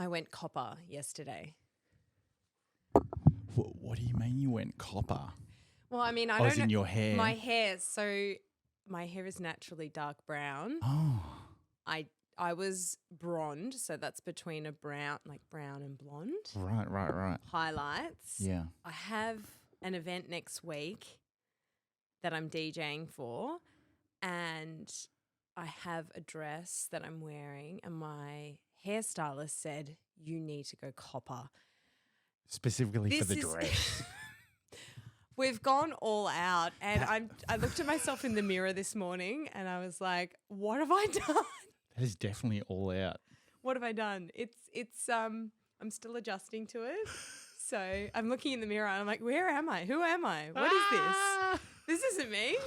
I went copper yesterday. What do you mean you went copper? Well, I mean, I Oh, don't as in know. your hair? My hair. So my hair is naturally dark brown. Oh, I was blonde, so that's between a brown and blonde. right. Highlights. Yeah. I have an event next week that I'm DJing for, and I have a dress that I'm wearing, and my hairstylist said, you need to go copper. Specifically for the dress. We've gone all out, and I looked at myself in the mirror this morning and I was like, what have I done? That is definitely all out. What have I done? It's I'm still adjusting to it. So I'm looking in the mirror and I'm like, where am I? Who am I? What is this? This isn't me.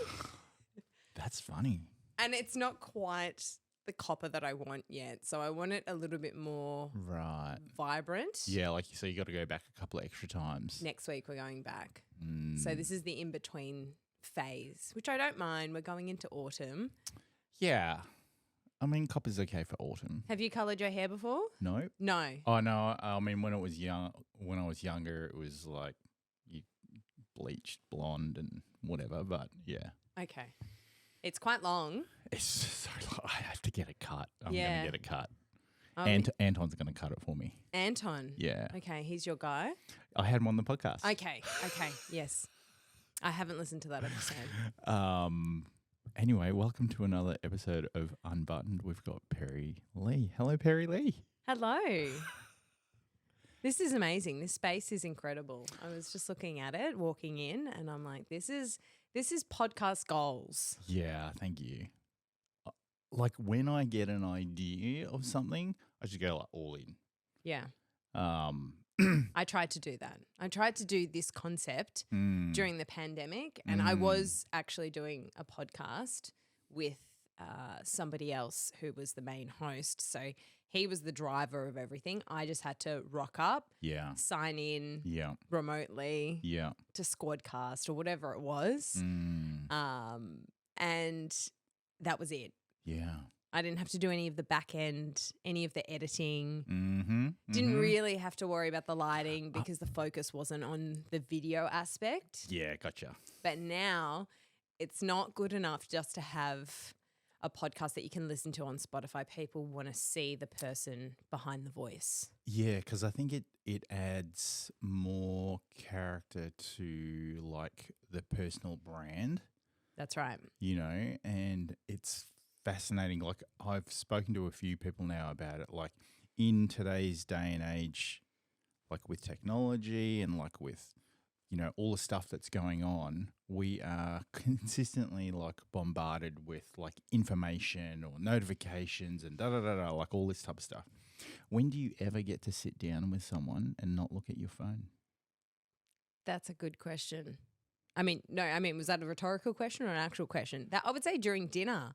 That's funny. And it's not quite the copper that I want yet. So I want it a little bit more vibrant. Yeah, like you say, you got to go back a couple of extra times. Next week we're going back. So this is the in-between phase, which I don't mind. We're going into autumn. Yeah. I mean, copper's okay for autumn. Have you coloured your hair before? No. No. Oh no. I mean, when I was younger, it was like you bleached blonde and whatever. But yeah. Okay. It's quite long. It's so long. I have to get it cut. I'm Yeah. going to get it cut. Anton's going to cut it for me. Anton. Yeah. Okay, he's your guy. I had him on the podcast. Okay. Yes. I haven't listened to that episode. Anyway, welcome to another episode of Unbuttoned. We've got Perri Lee. Hello, Perri Lee. Hello. This is amazing. This space is incredible. I was just looking at it, walking in, and I'm like, this is podcast goals. Yeah, thank you. Like when I get an idea of something, I just go like all in. Yeah. I tried to do that. I tried to do this concept during the pandemic, and I was actually doing a podcast with somebody else who was the main host. So he was the driver of everything. I just had to rock up, sign in remotely to Squadcast or whatever it was. And that was it. Yeah. I didn't have to do any of the back end, any of the editing. Didn't really have to worry about the lighting because the focus wasn't on the video aspect. Yeah, gotcha. But now it's not good enough just to have a podcast that you can listen to on Spotify. People want to see the person behind the voice. Yeah, because I think it adds more character to like the personal brand. That's right. You know, and it's fascinating. Like I've spoken to a few people now about it. Like in today's day and age, like with technology and like with, you know, all the stuff that's going on, we are consistently like bombarded with like information or notifications and like all this type of stuff. When do you ever get to sit down with someone and not look at your phone? That's a good question. Was that a rhetorical question or an actual question? That I would say during dinner.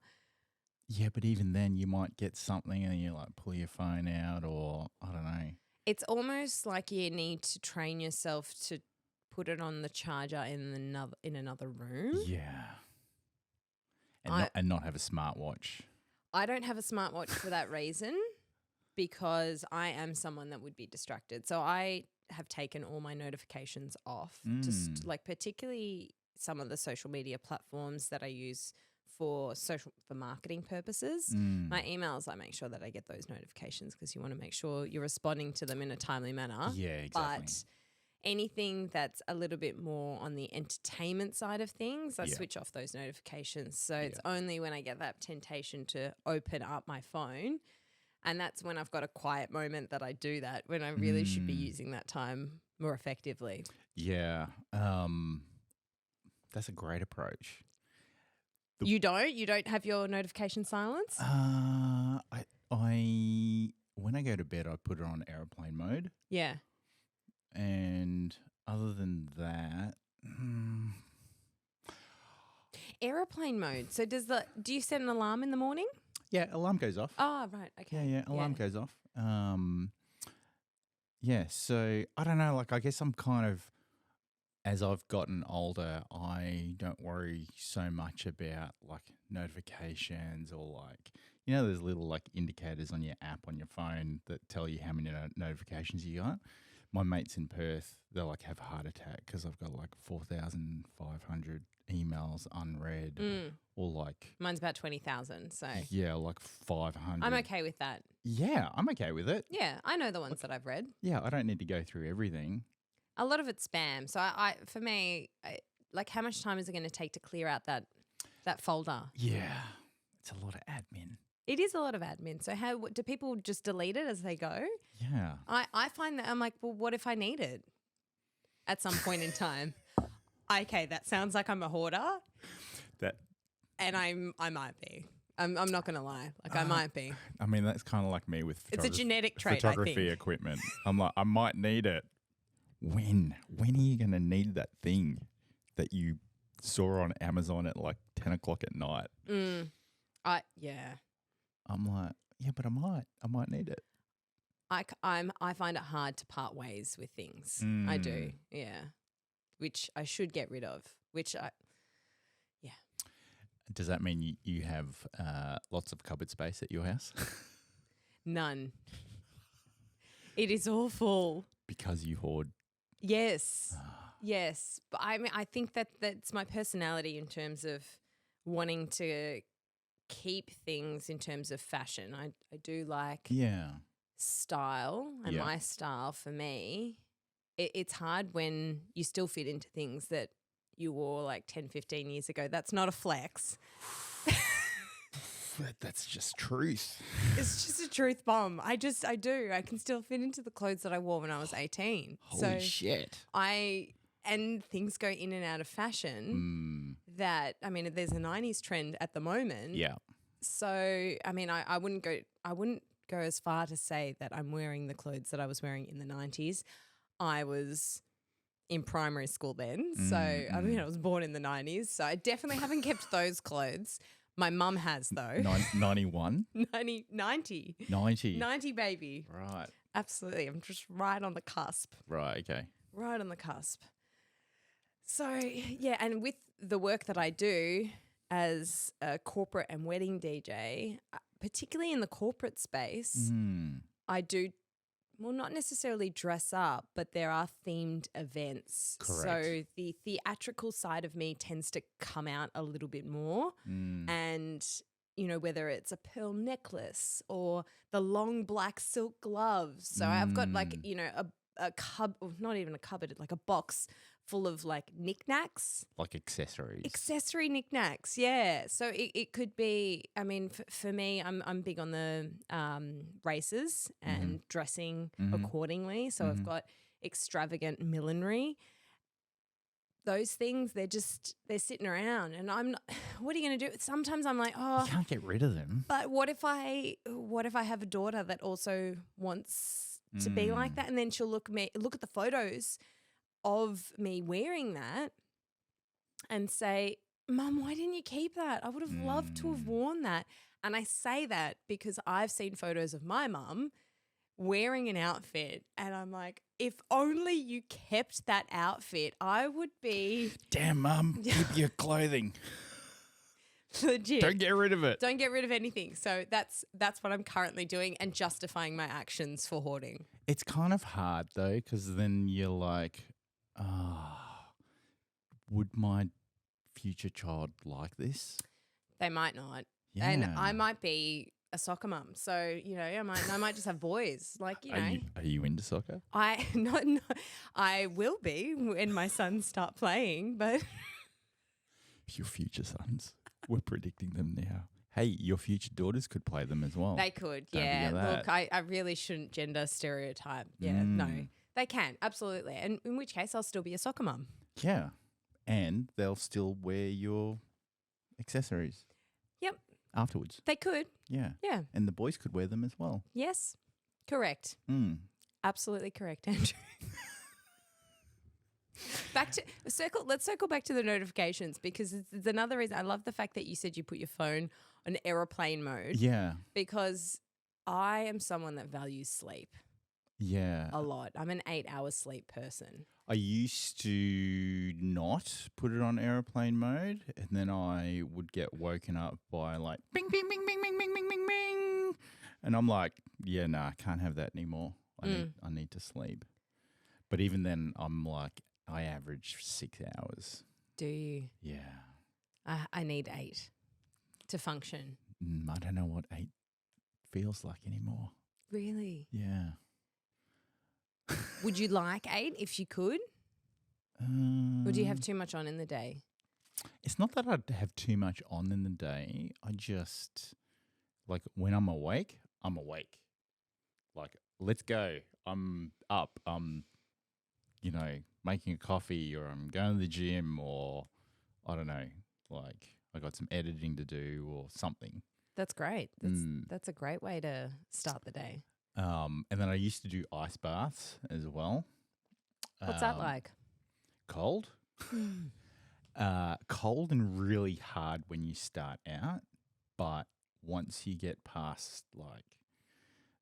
Yeah, but even then you might get something and you like pull your phone out or I don't know. It's almost like you need to train yourself to put it on the charger in another room. Yeah. And not have a smartwatch. I don't have a smartwatch for that reason because I am someone that would be distracted. So I have taken all my notifications off, just like particularly some of the social media platforms that I use for marketing purposes. My emails, I make sure that I get those notifications because you want to make sure you're responding to them in a timely manner. Yeah, exactly. But anything that's a little bit more on the entertainment side of things, I switch off those notifications. So it's only when I get that temptation to open up my phone, and that's when I've got a quiet moment that I do that, when I really should be using that time more effectively. Yeah. That's a great approach. You don't have your notification silence? I when I go to bed, I put it on airplane mode. Yeah. And other than that, airplane mode. So do you set an alarm in the morning? Yeah, alarm goes off. Oh, right. Okay. Yeah, alarm goes off. Yeah, so I don't know, like I guess I'm kind of, as I've gotten older, I don't worry so much about like notifications or like, You know, there's little like indicators on your app on your phone that tell you how many notifications you got. My mates in Perth, they'll like have a heart attack because I've got like 4,500 emails unread, or like mine's about 20,000. So yeah, like 500. I'm okay with that. Yeah, I'm okay with it. Yeah, I know the ones that I've read. Yeah, I don't need to go through everything. A lot of it's spam. So for me, like how much time is it going to take to clear out that folder? Yeah, it's a lot of admin. It is a lot of admin. So how do people just delete it as they go? Yeah. I find that I'm like, well, what if I need it at some point in time? Okay, that sounds like I'm a hoarder. And I might be. I'm not going to lie. Like I might be. I mean, that's kind of like me with it's a genetic trait, photography I think. equipment. I'm like, I might need it. When are you going to need that thing that you saw on Amazon at like 10 o'clock at night? Yeah. I'm like, yeah, but I might need it. I find it hard to part ways with things. I do, yeah. Which I should get rid of. Yeah. Does that mean you have lots of cupboard space at your house? None. It is all full. Because you hoard. Yes. Yes. But I mean, I think that's my personality in terms of wanting to keep things in terms of fashion. I do like style, and my style for me, it's hard when you still fit into things that you wore like 10, 15 years ago. That's not a flex. That's just truth. It's just a truth bomb. I do. I can still fit into the clothes that I wore when I was 18. Holy shit. And things go in and out of fashion that, I mean, there's a 90s trend at the moment. Yeah. So, I mean, I wouldn't go as far to say that I'm wearing the clothes that I was wearing in the 90s. I was in primary school then. So, I mean, I was born in the 90s. So I definitely haven't kept those clothes. My mum has, though. 91? 90. 90, baby. Right. Absolutely. I'm just right on the cusp. Right, okay. Right on the cusp. So, yeah, and with the work that I do as a corporate and wedding DJ, particularly in the corporate space, I do, well, not necessarily dress up, but there are themed events. Correct. So the theatrical side of me tends to come out a little bit more. And, you know, whether it's a pearl necklace or the long black silk gloves. So I've got like, you know, a not even a cupboard, like a box full of like knickknacks. Like accessories. Accessory knickknacks, yeah. So it could be, I mean, for me, I'm big on the races and dressing accordingly. So I've got extravagant millinery. Those things, they're sitting around, and I'm not, what are you going to do? Sometimes I'm like, oh. You can't get rid of them. But what if I have a daughter that also wants to be like that, and then she'll look at the photos of me wearing that and say, Mum, why didn't you keep that? I would have loved to have worn that. And I say that because I've seen photos of my mum wearing an outfit, and I'm like, if only you kept that outfit, I would be. Damn, Mum, keep your clothing. Legit. Don't get rid of it. Don't get rid of anything. So that's what I'm currently doing and justifying my actions for hoarding. It's kind of hard though, because then you're like, would my future child like this? They might not. Yeah. And I might be a soccer mum. So, you know, I might just have boys. Like, you know. Are you into soccer? No, I will be when my sons start playing, but your future sons. We're predicting them now. Hey, your future daughters could play them as well. They could, Don't yeah. forget that. Look, I really shouldn't gender stereotype. Yeah, no. They can, absolutely. And in which case I'll still be a soccer mum. Yeah. And they'll still wear your accessories. Yep. Afterwards. They could. Yeah. Yeah. And the boys could wear them as well. Yes. Correct. Absolutely correct, Andrew. Let's circle back to the notifications, because it's another reason. I love the fact that you said you put your phone on airplane mode. Yeah. Because I am someone that values sleep. Yeah. a lot. I'm an 8-hour sleep person. I used to not put it on airplane mode, and then I would get woken up by like bing, bing, bing, bing, bing, bing, bing, bing, bing. And I'm like, yeah, I can't have that anymore. I need to sleep. But even then, I'm like, I average 6 hours. Do you? Yeah. I need 8 to function. I don't know what 8 feels like anymore. Really? Yeah. Would you like 8 if you could? Or do you have too much on in the day? It's not that I'd have too much on in the day. I just, like, when I'm awake, I'm awake. Like, let's go. I'm up. I'm, making a coffee, or I'm going to the gym, or I don't know, like I got some editing to do or something. That's great. That's a great way to start the day. And then I used to do ice baths as well. What's that like? Cold. Cold and really hard when you start out, but once you get past like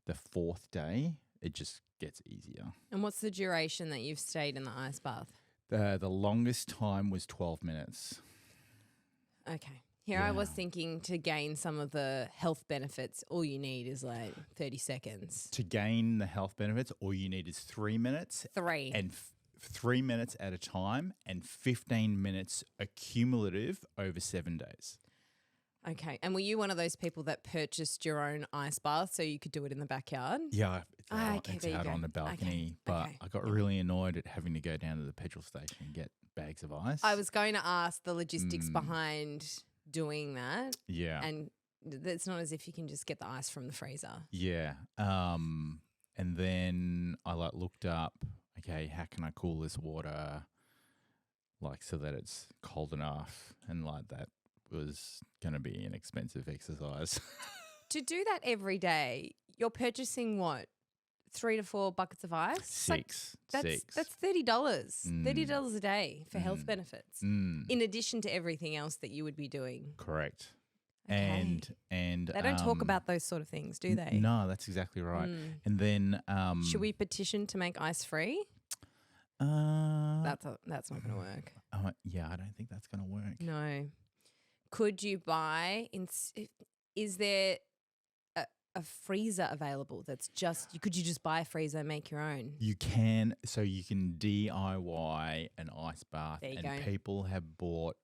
the 4th day, it just gets easier. And what's the duration that you've stayed in the ice bath? The longest time was 12 minutes. Okay. Here I was thinking to gain some of the health benefits, all you need is like 30 seconds. To gain the health benefits, all you need is 3 minutes. 3. And 3 minutes at a time, and 15 minutes accumulative over 7 days. Okay. And were you one of those people that purchased your own ice bath so you could do it in the backyard? Yeah, it's there you out go. on the balcony, Okay, but okay. I got really annoyed at having to go down to the petrol station and get bags of ice. I was going to ask the logistics behind doing that. Yeah. And it's not as if you can just get the ice from the freezer. Yeah. And then I looked up, okay, how can I cool this water so that it's cold enough, and that was going to be an expensive exercise. To do that every day, you're purchasing what? 3 to 4 buckets of ice? Six. That's $30. $30 a day for health benefits. In addition to everything else that you would be doing. Correct. Okay. And they don't talk about those sort of things, do they? No, that's exactly right. And then should we petition to make ice free? That's not going to work. Yeah, I don't think that's going to work. No. Could you buy? Is there a freezer available? That's just. Could you just buy a freezer and make your own? You can. So you can DIY an ice bath, There you and go. people have bought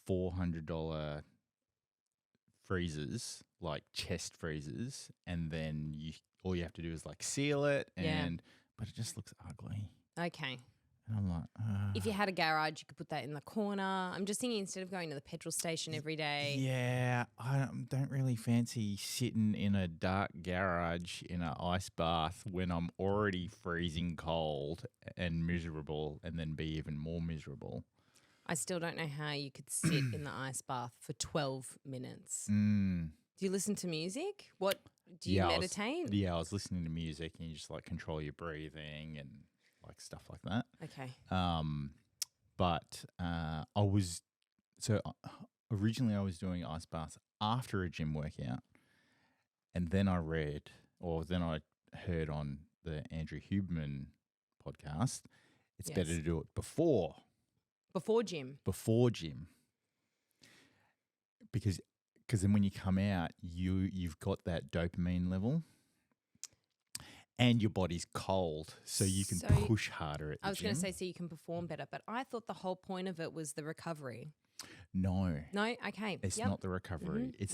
$400 freezers, like chest freezers, and then all you have to do is seal it, but it just looks ugly. Okay. And I'm like, if you had a garage, you could put that in the corner. I'm just thinking instead of going to the petrol station every day. Yeah, I don't really fancy sitting in a dark garage in an ice bath when I'm already freezing cold and miserable, and then be even more miserable. I still don't know how you could sit in the ice bath for 12 minutes. Do you listen to music? What do you meditate? I was listening to music, and you just control your breathing and stuff like that. Okay. But originally I was doing ice baths after a gym workout, and then I heard on the Andrew Huberman podcast, it's better to do it before gym. Before gym. Because then when you come out, you've got that dopamine level. And your body's cold, so you can push harder at the gym. I was going to say, so you can perform better, but I thought the whole point of it was the recovery. No. Okay. It's not the recovery. It's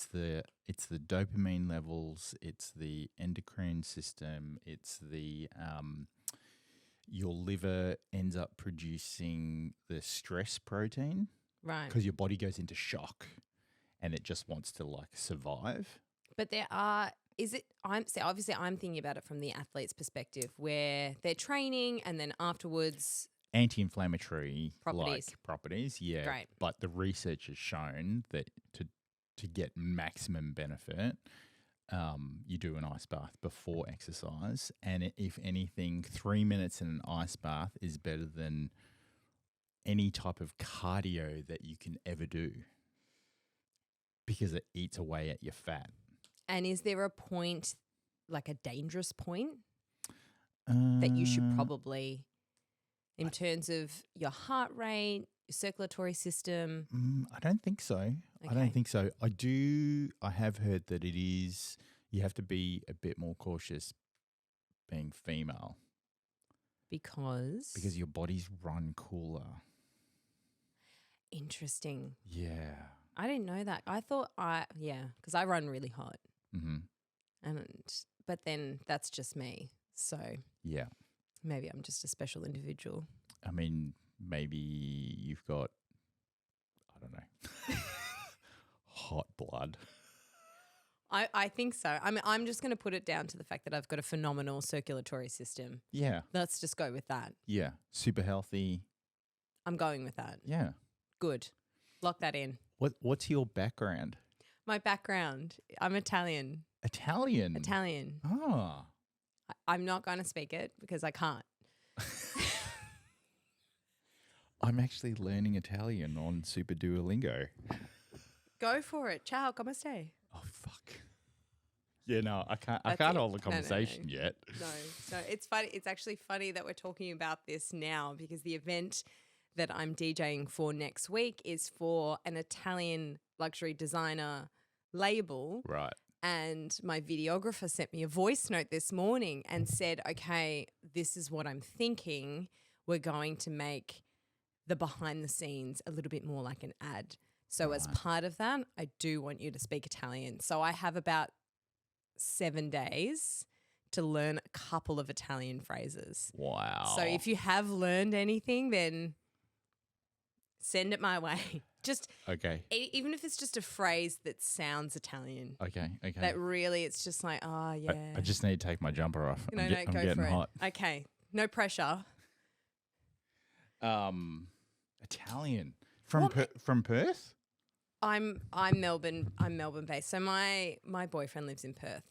the dopamine levels. It's the endocrine system. It's the your liver ends up producing the stress protein, right? Because your body goes into shock, and it just wants to survive. But obviously I'm thinking about it from the athlete's perspective, where they're training and then afterwards anti-inflammatory properties, yeah. Great. But the research has shown that to get maximum benefit, you do an ice bath before exercise, and if anything, 3 minutes in an ice bath is better than any type of cardio that you can ever do, because it eats away at your fat. And is there a point, like a dangerous point? that you should Uh, probably, in terms of your heart rate, your circulatory system? I don't think so. I Okay. don't think so. I have heard that it is, you have to be a bit more cautious being female because your bodies run cooler. Interesting. Yeah. I didn't know that. I thought because I run really hot. Mm-hmm. But then that's just me. So Yeah. maybe I'm just a special individual. I mean, maybe you've got, I don't know, hot blood. I think so. I mean, I'm just going to put it down to the fact that I've got a phenomenal circulatory system. Yeah. Let's just go with that. Yeah. Super healthy. I'm going with that. Yeah. Good. Lock that in. What's your background? My background, I'm Italian. Italian. Oh. I'm not going to speak it because I can't. I'm actually learning Italian on Super Duolingo. Go for it. Ciao, come stai? Oh fuck. Yeah, no, I can't. That's I can't it. hold the conversation yet. No, it's funny. It's actually funny that we're talking about this now because the event that I'm DJing for next week is for an Italian luxury designer label. Right. And my videographer sent me a voice note this morning and said, okay, this is what I'm thinking. We're going to make the behind the scenes a little bit more like an ad. So as part of that, I do want you to speak Italian. So I have about 7 days to learn a couple of Italian phrases. Wow. So if you have learned anything, then send it my way. Just Okay. even if it's just a phrase that sounds Italian. Okay. That really, it's just like, oh yeah. I just need to take my jumper off. No, I'm go getting for hot. it. Okay, no pressure. Italian from Perth. I'm Melbourne. I'm Melbourne based. So my boyfriend lives in Perth.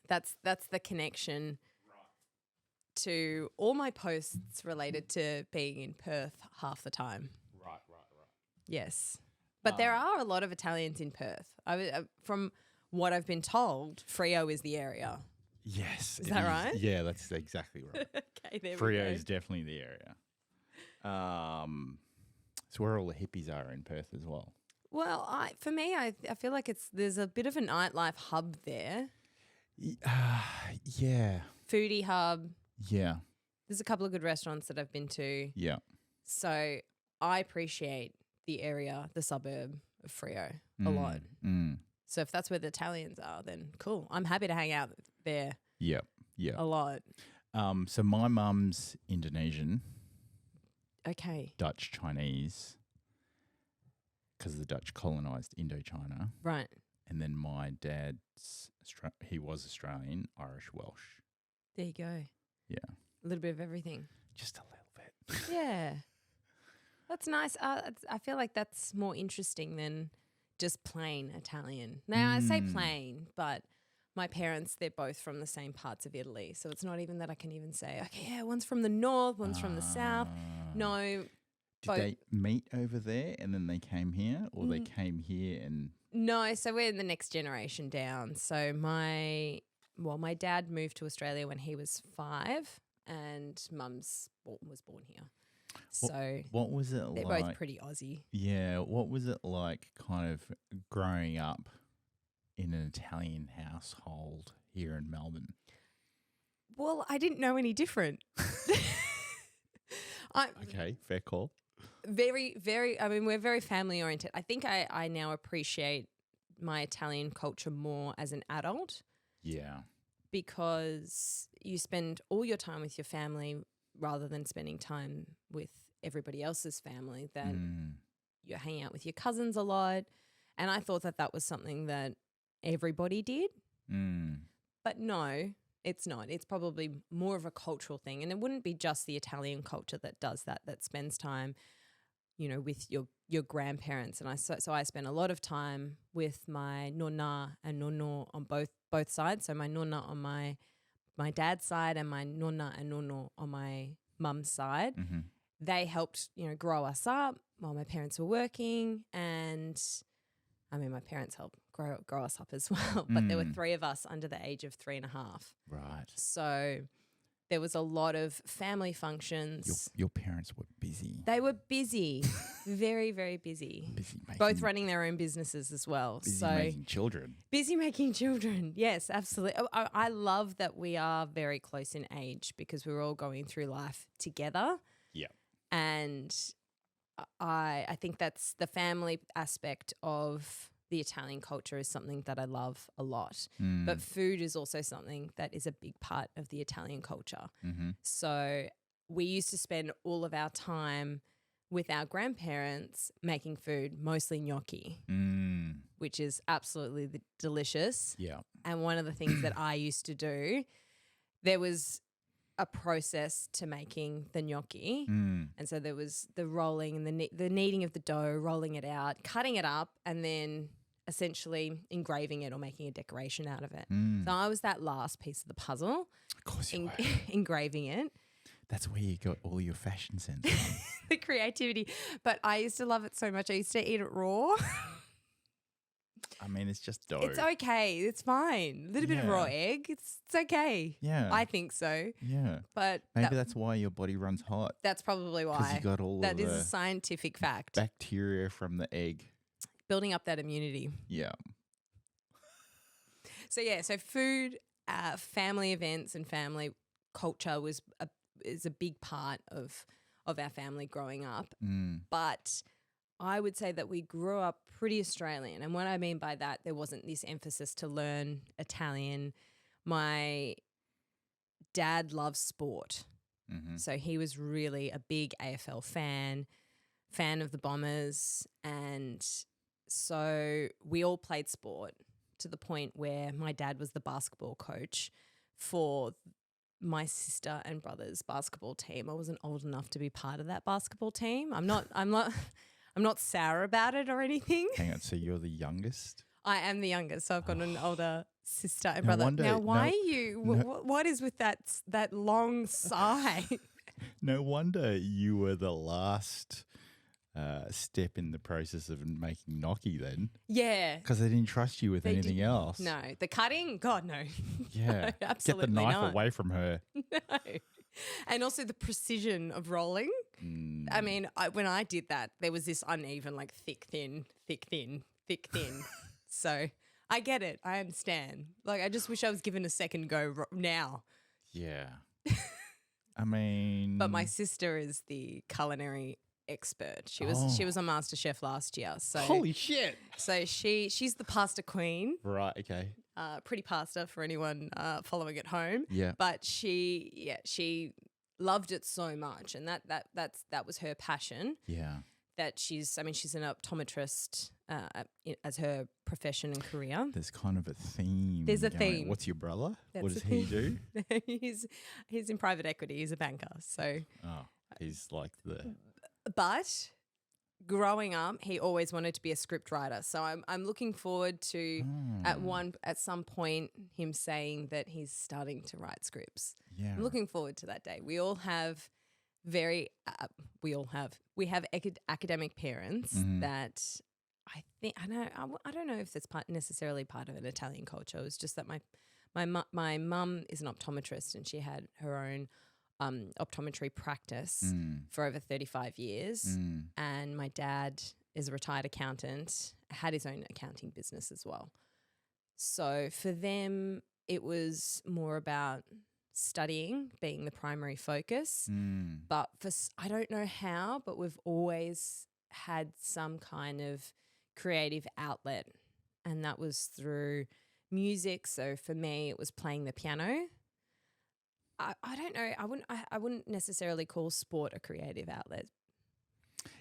Okay. That's the connection. To all my posts related to being in Perth half the time. Right. Yes. But there are a lot of Italians in Perth. From what I've been told, Frio is the area. Yes. Is that right? Yeah, that's exactly right. Okay, there Frio we go. is definitely the area. It's where all the hippies are in Perth as well. Well, I feel like there's a bit of a nightlife hub there. Yeah. Foodie hub. Yeah. There's a couple of good restaurants that I've been to. Yeah. So I appreciate the area, the suburb of Frio a lot. Mm. So if that's where the Italians are, then cool. I'm happy to hang out there. Yep. Yeah. A lot. So my mum's Indonesian. Okay. Dutch Chinese, because the Dutch colonized Indochina. Right. And then my dad's, he was Australian, Irish, Welsh. There you go. Yeah. A little bit of everything. Just a little bit. Yeah. That's nice. I feel like that's more interesting than just plain Italian. Now, I say plain, but my parents, they're both from the same parts of Italy. So it's not even that I can even say, okay, yeah, one's from the north, one's from the south. No. Did they meet over there and then they came here, or they came here and... No, so we're in the next generation down. So my dad moved to Australia when he was 5 and mum's was born here. So what was it they're like? both pretty Aussie. Yeah. What was it like kind of growing up in an Italian household here in Melbourne? Well, I didn't know any different. Okay, fair call. Very, very, I mean, we're very family oriented. I think I now appreciate my Italian culture more as an adult. Yeah. Because you spend all your time with your family rather than spending time with everybody else's family, that you're hanging out with your cousins a lot. And I thought that was something that everybody did. But no, it's not. It's probably more of a cultural thing. And it wouldn't be just the Italian culture that does that spends time, you know, with your grandparents. And so I spent a lot of time with my nonna and nonno on both sides. So my nonna on my dad's side and my nonna and nonno on my mum's side. Mm-hmm. They helped, you know, grow us up while my parents were working. And I mean, my parents helped grow us up as well. But there were 3 of us under the age of 3.5. Right. So there was a lot of family functions. Your parents were busy. They were busy, very, very busy. Both running their own businesses as well. Busy making children. Busy making children. Yes, absolutely. I love that we are very close in age because we're all going through life together. Yeah. And I think that's the family aspect of the Italian culture is something that I love a lot. But food is also something that is a big part of the Italian culture. So we used to spend all of our time with our grandparents making food, mostly gnocchi, which is absolutely delicious. Yeah. And one of the things that I used to do, there was a process to making the gnocchi. And so there was the rolling and the kneading of the dough, rolling it out, cutting it up, and then essentially engraving it or making a decoration out of it. So I was that last piece of the puzzle. Of course you were. Engraving it. That's where you got all your fashion sense from. The creativity. But I used to love it so much. I used to eat it raw. I mean, it's just dough. It's okay. It's fine. A little bit of raw egg. It's okay. Yeah. I think so. Yeah. But maybe that's why your body runs hot. That's probably why. Because you got all that of is the a scientific fact. bacteria from the egg. Building up that immunity. Yeah. So food, family events and family culture is a big part of our family growing up. But I would say that we grew up pretty Australian. And what I mean by that, there wasn't this emphasis to learn Italian. My dad loves sport. So he was really a big AFL fan of the Bombers. And so we all played sport to the point where my dad was the basketball coach for my sister and brother's basketball team. I wasn't old enough to be part of that basketball team. I'm not sour about it or anything. Hang on, so you're the youngest? I am the youngest, so I've got an older sister and brother. What is with that long sigh? No wonder you were the last step in the process of making gnocchi then. Yeah. Because they didn't trust you with anything else. No. The cutting? God, no. Yeah. No, absolutely Get the knife not. away from her. No. And also the precision of rolling. I mean, when I did that, there was this uneven, like thick, thin, thick, thin, thick, thin. So I get it. I understand. Like, I just wish I was given a second go now. Yeah. I mean. But my sister is the culinary expert. She was a Master Chef last year. So holy shit. So she's the pasta queen. Right, okay. Pretty pasta for anyone following at home. Yeah. But she loved it so much, and that was her passion. Yeah. That she's an optometrist as her profession and career. There's kind of a theme. There's a theme. What's your brother? That's what does he do? He's in private equity. He's a banker. So he's like the. But growing up, he always wanted to be a script writer. So I'm looking forward to at some point him saying that he's starting to write scripts. Yeah. I'm looking forward to that day. We have academic parents that I don't know if that's necessarily part of an Italian culture. It's just that my mum is an optometrist and she had her own optometry practice for over 35 years. And my dad is a retired accountant, had his own accounting business as well. So for them, it was more about studying being the primary focus. But I don't know how, but we've always had some kind of creative outlet, and that was through music. So for me, it was playing the piano. I don't know. I wouldn't necessarily call sport a creative outlet.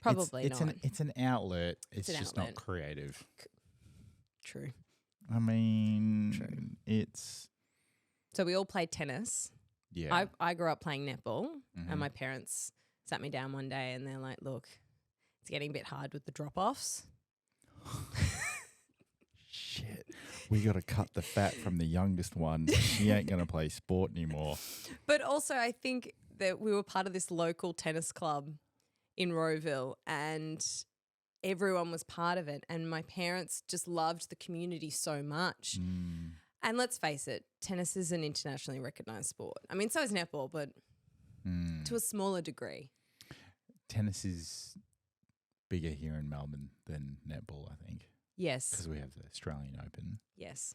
Probably not. It's an outlet. It's an just outlet. not creative. True. I mean, True. It's. So we all played tennis. Yeah. I grew up playing netball, and my parents sat me down one day and they're like, "Look, it's getting a bit hard with the drop-offs." Shit. We got to cut the fat from the youngest one. She ain't going to play sport anymore. But also I think that we were part of this local tennis club in Rowville, and everyone was part of it, and my parents just loved the community so much. And let's face it, tennis is an internationally recognised sport. I mean, so is netball, but to a smaller degree. Tennis is bigger here in Melbourne than netball, I think. Yes. Because we have the Australian Open. Yes.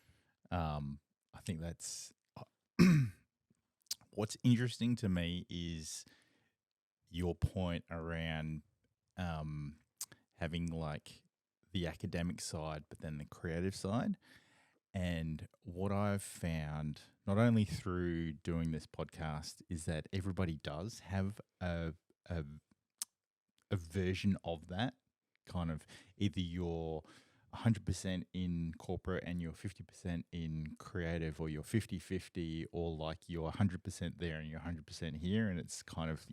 I think that's what's interesting to me is your point around having like the academic side, but then the creative side. And what I've found, not only through doing this podcast, is that everybody does have a version of that kind of either you're 100% in corporate and you're 50% in creative, or you're 50-50, or like you're 100% there and you're 100% here. And it's kind of,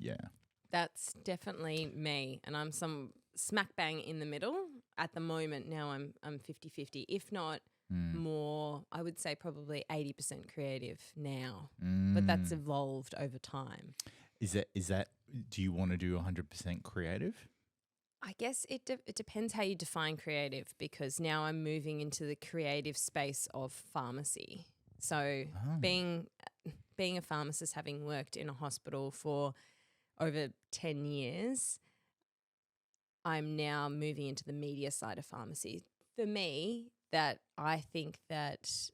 That's definitely me. And I'm some smack bang in the middle at the moment. Now I'm 50-50, if not more, I would say probably 80% creative now, but that's evolved over time. Is that, do you want to do 100% creative? I guess it depends how you define creative, because now I'm moving into the creative space of pharmacy. So being a pharmacist, having worked in a hospital for over 10 years, I'm now moving into the media side of pharmacy. For me, that I think that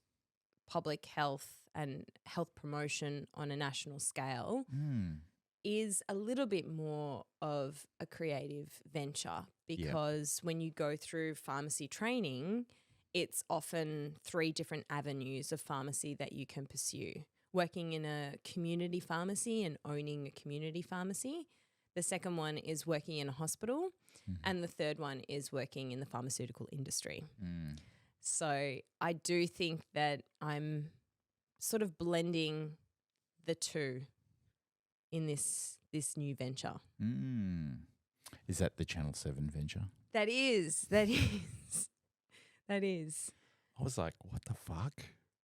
public health and health promotion on a national scale is a little bit more of a creative venture, because when you go through pharmacy training, it's often 3 different avenues of pharmacy that you can pursue. Working in a community pharmacy and owning a community pharmacy. The second one is working in a hospital. And the third one is working in the pharmaceutical industry. So I do think that I'm sort of blending the two in this new venture. Is that the Channel 7 venture? That is. That is. I was like, what the fuck?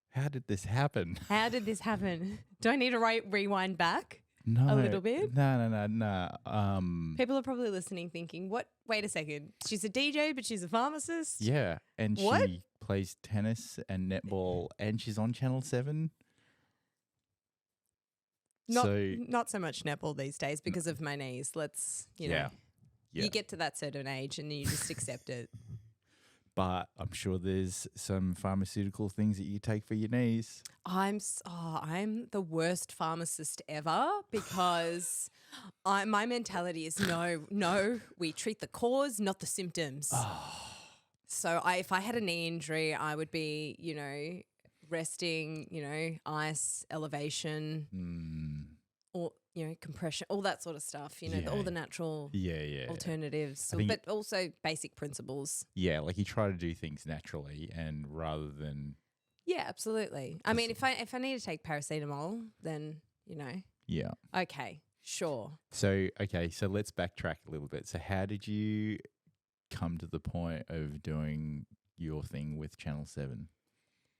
How did this happen? How did this happen? Do I need to rewind back No, a little bit? No. People are probably listening thinking, what? Wait a second. She's a DJ, but she's a pharmacist? Yeah, and what? She plays tennis and netball, and she's on Channel 7. Not so much netball these days because of my knees. Let's, you get to that certain age and you just accept it. But I'm sure there's some pharmaceutical things that you take for your knees. I'm the worst pharmacist ever, because my mentality is no, we treat the cause, not the symptoms. So if I had a knee injury, I would be, resting, ice, elevation, or, compression, all that sort of stuff, all the natural alternatives, but also basic principles. Yeah, like you try to do things naturally and rather than... Yeah, absolutely. I mean, if I need to take paracetamol, then, Yeah. Okay, sure. So let's backtrack a little bit. So how did you come to the point of doing your thing with Channel 7?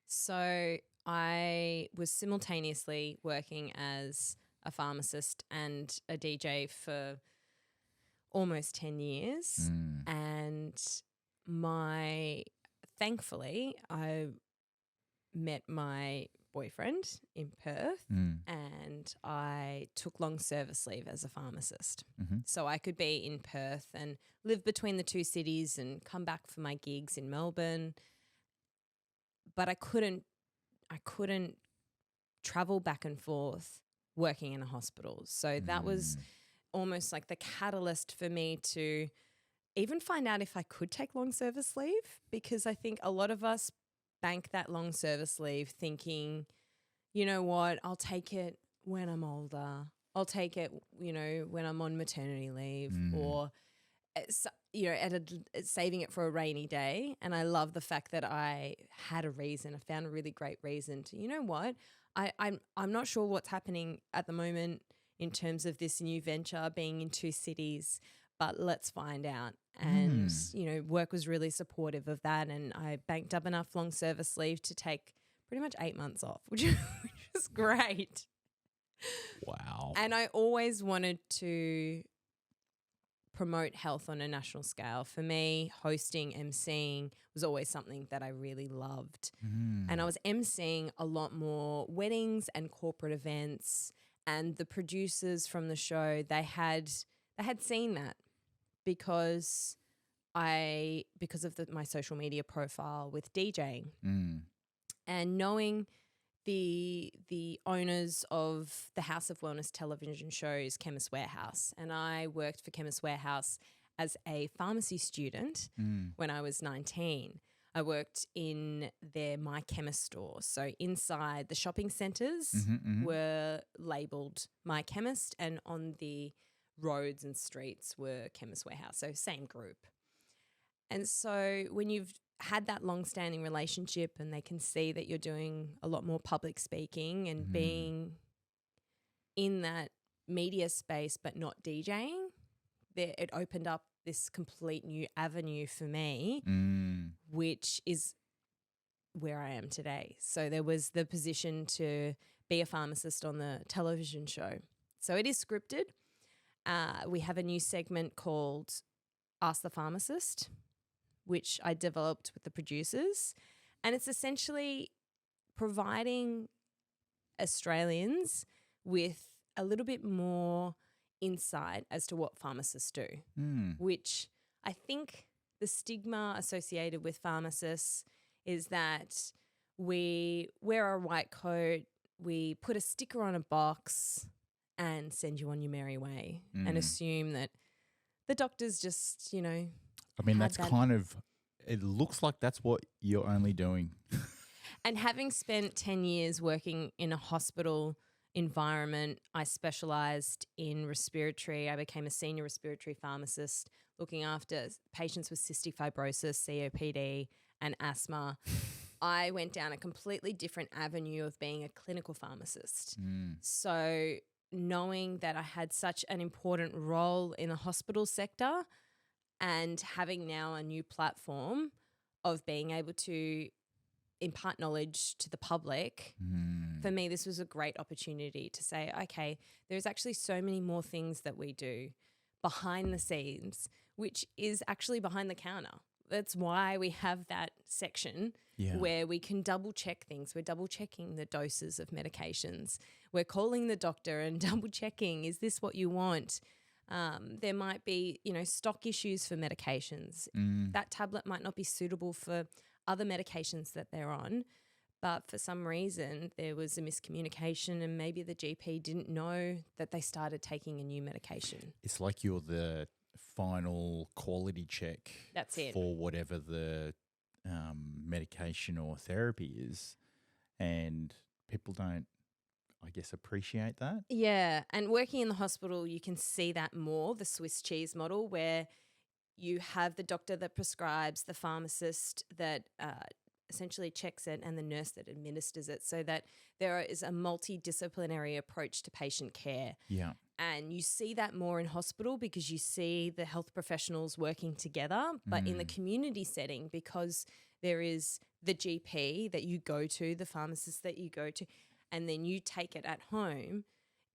So I was simultaneously working as a pharmacist and a DJ for almost 10 years. And thankfully, I met my boyfriend in Perth and I took long service leave as a pharmacist. So I could be in Perth and live between the 2 cities and come back for my gigs in Melbourne. But I couldn't travel back and forth working in a hospital. So that was almost like the catalyst for me to even find out if I could take long service leave, because I think a lot of us bank that long service leave thinking, you know what, I'll take it when I'm older. I'll take it, when I'm on maternity leave or saving it for a rainy day. And I love the fact that I had a reason. I found a really great reason to, I'm not sure what's happening at the moment in terms of this new venture being in 2 cities, but let's find out. And, work was really supportive of that. And I banked up enough long service leave to take pretty much 8 months off, which is great. Wow. And I always wanted to promote health on a national scale. For me, hosting, emceeing was always something that I really loved. And I was emceeing a lot more weddings and corporate events, and the producers from the show, they had seen that because of my social media profile with DJing and knowing the owners of the House of Wellness television shows Chemist Warehouse. And I worked for Chemist Warehouse as a pharmacy student when I was 19. I worked in their My Chemist store. So inside the shopping centres were labelled My Chemist, and on the roads and streets were Chemist Warehouse. So same group. And so when you've had that long-standing relationship and they can see that you're doing a lot more public speaking and being in that media space but not DJing, it opened up this complete new avenue for me, which is where I am today. So there was the position to be a pharmacist on the television show. So it is scripted. We have a new segment called Ask the Pharmacist, which I developed with the producers. And it's essentially providing Australians with a little bit more insight as to what pharmacists do, which I think the stigma associated with pharmacists is that we wear a white coat, we put a sticker on a box and send you on your merry way and assume that the doctor's just, I mean, that's kind of, it looks like that's what you're only doing. And having spent 10 years working in a hospital environment, I specialised in respiratory. I became a senior respiratory pharmacist looking after patients with cystic fibrosis, COPD and asthma. I went down a completely different avenue of being a clinical pharmacist. So knowing that I had such an important role in the hospital sector and having now a new platform of being able to impart knowledge to the public, for me, this was a great opportunity to say, okay, there's actually so many more things that we do behind the scenes, which is actually behind the counter. That's why we have that section where we can double check things. We're double checking the doses of medications. We're calling the doctor and double checking, is this what you want? There might be, stock issues for medications. That tablet might not be suitable for other medications that they're on, but for some reason there was a miscommunication and maybe the GP didn't know that they started taking a new medication. It's like you're the final quality check. That's it. For whatever the medication or therapy is, and people don't, I guess, appreciate that. Yeah, and working in the hospital, you can see that more, the Swiss cheese model, where you have the doctor that prescribes, the pharmacist that essentially checks it, and the nurse that administers it, so that there is a multidisciplinary approach to patient care. Yeah. And you see that more in hospital because you see the health professionals working together, but in the community setting, because there is the GP that you go to, the pharmacist that you go to, and then you take it at home,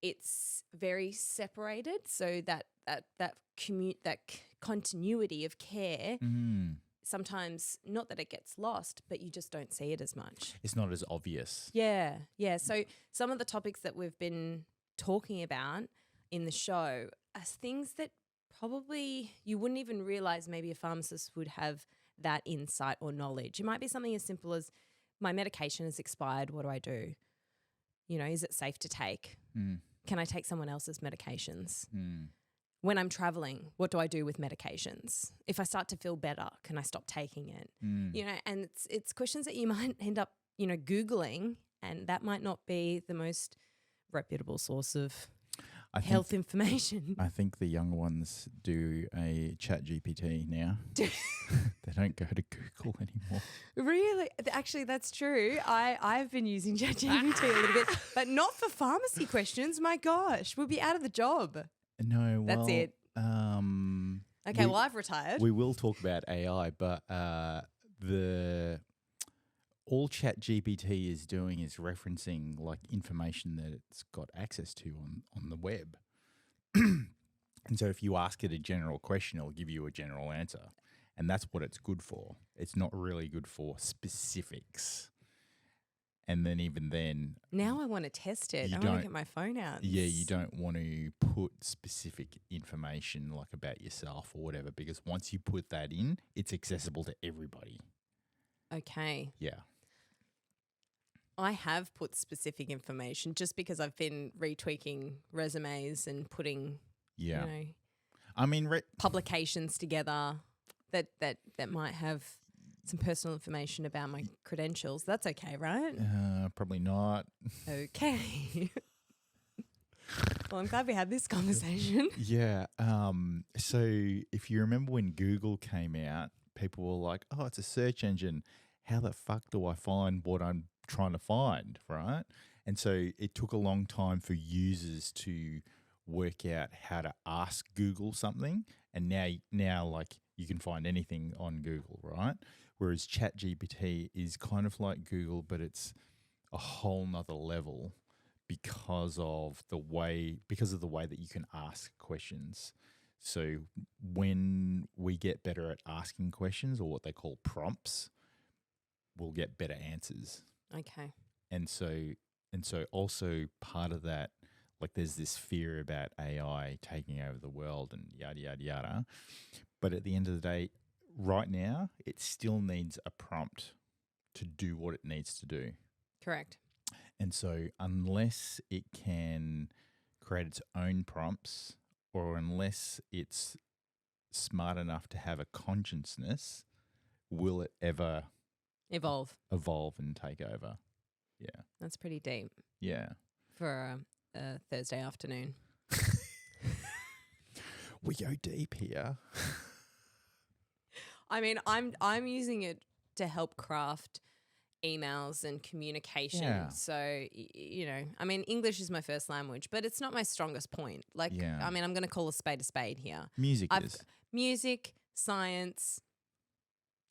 it's very separated, so that continuity of care, sometimes not that it gets lost, but you just don't see it as much. It's not as obvious. Yeah. So some of the topics that we've been talking about in the show are things that probably you wouldn't even realise maybe a pharmacist would have that insight or knowledge. It might be something as simple as, my medication has expired, what do I do? Is it safe to take? Can I take someone else's medications? When I'm traveling, what do I do with medications? If I start to feel better, can I stop taking it? And it's questions that you might end up, Googling, and that might not be the most reputable source of health information. I think the young ones do a chat GPT now. They don't go to Google anymore. Really? Actually, that's true. I've been using chat GPT a little bit, but not for pharmacy questions. My gosh, we'll be out of the job. No, well, that's it. Okay, I've retired. We will talk about AI, but all Chat GPT is doing is referencing like information that it's got access to on the web. And so if you ask it a general question, it'll give you a general answer. And that's what it's good for. It's not really good for specifics. And then even then, Now I want to test it. You I want don't- to get my phone out. yeah, you don't want to put specific information like about yourself or whatever, because once you put that in, it's accessible to everybody. Okay. Yeah. I have put specific information just because I've been retweaking resumes and putting, Yeah. you know, I mean, publications together that might have some personal information about my credentials. That's okay, right? probably not. Okay. Well, I'm glad we had this conversation. Yeah. So if you remember when Google came out, people were like, "Oh, it's a search engine. How the fuck do I find what I'm trying to find?" Right? And so it took a long time for users to work out how to ask Google something, and now like you can find anything on Google, right? Whereas ChatGPT is kind of like Google, but it's a whole nother level because of the way that you can ask questions. So when we get better at asking questions, or what they call prompts, we'll get better answers. Okay. And so also part of that, like there's this fear about AI taking over the world and yada, yada, yada. But at the end of the day, right now, it still needs a prompt to do what it needs to do. Correct. And so unless it can create its own prompts, or unless it's smart enough to have a consciousness, will it ever Evolve. and take over? Yeah. That's pretty deep Yeah. for a Thursday afternoon. We go deep here. I mean, I'm using it to help craft emails and communication. Yeah. So, you know, I mean, English is my first language, but it's not my strongest point. Like, Yeah. I mean, I'm going to call a spade here. Music is. Music, science,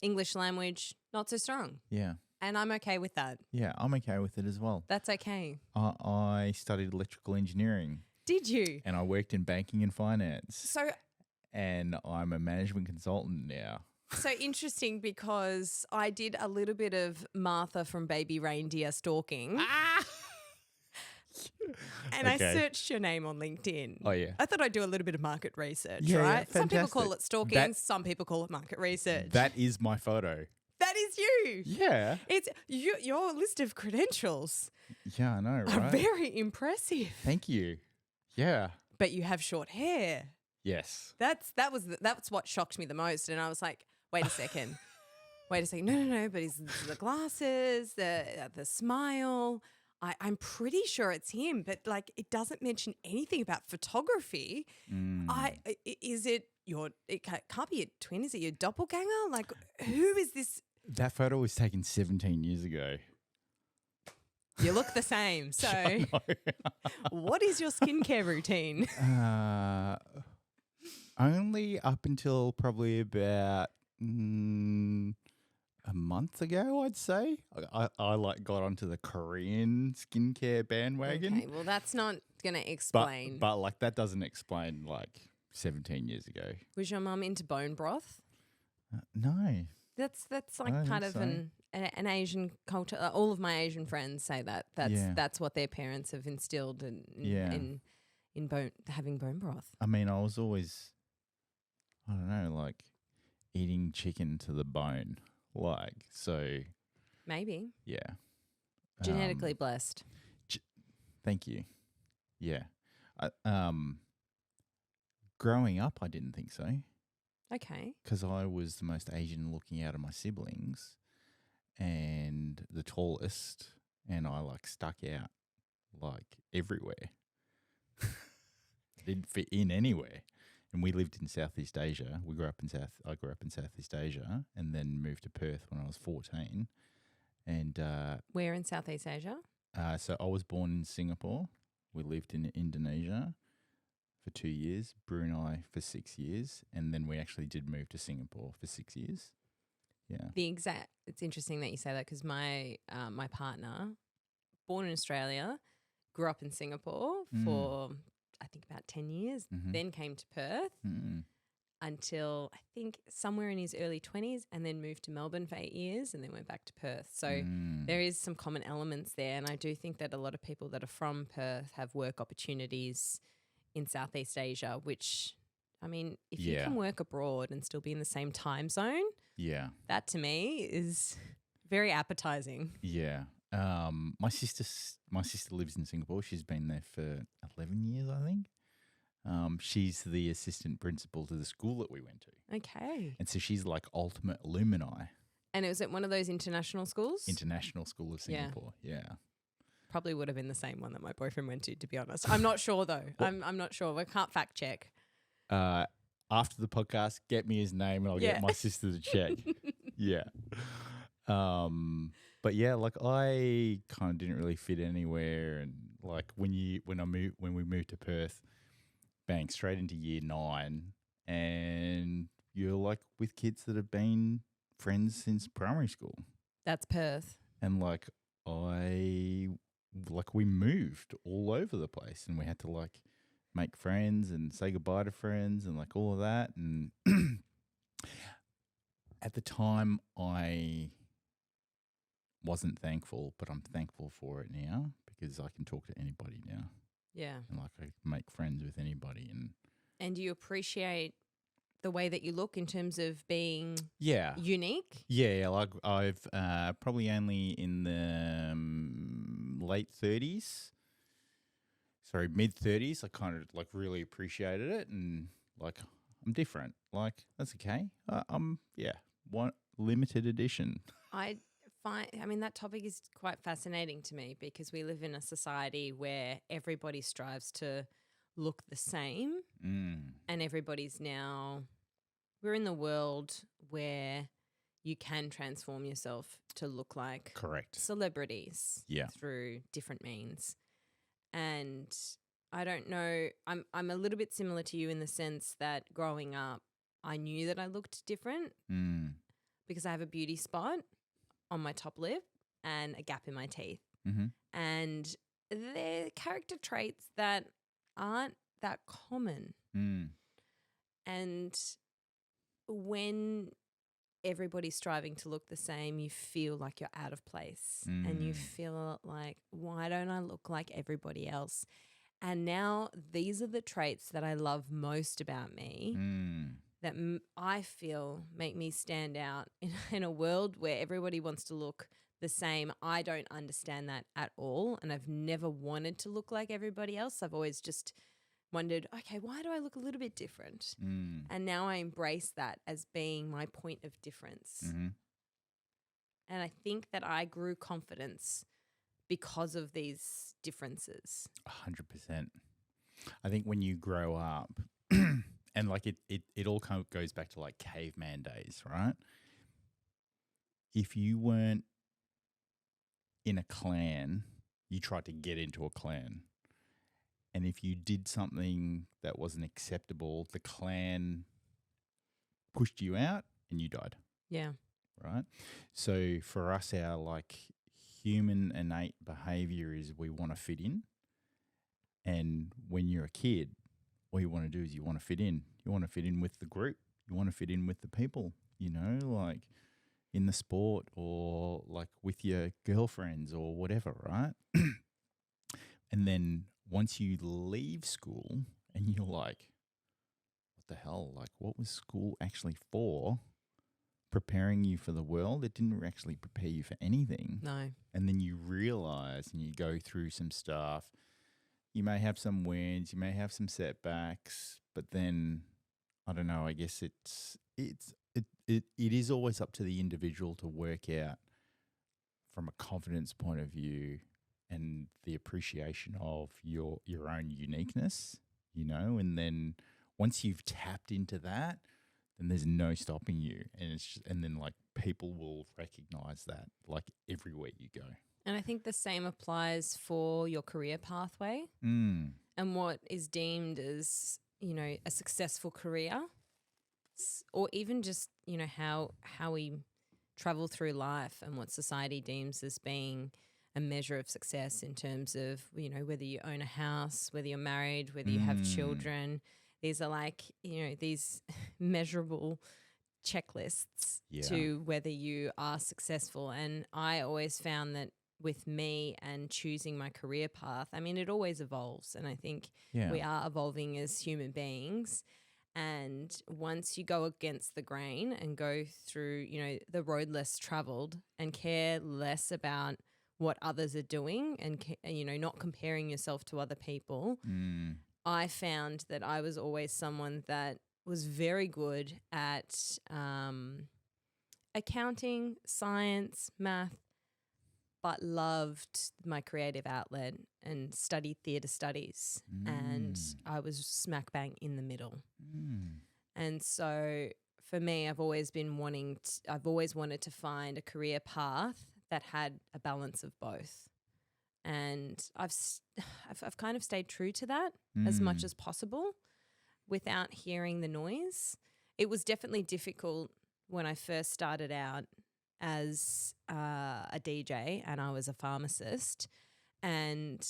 English language, not so strong. Yeah. And I'm okay with that. Yeah, I'm okay with it as well. That's okay. I studied electrical engineering. Did you? And I worked in banking and finance. So And I'm a management consultant now. So interesting, because I did a little bit of Martha from Baby Reindeer stalking. And I searched your name on LinkedIn. Oh, yeah. I thought I'd do a little bit of market research, Yeah, right? yeah, Some people call fantastic. it stalking, some people call it market research. That is my photo. That is you. Yeah. It's your list of credentials Yeah, I know, are right? very impressive. Thank you. Yeah. But you have short hair. Yes. That's what shocked me the most. And I was like, wait a second. No. But it's the glasses, the smile. I'm pretty sure it's him, but like it doesn't mention anything about photography. Is it your? It can't be a twin. Is it your doppelganger? Like, who is this? That photo was taken 17 years ago. You look the same. So, what is your skincare routine? Only up until probably about a month ago, I'd say. I like got onto the Korean skincare bandwagon. Okay, well, that's not going to explain. But like that doesn't explain like 17 years ago. Was your mum into bone broth? No. That's I like don't part think of an Asian culture. All of my Asian friends say that. That's what their parents have instilled in having bone broth. I mean, I was always, I don't know, like eating chicken to the bone. Like, so. Maybe. Yeah. Genetically blessed. Thank you. Yeah. Growing up, I didn't think so. Okay. Because I was the most Asian looking out of my siblings and the tallest, and I like stuck out like everywhere. Didn't fit in anywhere. And we lived in Southeast Asia. I grew up in Southeast Asia and then moved to Perth when I was 14. And where in Southeast Asia? So I was born in Singapore. We lived in Indonesia for 2 years, Brunei for 6 years, and then we actually did move to Singapore for 6 years. Yeah. It's interesting that you say that, because my partner, born in Australia, grew up in Singapore for I think about 10 years, Mm-hmm. then came to Perth until I think somewhere in his early 20s, and then moved to Melbourne for 8 years and then went back to Perth. So there is some common elements there, and I do think that a lot of people that are from Perth have work opportunities in Southeast Asia, which, I mean, if you can work abroad and still be in the same time zone, that to me is very appetizing. Yeah. My sister lives in Singapore. She's been there for 11 years, I think. She's the assistant principal to the school that we went to. Okay. And so she's like ultimate alumni. And was it one of those international schools? International School of Singapore, yeah. Probably would have been the same one that my boyfriend went to be honest. I'm not sure though. I'm not sure. We can't fact check. After the podcast, get me his name and I'll get my sister to check. Yeah. But yeah, like I kind of didn't really fit anywhere, and like when we moved to Perth, bang, straight into year 9, and you're like with kids that have been friends since primary school. That's Perth. And like we moved all over the place, and we had to like make friends and say goodbye to friends and like all of that. And at the time I wasn't thankful, but I'm thankful for it now because I can talk to anybody now. Yeah. And like I make friends with anybody. And do you appreciate the way that you look in terms of being unique? Yeah, like I've probably only in the late 30s, mid 30s, I kind of like really appreciated it, and like I'm different. Like that's okay. One limited edition. I mean, that topic is quite fascinating to me because we live in a society where everybody strives to look the same, and we're in the world where you can transform yourself to look like celebrities through different means. And I don't know, I'm a little bit similar to you in the sense that growing up, I knew that I looked different because I have a beauty spot on my top lip and a gap in my teeth. Mm-hmm. And they're character traits that aren't that common. And when everybody's striving to look the same, you feel like you're out of place and you feel like, why don't I look like everybody else? And now these are the traits that I love most about me that I feel make me stand out in a world where everybody wants to look the same. I don't understand that at all, and I've never wanted to look like everybody else. I've always just wondered, okay, why do I look a little bit different? And now I embrace that as being my point of difference. And I think that I grew confidence because of these differences. 100%. I think when you grow up, and like it all kind of goes back to like caveman days, right? If you weren't in a clan, you tried to get into a clan. And if you did something that wasn't acceptable, the clan pushed you out and you died. Yeah. Right? So for us, our like human innate behavior is we want to fit in. And when you're a kid, all you want to do is you want to fit in. You want to fit in with the group. You want to fit in with the people, you know, like in the sport or like with your girlfriends or whatever, right? And then once you leave school and you're like, what the hell? Like, what was school actually for? Preparing you for the world? It didn't actually prepare you for anything. No. And then you realize and you go through some stuff. You may have some wins, you may have some setbacks, but then I don't know, I guess it is always up to the individual to work out from a confidence point of view and the appreciation of your own uniqueness, you know, and then once you've tapped into that, then there's no stopping you. And then like people will recognize that like everywhere you go. And I think the same applies for your career pathway and what is deemed as, you know, a successful career, or even just, you know, how we travel through life and what society deems as being a measure of success in terms of, you know, whether you own a house, whether you're married, whether you have children. These are like, you know, these measurable checklists to whether you are successful. And I always found that with me and choosing my career path, I mean, it always evolves. And I think we are evolving as human beings. And once you go against the grain and go through, you know, the road less traveled and care less about what others are doing and, you know, not comparing yourself to other people, I found that I was always someone that was very good at accounting, science, math, but loved my creative outlet and studied theatre studies. And I was smack bang in the middle. And so for me, I've always wanted to find a career path that had a balance of both. And I've kind of stayed true to that as much as possible without hearing the noise. It was definitely difficult when I first started out as a DJ and I was a pharmacist, and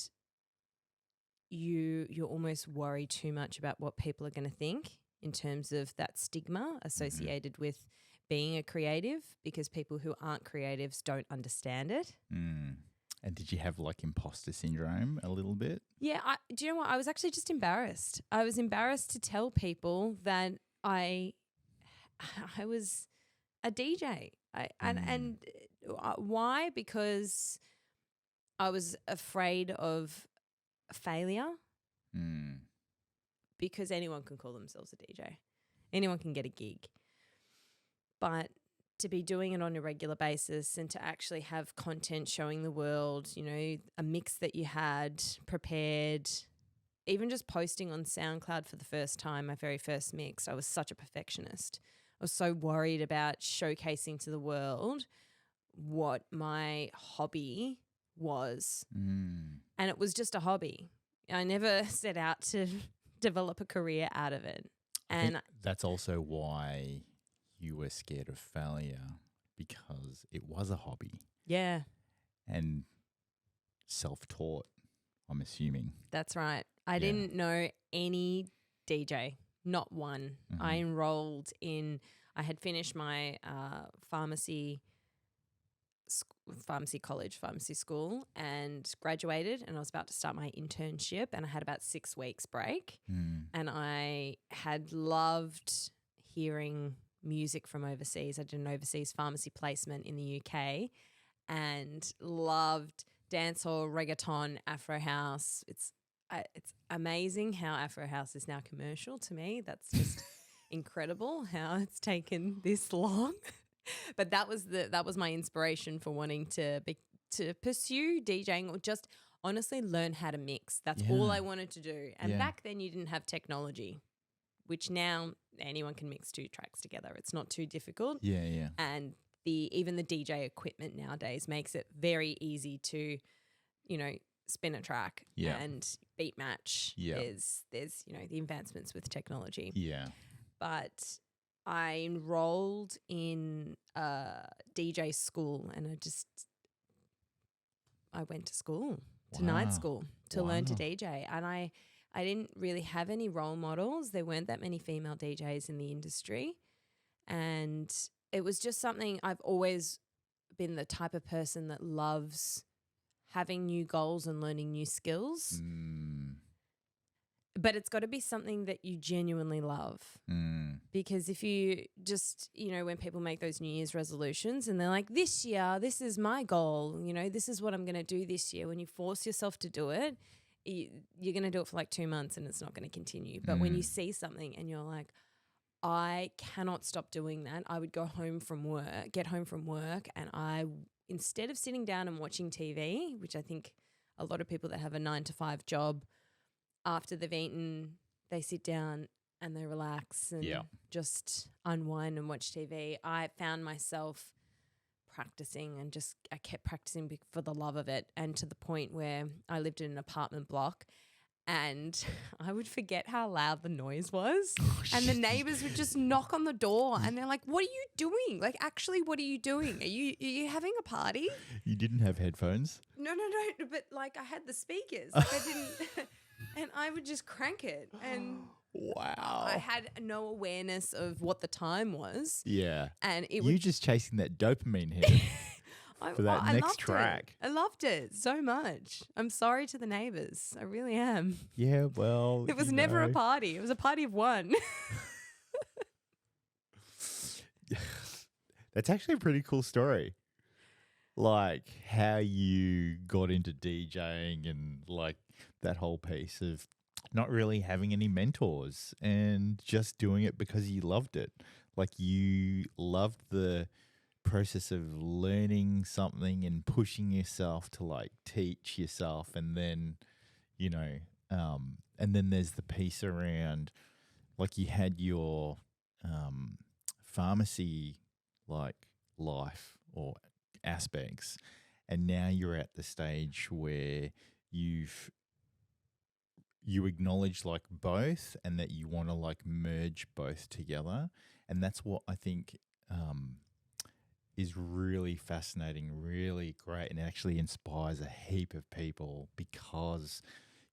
you almost worry too much about what people are going to think in terms of that stigma associated with being a creative, because people who aren't creatives don't understand it. And did you have like imposter syndrome a little bit? Yeah. Do you know what? I was actually just embarrassed. I was embarrassed to tell people that I was a DJ. And why? Because I was afraid of failure. Because anyone can call themselves a DJ. Anyone can get a gig. But to be doing it on a regular basis and to actually have content showing the world, you know, a mix that you had prepared, even just posting on SoundCloud for the first time, my very first mix, I was such a perfectionist. I was so worried about showcasing to the world what my hobby was. And it was just a hobby. I never set out to develop a career out of it. And that's also why you were scared of failure, because it was a hobby. Yeah. And self-taught, I'm assuming. That's right. I didn't know any DJ, not one. I enrolled I had finished my pharmacy college, pharmacy school, and graduated, and I was about to start my internship, and I had about 6 weeks break. And I had loved hearing music from overseas. I did an overseas pharmacy placement in the UK and loved dancehall, reggaeton, Afro house. It's amazing how Afro house is now commercial to me. That's just incredible how it's taken this long. But that was my inspiration for wanting to pursue DJing, or just honestly learn how to mix. That's all I wanted to do. And back then you didn't have technology, which now anyone can mix 2 tracks together. It's not too difficult. Yeah. And even the DJ equipment nowadays makes it very easy to, you know, spin a track and beat match. There's you know, the advancements with technology. Yeah. But I enrolled in a DJ school, and I went to school, to night school, to learn to DJ. And I didn't really have any role models. There weren't that many female DJs in the industry. And it was just something, I've always been the type of person that loves having new goals and learning new skills. But it's got to be something that you genuinely love. Because if you just, you know, when people make those New Year's resolutions and they're like, this year, this is my goal, you know, this is what I'm going to do this year. When you force yourself to do it, you're going to do it for like 2 months and it's not going to continue. But when you see something and you're like, I cannot stop doing that, I would get home from work, and instead of sitting down and watching TV, which I think a lot of people that have a 9-to-5 job, after they've eaten, they sit down and they relax and just unwind and watch TV. I found myself practicing, and I kept practicing for the love of it, and to the point where I lived in an apartment block And I would forget how loud the noise was. And the neighbors would just knock on the door and they're like, what are you doing? Like, actually, what are you doing? Are you having a party? You didn't have headphones? No. But like I had the speakers. Like I didn't. And I would just crank it. And Wow. I had no awareness of what the time was. Yeah. And it You would just chasing that dopamine hit for that I next loved track. I loved it so much. I'm sorry to the neighbors. I really am. Yeah, well, It was never a party. It was a party of one. That's actually a pretty cool story. Like how you got into DJing and like that whole piece of not really having any mentors and just doing it because you loved it. Like you loved the process of learning something and pushing yourself to like teach yourself, and then and then there's the piece around like you had your pharmacy like life or aspects, and now you're at the stage where you acknowledge like both and that you want to like merge both together, and that's what I think is really fascinating, really great, and actually inspires a heap of people, because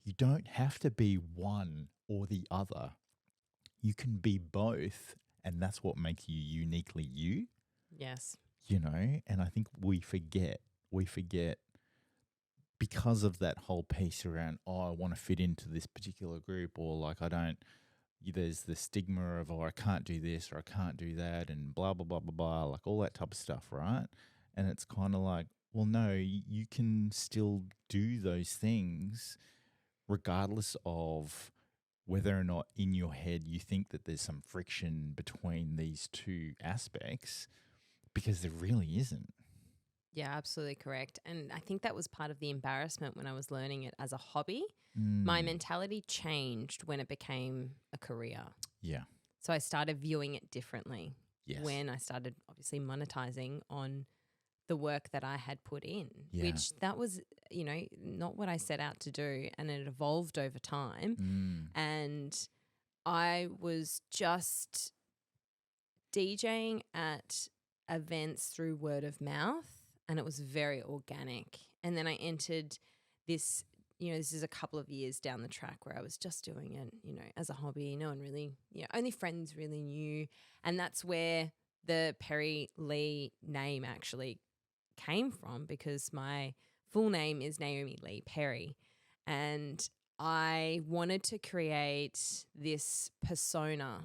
you don't have to be one or the other. You can be both, and that's what makes you uniquely you. Yes. And I think we forget because of that whole piece around, I want to fit into this particular group, or like there's the stigma of, I can't do this or I can't do that and blah, blah, blah, blah, blah, like all that type of stuff, right? And it's kind of like, well, no, you can still do those things regardless of whether or not in your head you think that there's some friction between these two aspects, because there really isn't. Yeah, absolutely correct. And I think that was part of the embarrassment when I was learning it as a hobby. My mentality changed when it became a career. Yeah. So I started viewing it differently. Yes. When I started obviously monetizing on the work that I had put in, Yeah. which that was, not what I set out to do, and it evolved over time. And I was just DJing at events through word of mouth, and it was very organic. And then I entered this, this is a couple of years down the track where I was just doing it, as a hobby. No one really, only friends really knew. And that's where the Perri Lee name actually came from, because my full name is Naomi Lee Perri. And I wanted to create this persona,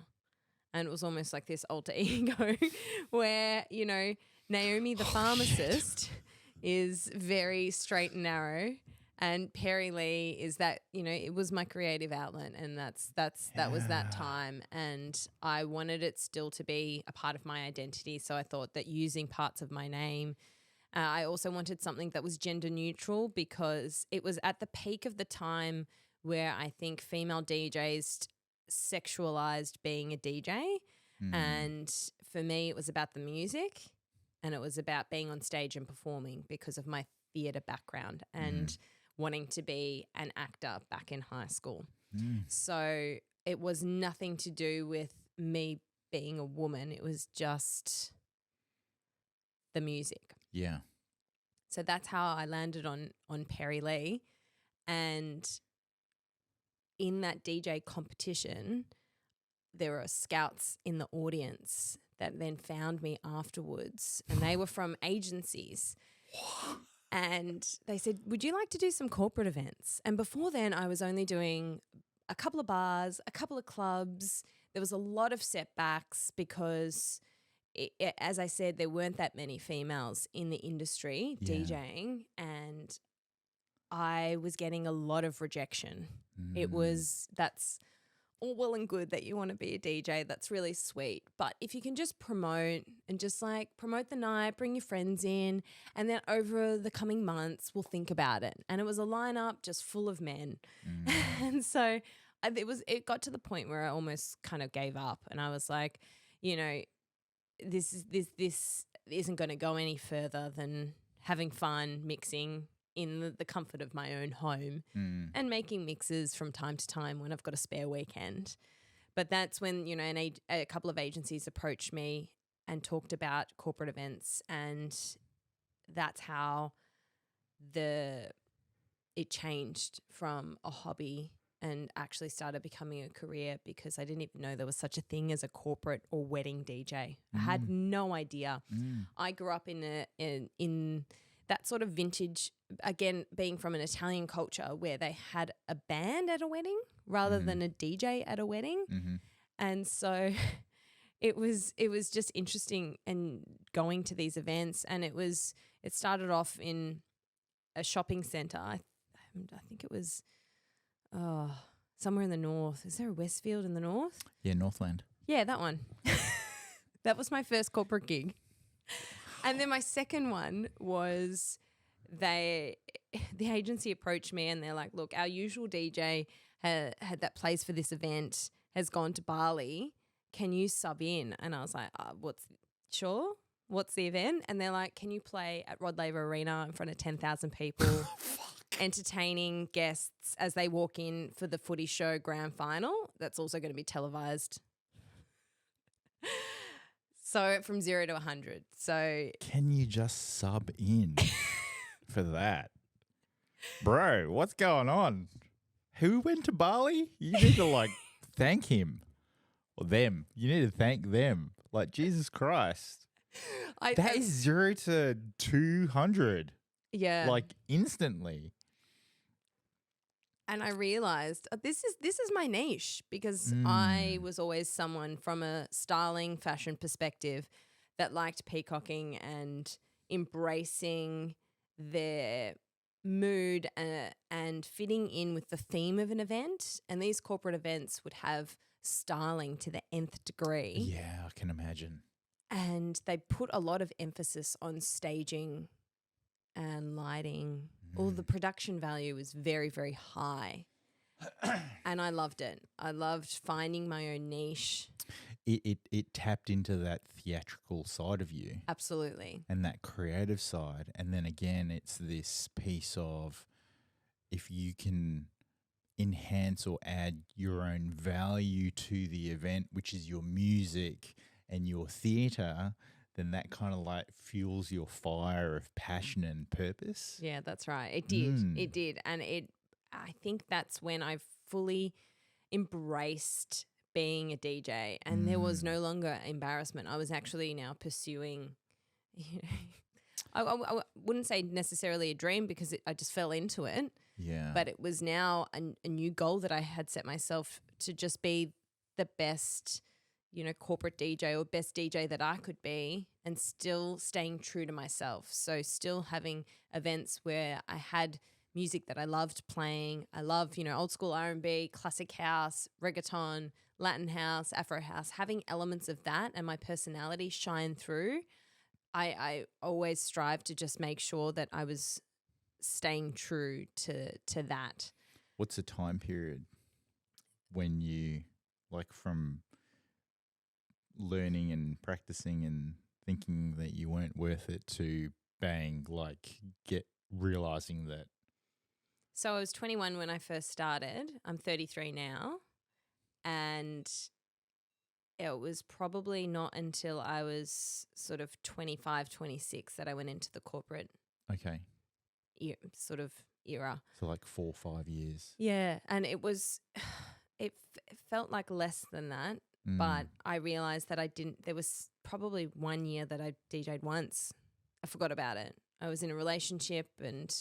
and it was almost like this alter ego where, Naomi the Pharmacist is very straight and narrow, and Perri Lee is that, it was my creative outlet, and that was that time, and I wanted it still to be a part of my identity. So I thought that using parts of my name, I also wanted something that was gender neutral, because it was at the peak of the time where I think female DJs sexualized being a DJ. And for me, it was about the music, and it was about being on stage and performing because of my theatre background and wanting to be an actor back in high school. So it was nothing to do with me being a woman. It was just the music. Yeah. So that's how I landed on Perri Lee. And in that DJ competition, there were scouts in the audience that then found me afterwards, and they were from agencies. And they said, would you like to do some corporate events? And before then, I was only doing a couple of bars, a couple of clubs. There was a lot of setbacks because, as I said, there weren't that many females in the industry DJing, and I was getting a lot of rejection. That's all well and good that you want to be a DJ. That's really sweet. But if you can just promote and just like promote the night, bring your friends in, and then over the coming months, we'll think about it. And it was a lineup just full of men. And so it got to the point where I almost kind of gave up, and I was like, this isn't going to go any further than having fun, mixing in the comfort of my own home and making mixes from time to time when I've got a spare weekend. But that's when, you know, a couple of agencies approached me and talked about corporate events, and that's how it changed from a hobby and actually started becoming a career, because I didn't even know there was such a thing as a corporate or wedding DJ. I had no idea. I grew up in that sort of vintage, again, being from an Italian culture where they had a band at a wedding rather than a DJ at a wedding. And so it was just interesting and going to these events, and it started off in a shopping centre. I think it was somewhere in the north. Is there a Westfield in the north? Yeah, Northland. Yeah, that one. That was my first corporate gig. And then my second one was the agency approached me and they're like, look, our usual DJ had that plays for this event has gone to Bali. Can you sub in? And I was like, sure. What's the event? And they're like, can you play at Rod Laver Arena in front of 10,000 people, entertaining guests as they walk in for the footy show grand final? That's also going to be televised. So from 0 to 100. So can you just sub in for that? Bro, what's going on? Who went to Bali? You need to thank him or them. You need to thank them. Like, Jesus Christ. That is 0 to 200. Yeah. Like instantly. And I realized this is my niche, because I was always someone from a styling fashion perspective that liked peacocking and embracing their mood and fitting in with the theme of an event. And these corporate events would have styling to the nth degree. Yeah, I can imagine. And they put a lot of emphasis on staging and lighting. All the production value was very, very high. And I loved it. I loved finding my own niche. It tapped into that theatrical side of you. Absolutely. And that creative side. And then again, it's this piece of if you can enhance or add your own value to the event, which is your music and your theatre, then that kind of fuels your fire of passion and purpose. Yeah, that's right. It did. It did. And I think that's when I fully embraced being a DJ, and there was no longer embarrassment. I was actually now pursuing, I wouldn't say necessarily a dream, because I just fell into it. Yeah. But it was now a new goal that I had set myself to just be the best, corporate DJ or best DJ that I could be, and still staying true to myself. So still having events where I had music that I loved playing. I love, old school R&B, classic house, reggaeton, Latin house, Afro house, having elements of that and my personality shine through. I always strive to just make sure that I was staying true to that. What's the time period when you, from learning and practicing and thinking that you weren't worth it to bang, realizing that? So I was 21 when I first started. I'm 33 now. And it was probably not until I was sort of 25, 26 that I went into the corporate sort of era. So 4 or 5 years. Yeah. And it was, it felt like less than that. But I realized that there was probably 1 year that I DJ'd once. I forgot about it. I was in a relationship, and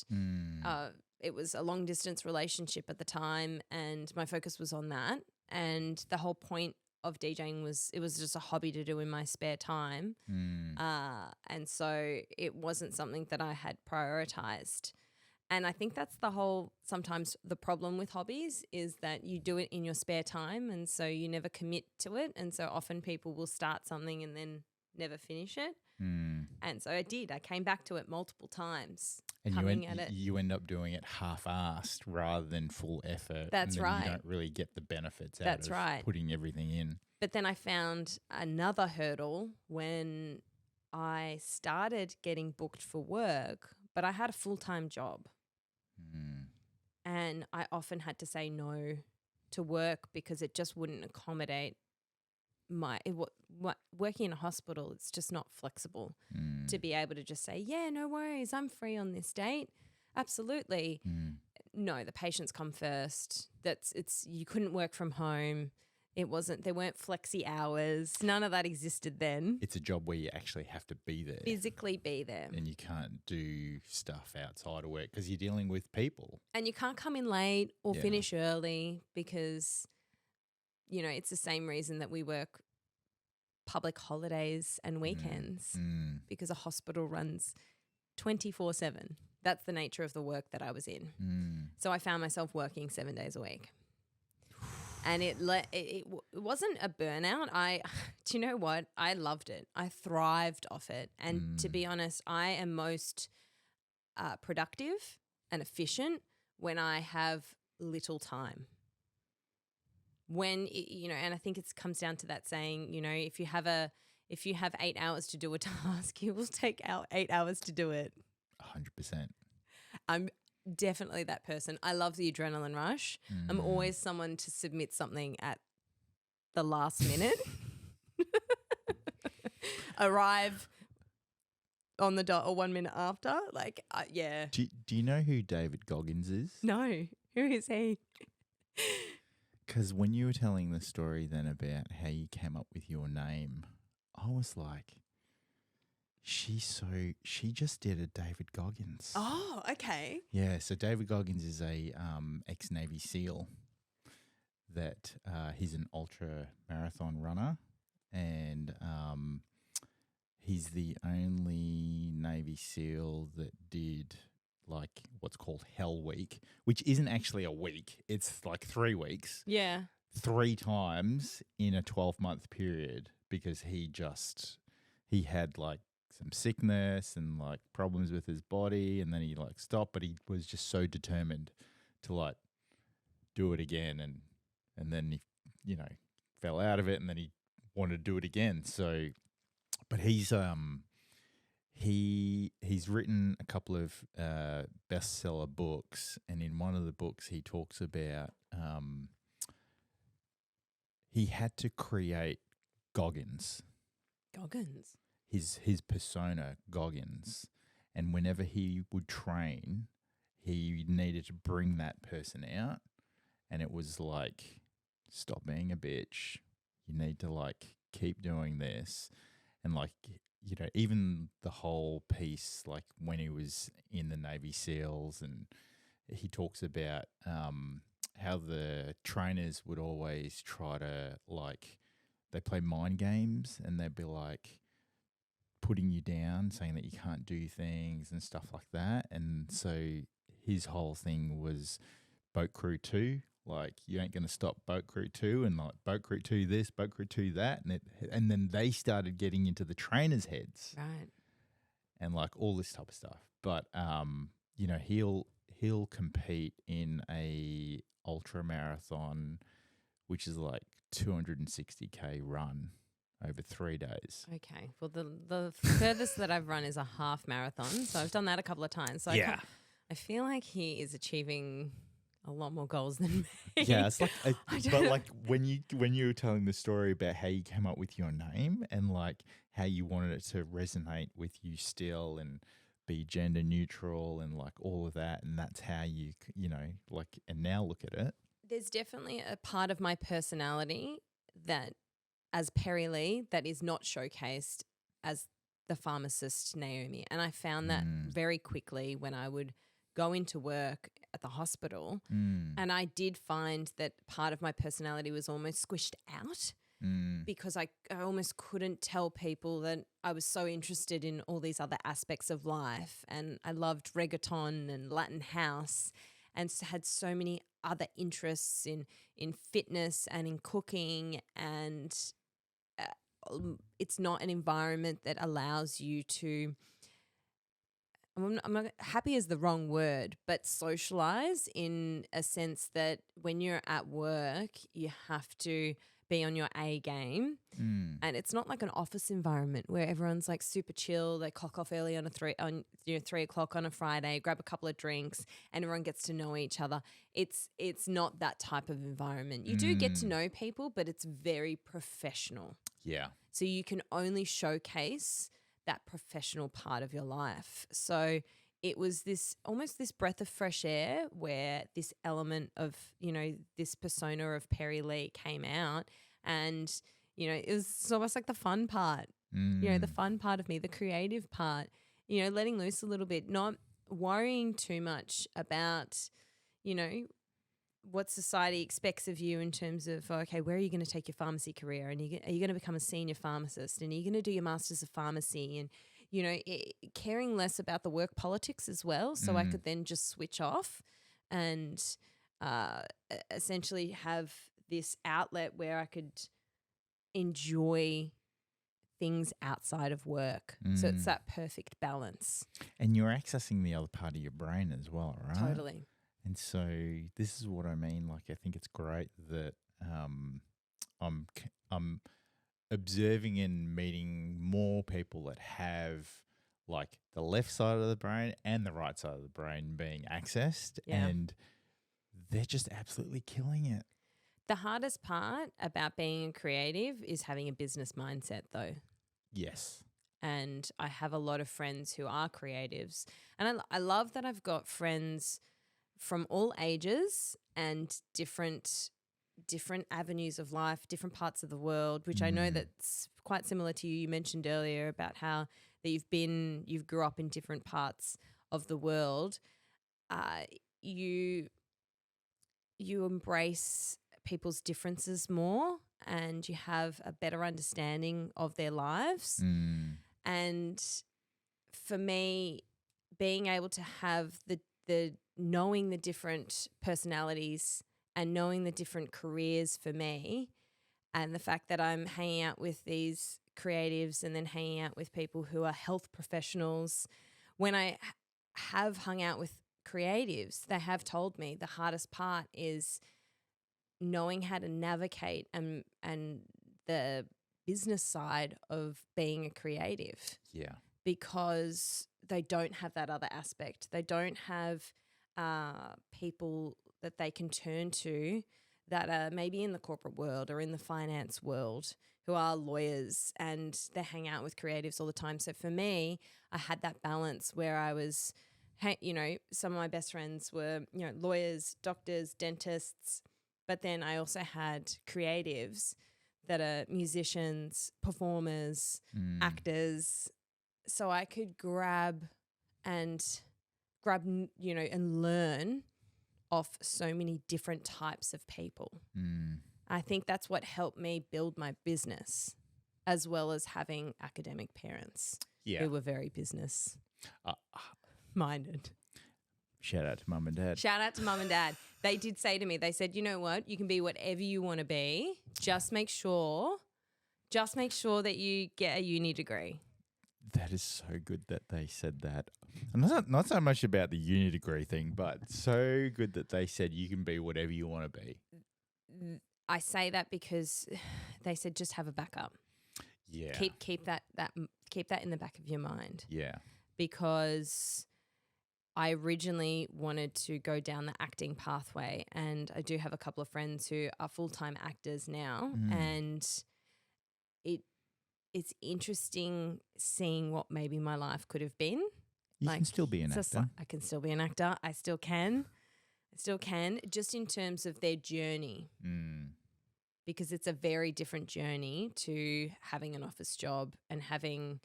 it was a long distance relationship at the time, and my focus was on that. And the whole point of DJing was just a hobby to do in my spare time. And so it wasn't something that I had prioritized. And I think that's sometimes the problem with hobbies, is that you do it in your spare time, and so you never commit to it. And so often people will start something and then never finish it. And so I did. I came back to it multiple times. And you end up doing it half-assed rather than full effort. That's right. You don't really get the benefits out of putting everything in. But then I found another hurdle when I started getting booked for work, but I had a full-time job. And I often had to say no to work because it just wouldn't accommodate working in a hospital. It's just not flexible to be able to just say, yeah, no worries, I'm free on this date. Absolutely. No, the patients come first. You couldn't work from home. There weren't flexi hours. None of that existed then. It's a job where you actually have to be there. Physically be there. And you can't do stuff outside of work because you're dealing with people. And you can't come in late or finish early because, it's the same reason that we work public holidays and weekends because a hospital runs 24/7. That's the nature of the work that I was in. So I found myself working 7 days a week. And it wasn't a burnout. Do you know what? I loved it. I thrived off it. And to be honest, I am most productive and efficient when I have little time. And I think it comes down to that saying, if you have 8 hours to do a task, you will take out 8 hours to do it. 100%. I'm definitely that person. I love the adrenaline rush. I'm always someone to submit something at the last minute. Arrive on the dot or 1 minute after. Yeah. Do you know who David Goggins is? No. Who is he? Because when you were telling the story then about how you came up with your name, I was like, she just did a David Goggins. Oh, okay. Yeah, so David Goggins is a ex-Navy SEAL that he's an ultra marathon runner, and he's the only Navy SEAL that did what's called Hell Week, which isn't actually a week. It's 3 weeks. Yeah. 3 times in a 12-month period because he had some sickness and problems with his body, and then he stopped, but he was just so determined to do it again, and then he fell out of it, and then he wanted to do it again. So, but he's written a couple of bestseller books, and in one of the books he talks about he had to create Goggins. Goggins. His persona, Goggins, and whenever he would train, he needed to bring that person out, and it was stop being a bitch. You need to keep doing this, and even the whole piece, when he was in the Navy SEALs, and he talks about how the trainers would always try to they play mind games, and they'd be putting you down, saying that you can't do things and stuff like that. And so his whole thing was Boat Crew 2, you ain't going to stop Boat Crew 2, and Boat Crew 2 this, Boat Crew 2 that, and then they started getting into the trainers' heads, right? And all this type of stuff. But he'll compete in a ultra marathon, which is 260K run over 3 days. Okay. Well, the furthest that I've run is a half marathon, so I've done that a couple of times. So yeah. I feel like he is achieving a lot more goals than me. Yeah, it's when you were telling the story about how you came up with your name and how you wanted it to resonate with you still and be gender neutral and all of that, and that's how you and now look at it. There's definitely a part of my personality that, as Perri Lee, that is not showcased as the pharmacist Naomi. And I found that very quickly when I would go into work at the hospital. And I did find that part of my personality was almost squished out because I almost couldn't tell people that I was so interested in all these other aspects of life. And I loved reggaeton and Latin house and had so many other interests in fitness and in cooking, and it's not an environment that allows you to, I'm not happy is the wrong word, but socialize in a sense that when you're at work, you have to be on your A game. And it's not like an office environment where everyone's like super chill. They clock off early on 3:00 on a Friday, grab a couple of drinks, and everyone gets to know each other. It's not that type of environment. You do get to know people, but it's very professional. Yeah. So you can only showcase that professional part of your life. So it was almost this breath of fresh air where this element of, this persona of Perri Lee came out, and, it was almost like the fun part, the fun part of me, the creative part, letting loose a little bit, not worrying too much about, what society expects of you in terms of, okay, where are you going to take your pharmacy career? And are you going to become a senior pharmacist? And are you going to do your Masters of Pharmacy? And, caring less about the work politics as well. So I could then just switch off and essentially have this outlet where I could enjoy things outside of work. So it's that perfect balance. And you're accessing the other part of your brain as well, right? Totally. And so this is what I mean. Like, I think it's great that I'm observing and meeting more people that have like the left side of the brain and the right side of the brain being accessed, and they're just absolutely killing it. The hardest part about being a creative is having a business mindset, though. Yes. And I have a lot of friends who are creatives, and I love that I've got friends from all ages and different avenues of life, different parts of the world, which I know that's quite similar to you. You mentioned earlier about how that you've grew up in different parts of the world. You embrace people's differences more, and you have a better understanding of their lives. And for me, being able to have the knowing the different personalities and knowing the different careers for me, and the fact that I'm hanging out with these creatives and then hanging out with people who are health professionals. When I have hung out with creatives, they have told me the hardest part is knowing how to navigate and the business side of being a creative. Yeah. Because they don't have that other aspect. They don't have people that they can turn to that are maybe in the corporate world or in the finance world who are lawyers, and they hang out with creatives all the time. So for me, I had that balance where I was, some of my best friends were, lawyers, doctors, dentists, but then I also had creatives that are musicians, performers, actors. So I could grab and learn off so many different types of people. I think that's what helped me build my business, as well as having academic parents who were very business minded. Shout out to mum and dad. Shout out to mum and dad. They did say to me, they said, you know what, you can be whatever you want to be. Just make sure that you get a uni degree. That is so good that they said that. And not so much about the uni degree thing, but so good that they said you can be whatever you want to be. I say that because they said just have a backup. Yeah. Keep that in the back of your mind. Yeah. Because I originally wanted to go down the acting pathway, and I do have a couple of friends who are full-time actors now, and it's interesting seeing what maybe my life could have been. You can still be an actor. I can still be an actor. I still can, just in terms of their journey. Because it's a very different journey to having an office job and having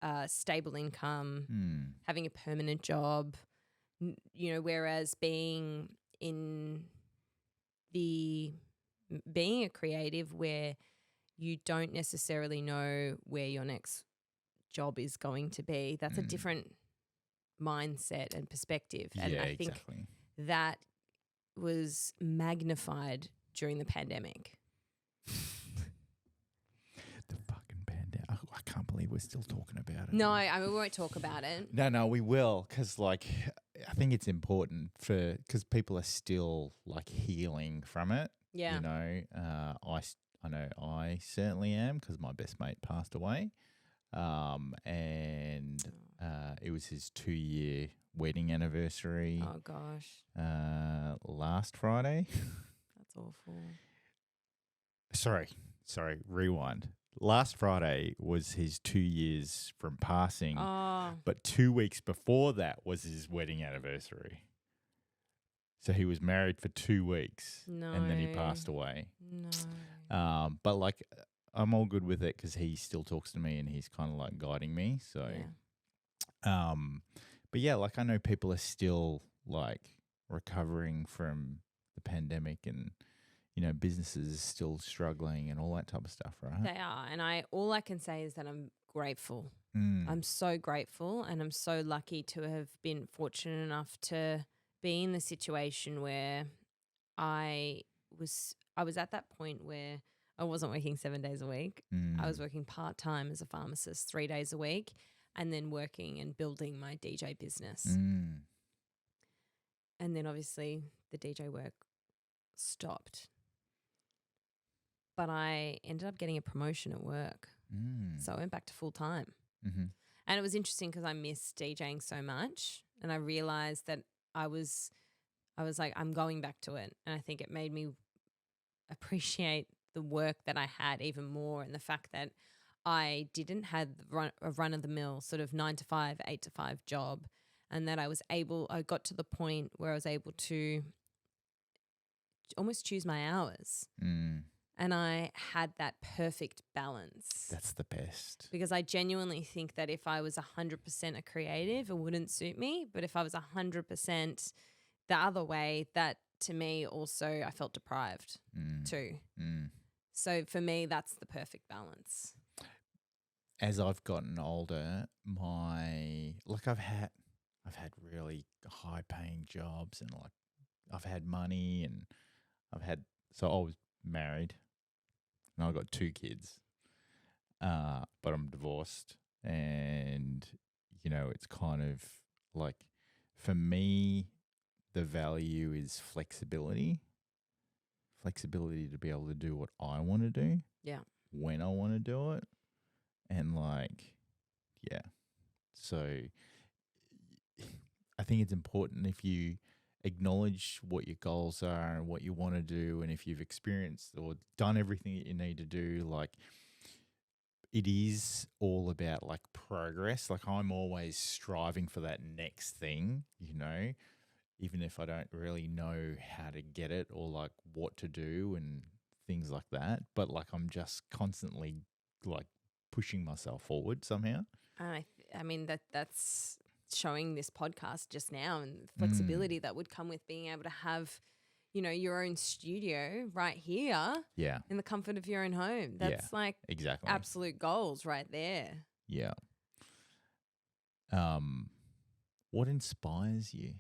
a stable income, having a permanent job, whereas being a creative where you don't necessarily know where your next job is going to be. That's a different mindset and perspective. And I think that was magnified during the pandemic. The fucking pandemic. I can't believe we're still talking about it. No, I mean, we won't talk about it. No, we will, because I think it's important because people are still healing from it. Yeah. I know I certainly am because my best mate passed away. And it was his 2-year wedding anniversary Oh, gosh. last Friday. That's awful. Sorry, rewind. Last Friday was his 2 years from passing, Oh, but 2 weeks before that was his wedding anniversary. So he was married for 2 weeks no. and then he passed away. No. But like, I'm all good with it because he still talks to me and he's kind of like guiding me. So, Yeah. but yeah, like I know people are still like recovering from the pandemic and, you know, businesses still struggling and all that type of stuff, right? They are. And all I can say is that I'm grateful. Mm. I'm so grateful and I'm so lucky to have been fortunate enough to be in the situation where I was at that point where I wasn't working 7 days a week. I was working part-time as a pharmacist 3 days a week and then working and building my DJ business. Mm. And then obviously the DJ work stopped. But I ended up getting a promotion at work. So I went back to full-time. Mm-hmm. And it was interesting because I missed DJing so much and I realized that I was like, I'm going back to it. And I think it made me appreciate the work that I had even more and the fact that I didn't have a run-of-the-mill sort of 9 to 5, 8 to 5 job, and that I got to the point where I was able to almost choose my hours. And I had that perfect balance. That's the best. Because I genuinely think that if I was 100% a creative, it wouldn't suit me. But if I was 100% the other way, that to me also I felt deprived too. So for me, that's the perfect balance. As I've gotten older, I've had really high paying jobs and like I've had money and so I was married and I got 2 kids. But I'm divorced and you know, it's kind of like for me the value is flexibility to be able to do what I want to do. Yeah. When I want to do it. And like, yeah. So I think it's important if you acknowledge what your goals are and what you want to do. And if you've experienced or done everything that you need to do, like it is all about like progress. Like I'm always striving for that next thing, you know, even if I don't really know how to get it or like what to do and things like that. But like I'm just constantly like pushing myself forward somehow. I mean, that's showing this podcast just now and the flexibility that would come with being able to have, you know, your own studio right here. Yeah. In the comfort of your own home. That's like exactly absolute goals right there. Yeah. What inspires you?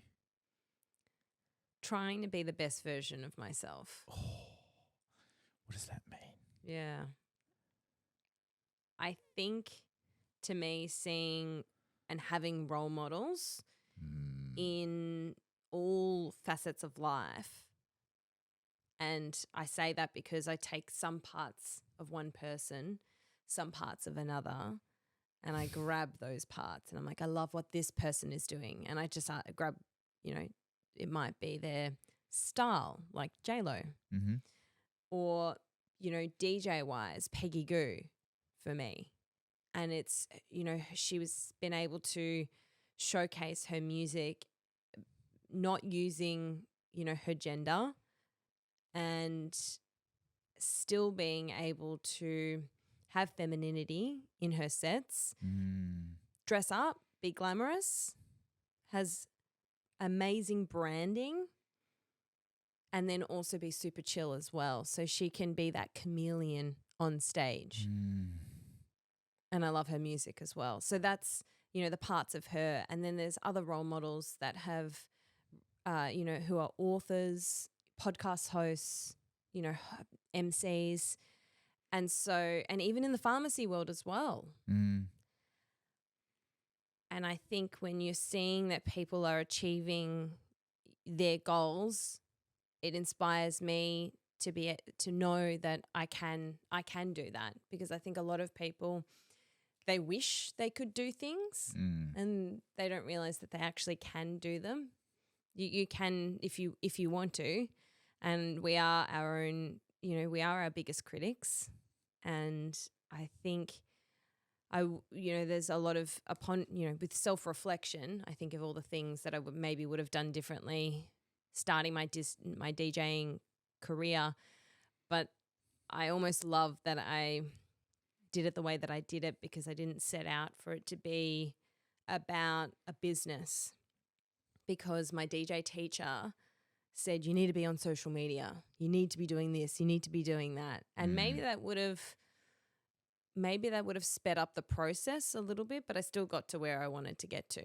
Trying to be the best version of myself. Oh, what does that mean? Yeah. I think to me, seeing and having role models in all facets of life. And I say that because I take some parts of one person, some parts of another, and I grab those parts and I'm like, I love what this person is doing. And I just grab, you know, it might be their style, like J-Lo. Or, you know, DJ-wise, Peggy Gou for me. And it's, you know, been able to showcase her music, not using, you know, her gender and still being able to have femininity in her sets, dress up, be glamorous, has amazing branding, and then also be super chill as well. So she can be that chameleon on stage. And I love her music as well. So that's, you know, the parts of her. And then there's other role models that have, you know, who are authors, podcast hosts, you know, MCs. And so, and even in the pharmacy world as well. And I think when you're seeing that people are achieving their goals, it inspires me to know that I can do that, because I think a lot of people, they wish they could do things and they don't realize that they actually can do them. You can if you want to, and we are our own, we are our biggest critics. And I think there's a lot of with self-reflection, I think of all the things that I would have done differently starting my DJing career. But I almost love that I did it the way that I did it, because I didn't set out for it to be about a business. Because my DJ teacher said, you need to be on social media, you need to be doing this, you need to be doing that. And maybe that would have sped up the process a little bit, but I still got to where I wanted to get to.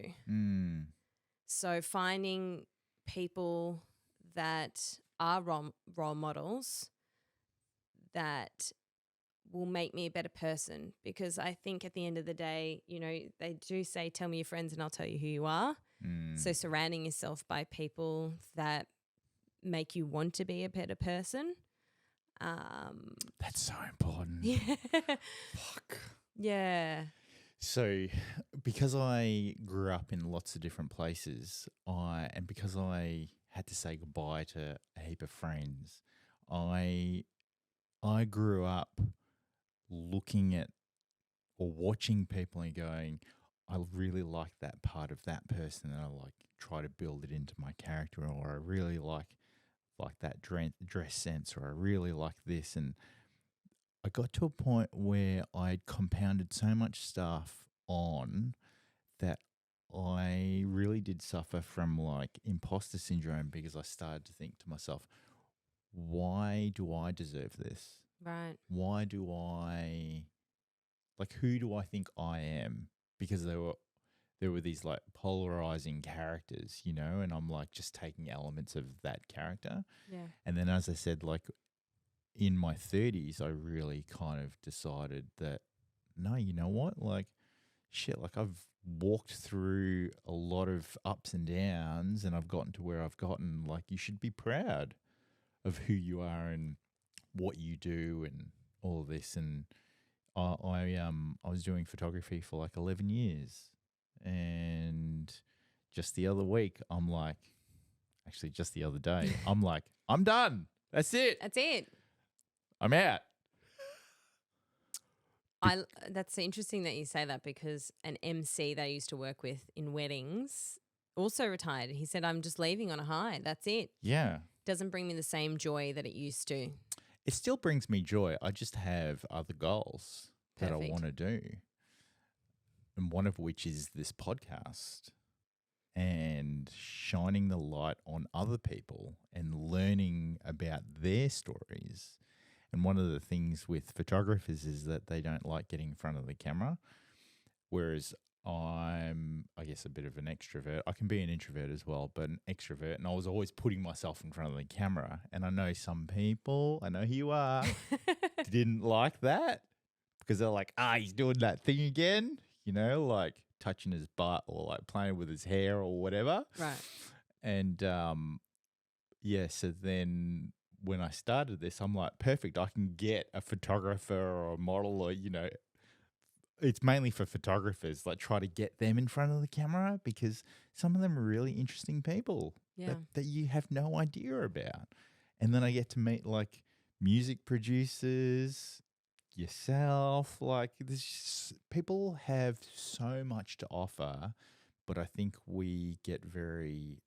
So finding people that are role models that will make me a better person, because I think at the end of the day, they do say, tell me your friends and I'll tell you who you are. So surrounding yourself by people that make you want to be a better person. That's so important. Yeah. Fuck. Yeah. So because I grew up in lots of different places, and because I had to say goodbye to a heap of friends, I grew up looking at or watching people and going, I really like that part of that person, and I try to build it into my character, or I really like that dress sense, or I really like this. And I got to a point where I'd compounded so much stuff on that I really did suffer from imposter syndrome, because I started to think to myself, why do I deserve this? Right. Why do I, who do I think I am? Because there were these polarizing characters, and I'm just taking elements of that character. Yeah. And then, as I said, in my 30s, I really kind of decided that, no, you know what? I've walked through a lot of ups and downs, and I've gotten to where I've gotten. You should be proud of who you are and what you do and all this. And I was doing photography for 11 years. And just the other week, just the other day, I'm done. That's it. That's it. I'm out. That's interesting that you say that, because an MC that I used to work with in weddings also retired. He said, I'm just leaving on a high. That's it. Yeah. Doesn't bring me the same joy that it used to. It still brings me joy. I just have other goals that I want to do. And one of which is this podcast and shining the light on other people and learning about their stories. And one of the things with photographers is that they don't like getting in front of the camera, whereas I'm, I guess, a bit of an extrovert. I can be an introvert as well, but an extrovert. And I was always putting myself in front of the camera. And I know some people, I know who you are, didn't like that, because they're like, he's doing that thing again, touching his butt or playing with his hair or whatever. Right. And so then when I started this, I'm like, perfect, I can get a photographer or a model, or, it's mainly for photographers, try to get them in front of the camera, because some of them are really interesting people that you have no idea about. And then I get to meet music producers, yourself, people have so much to offer, but I think we get very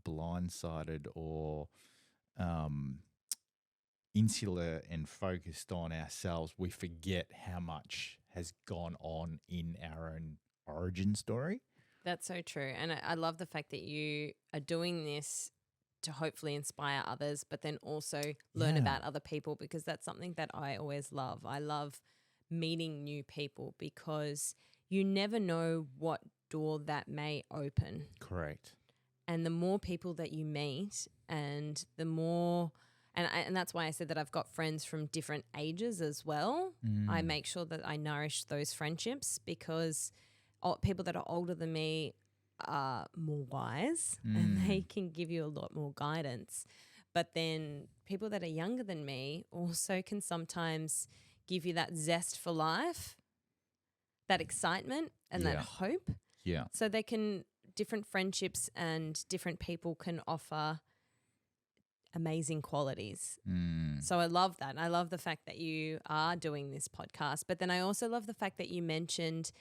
blindsided or insular and focused on ourselves. We forget how much has gone on in our own origin story. That's so true. And I love the fact that you are doing this to hopefully inspire others, but then also learn about other people, because that's something that I always love. I love meeting new people, because you never know what door that may open. Correct. And the more people that you meet, and the more, and that's why I said that I've got friends from different ages as well. I make sure that I nourish those friendships, because people that are older than me are more wise and they can give you a lot more guidance. But then people that are younger than me also can sometimes give you that zest for life, that excitement and that hope. Yeah. So different friendships and different people can offer amazing qualities. So I love that. And I love the fact that you are doing this podcast. But then I also love the fact that you mentioned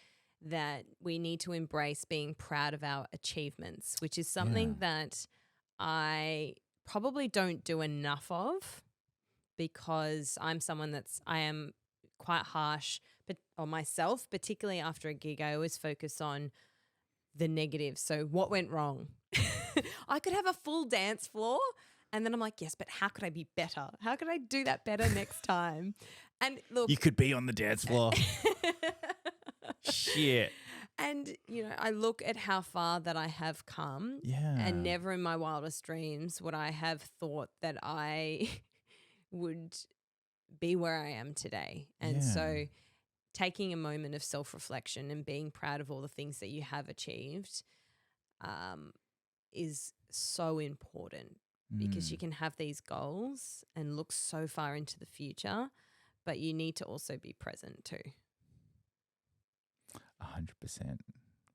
that we need to embrace being proud of our achievements, which is something that I probably don't do enough of, because I'm someone I am quite harsh on myself, particularly after a gig. I always focus on the negative. So what went wrong? I could have a full dance floor and then I'm like, yes, but how could I be better? How could I do that better next time? And look, you could be on the dance floor. Shit. And, I look at how far that I have come. Yeah. And never in my wildest dreams would I have thought that I would be where I am today. And so taking a moment of self-reflection and being proud of all the things that you have achieved is so important, because you can have these goals and look so far into the future, but you need to also be present too. 100%.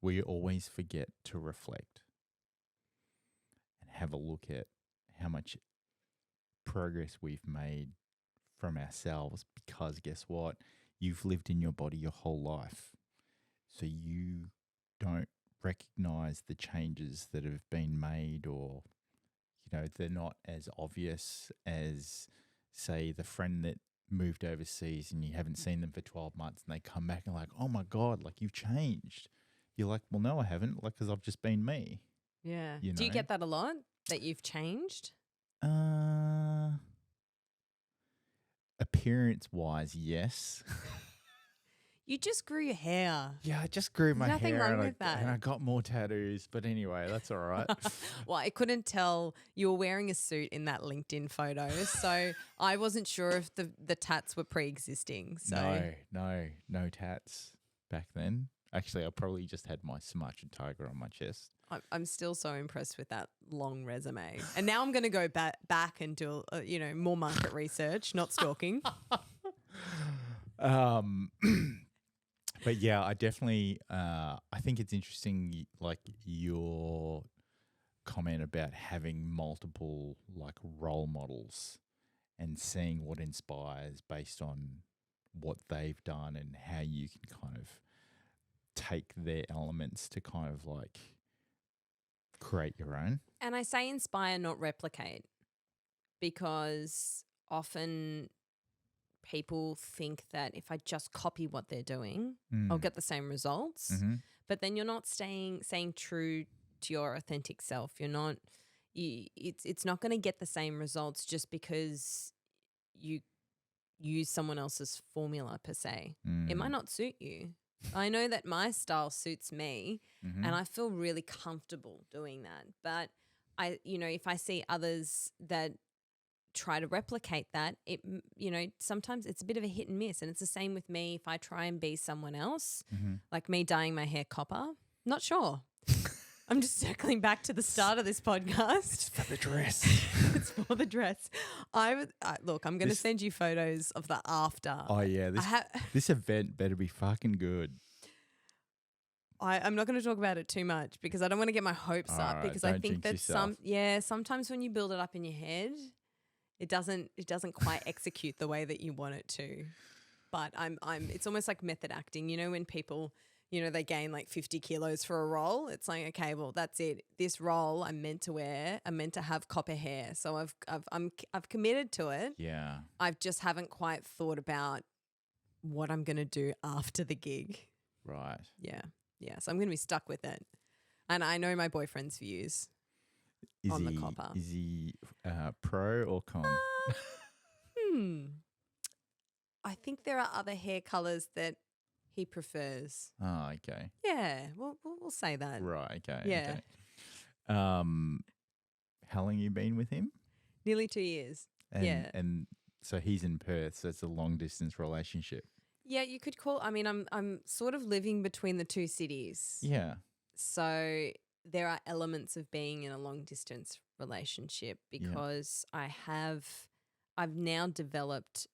We always forget to reflect and have a look at how much progress we've made from ourselves, because guess what? You've lived in your body your whole life. So you don't recognize the changes that have been made, or, they're not as obvious as, say, the friend that moved overseas and you haven't seen them for 12 months and they come back and like, oh my God, like you've changed. You're like, well, no, I haven't, like, because I've just been me. Yeah. Do you get that a lot, that you've changed? Appearance-wise, yes. You just grew your hair. Yeah, I just grew my Nothing hair. wrong with that. And I got more tattoos. But anyway, that's all right. Well, I couldn't tell. You were wearing a suit in that LinkedIn photo, so I wasn't sure if the tats were pre-existing. So No tats back then. Actually, I probably just had my Smudge and Tiger on my chest. I'm still so impressed with that long resume. And now I'm going to go back and do, more market research, not stalking. But yeah, I definitely, I think it's interesting, like your comment about having multiple like role models and seeing what inspires based on what they've done and how you can kind of take their elements to kind of like create your own. And I say inspire, not replicate, because often people think that if I just copy what they're doing, I'll get the same results. Mm-hmm. But then you're not staying true to your authentic self. You're not. It's not going to get the same results just because you use someone else's formula per se. It might not suit you. I know that my style suits me, and I feel really comfortable doing that. But if I see others that try to replicate that, sometimes it's a bit of a hit and miss. And it's the same with me. If I try and be someone else, like me dyeing my hair copper, not sure. I'm just circling back to the start of this podcast. It's for the dress. It's for the dress. Look, I'm going to send you photos of the after. Oh yeah, this event better be fucking good. I'm not going to talk about it too much because I don't want to get my hopes up, right, because I think that sometimes when you build it up in your head, it doesn't quite execute the way that you want it to. But it's almost like method acting. When people, they gain like 50 kilos for a role, it's like, okay, well, that's it. This role I'm meant to wear, I'm meant to have copper hair. So I've committed to it. Yeah. I just haven't quite thought about what I'm going to do after the gig. Right. Yeah. Yeah. So I'm going to be stuck with it. And I know my boyfriend's views on the copper. Is he pro or con? I think there are other hair colors that he prefers. Oh, okay. Yeah, we'll say that. Right, okay. Yeah. Okay. How long you been with him? Nearly 2 years. And so he's in Perth, so it's a long distance relationship. Yeah, you could call. I mean, I'm sort of living between the two cities. Yeah. So there are elements of being in a long distance relationship because I've now developed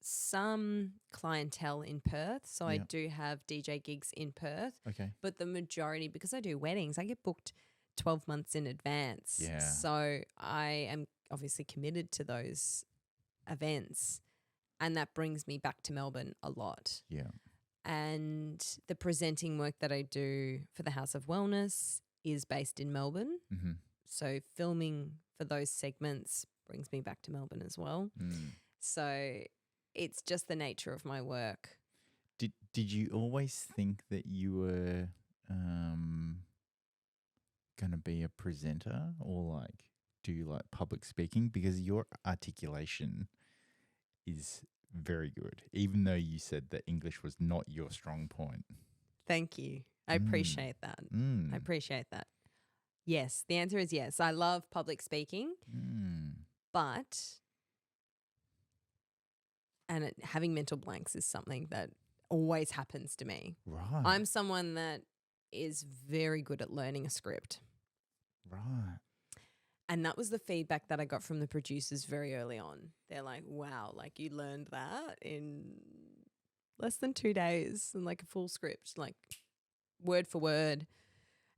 some clientele in Perth. So I do have DJ gigs in Perth. Okay. But the majority, because I do weddings, I get booked 12 months in advance. Yeah. So I am obviously committed to those events. And that brings me back to Melbourne a lot. Yeah. And the presenting work that I do for the House of Wellness is based in Melbourne. Mm-hmm. So filming for those segments brings me back to Melbourne as well. Mm. So it's just the nature of my work. Did you always think that you were going to be a presenter or like do like public speaking? Because your articulation is very good, even though you said that English was not your strong point. Thank you. I appreciate that. I appreciate that. Yes, the answer is yes. I love public speaking, but having mental blanks is something that always happens to me. Right. I'm someone that is very good at learning a script. Right. And that was the feedback that I got from the producers very early on. They're like, wow, like you learned that in less than 2 days and like a full script, like word for word.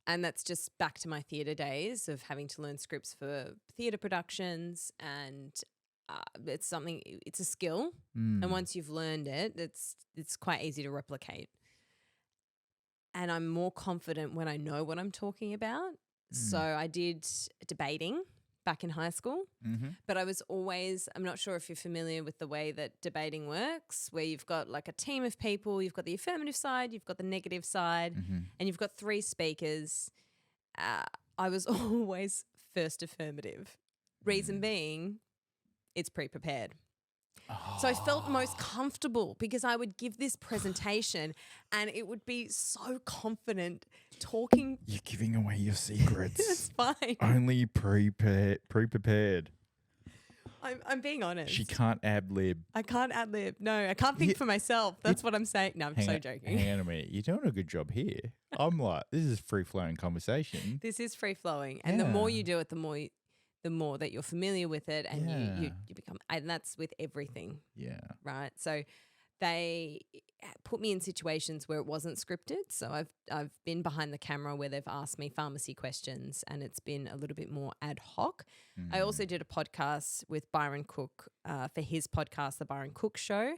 And that's just back to my theatre days of having to learn scripts for theatre productions, and it's a skill. And once you've learned it, it's quite easy to replicate. And I'm more confident when I know what I'm talking about. So I did debating back in high school, but I was always, I'm not sure if you're familiar with the way that debating works, where you've got like a team of people, you've got the affirmative side, you've got the negative side, and you've got 3 speakers. I was always first affirmative. Reason being, it's pre-prepared. So I felt most comfortable because I would give this presentation and it would be so confident talking. You're giving away your secrets. It's fine. Only pre-prepared. I'm being honest. She can't ad-lib. I can't ad-lib. No, I can't think for myself. That's what I'm saying. No, I'm joking. Hang on a minute. You're doing a good job here. I'm like, this is free-flowing conversation. This is free-flowing. And the more you do it, the more that you're familiar with it, and you become, and that's with everything. Yeah. Right. So they put me in situations where it wasn't scripted. So I've been behind the camera where they've asked me pharmacy questions and it's been a little bit more ad hoc. I also did a podcast with Byron Cook for his podcast, The Byron Cook Show,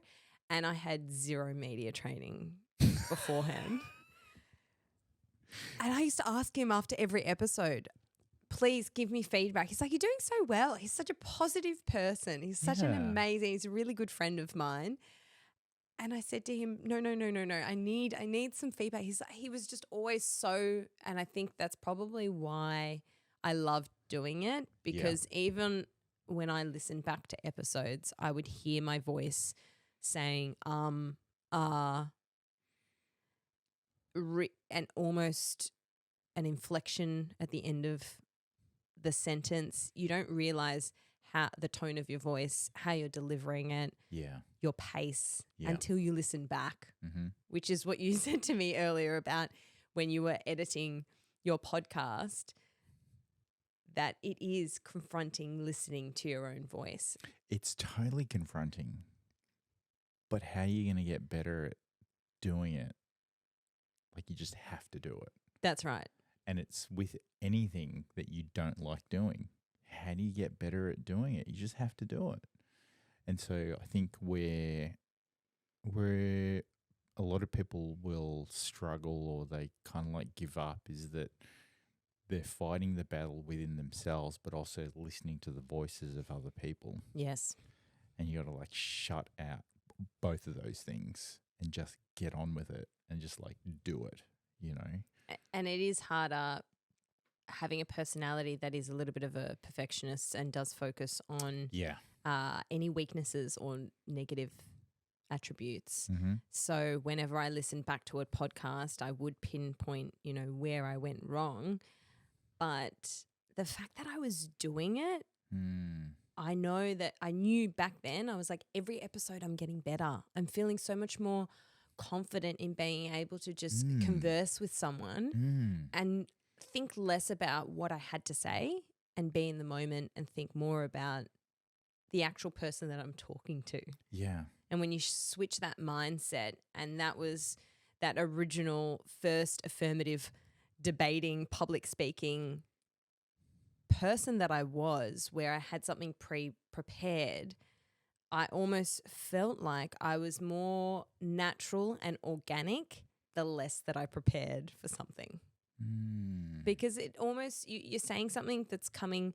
and I had 0 media training beforehand. And I used to ask him after every episode, please give me feedback. He's like, you're doing so well. He's such a positive person. He's such an amazing, he's a really good friend of mine. And I said to him, no. I need some feedback. He was just always so, and I think that's probably why I love doing it, because even when I listened back to episodes, I would hear my voice saying, and almost an inflection at the end of the sentence. You don't realize how the tone of your voice, how you're delivering it, your pace, until you listen back, which is what you said to me earlier about when you were editing your podcast, that it is confronting listening to your own voice. It's totally confronting. But how are you going to get better at doing it? Like, you just have to do it. That's right. And it's with anything that you don't like doing. How do you get better at doing it? You just have to do it. And so I think where a lot of people will struggle or they kind of like give up is that they're fighting the battle within themselves, but also listening to the voices of other people. Yes. And you got to like shut out both of those things and just get on with it and just like do it, you know? And it is harder having a personality that is a little bit of a perfectionist and does focus on any weaknesses or negative attributes. So whenever I listened back to a podcast, I would pinpoint, where I went wrong. But the fact that I was doing it, I know that I knew back then, I was like, every episode I'm getting better. I'm feeling so much more confident in being able to just converse with someone and think less about what I had to say and be in the moment and think more about the actual person that I'm talking to. Yeah. And when you switch that mindset, and that was that original first affirmative debating, public speaking person that I was, where I had something prepared, I almost felt like I was more natural and organic the less that I prepared for something. Because it almost, you're saying something that's coming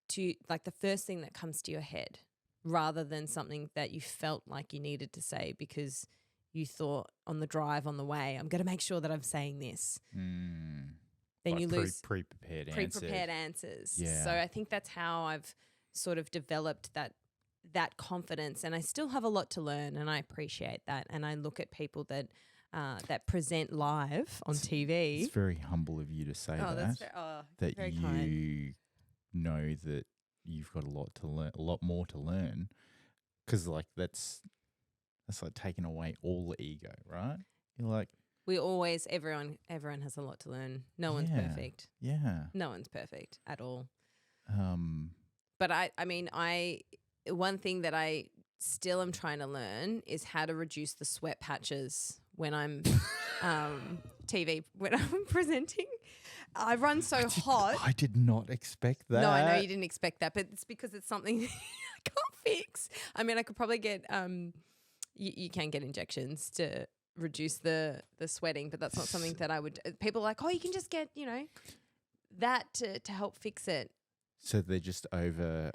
to, like, the first thing that comes to your head, rather than something that you felt like you needed to say because you thought on the drive, on the way, I'm going to make sure that I'm saying this. Then like you lose pre-prepared answers. Yeah. So I think that's how I've sort of developed that confidence, and I still have a lot to learn, and I appreciate that. And I look at people that present live on TV. It's very humble of you to say that very you kind. know that you've got a lot more to learn, because like that's like taking away all the ego, right? You're like, everyone has a lot to learn. No one's perfect. Yeah. No one's perfect at all. But I mean, one thing that I still am trying to learn is how to reduce the sweat patches when I'm when I'm presenting. I run so hot. I did not expect that. No, I know you didn't expect that, but it's because it's something I can't fix. I mean, I could probably get you can get injections to reduce the sweating, but that's not something that I would. People are like, oh, you can just get that to help fix it. So they're just over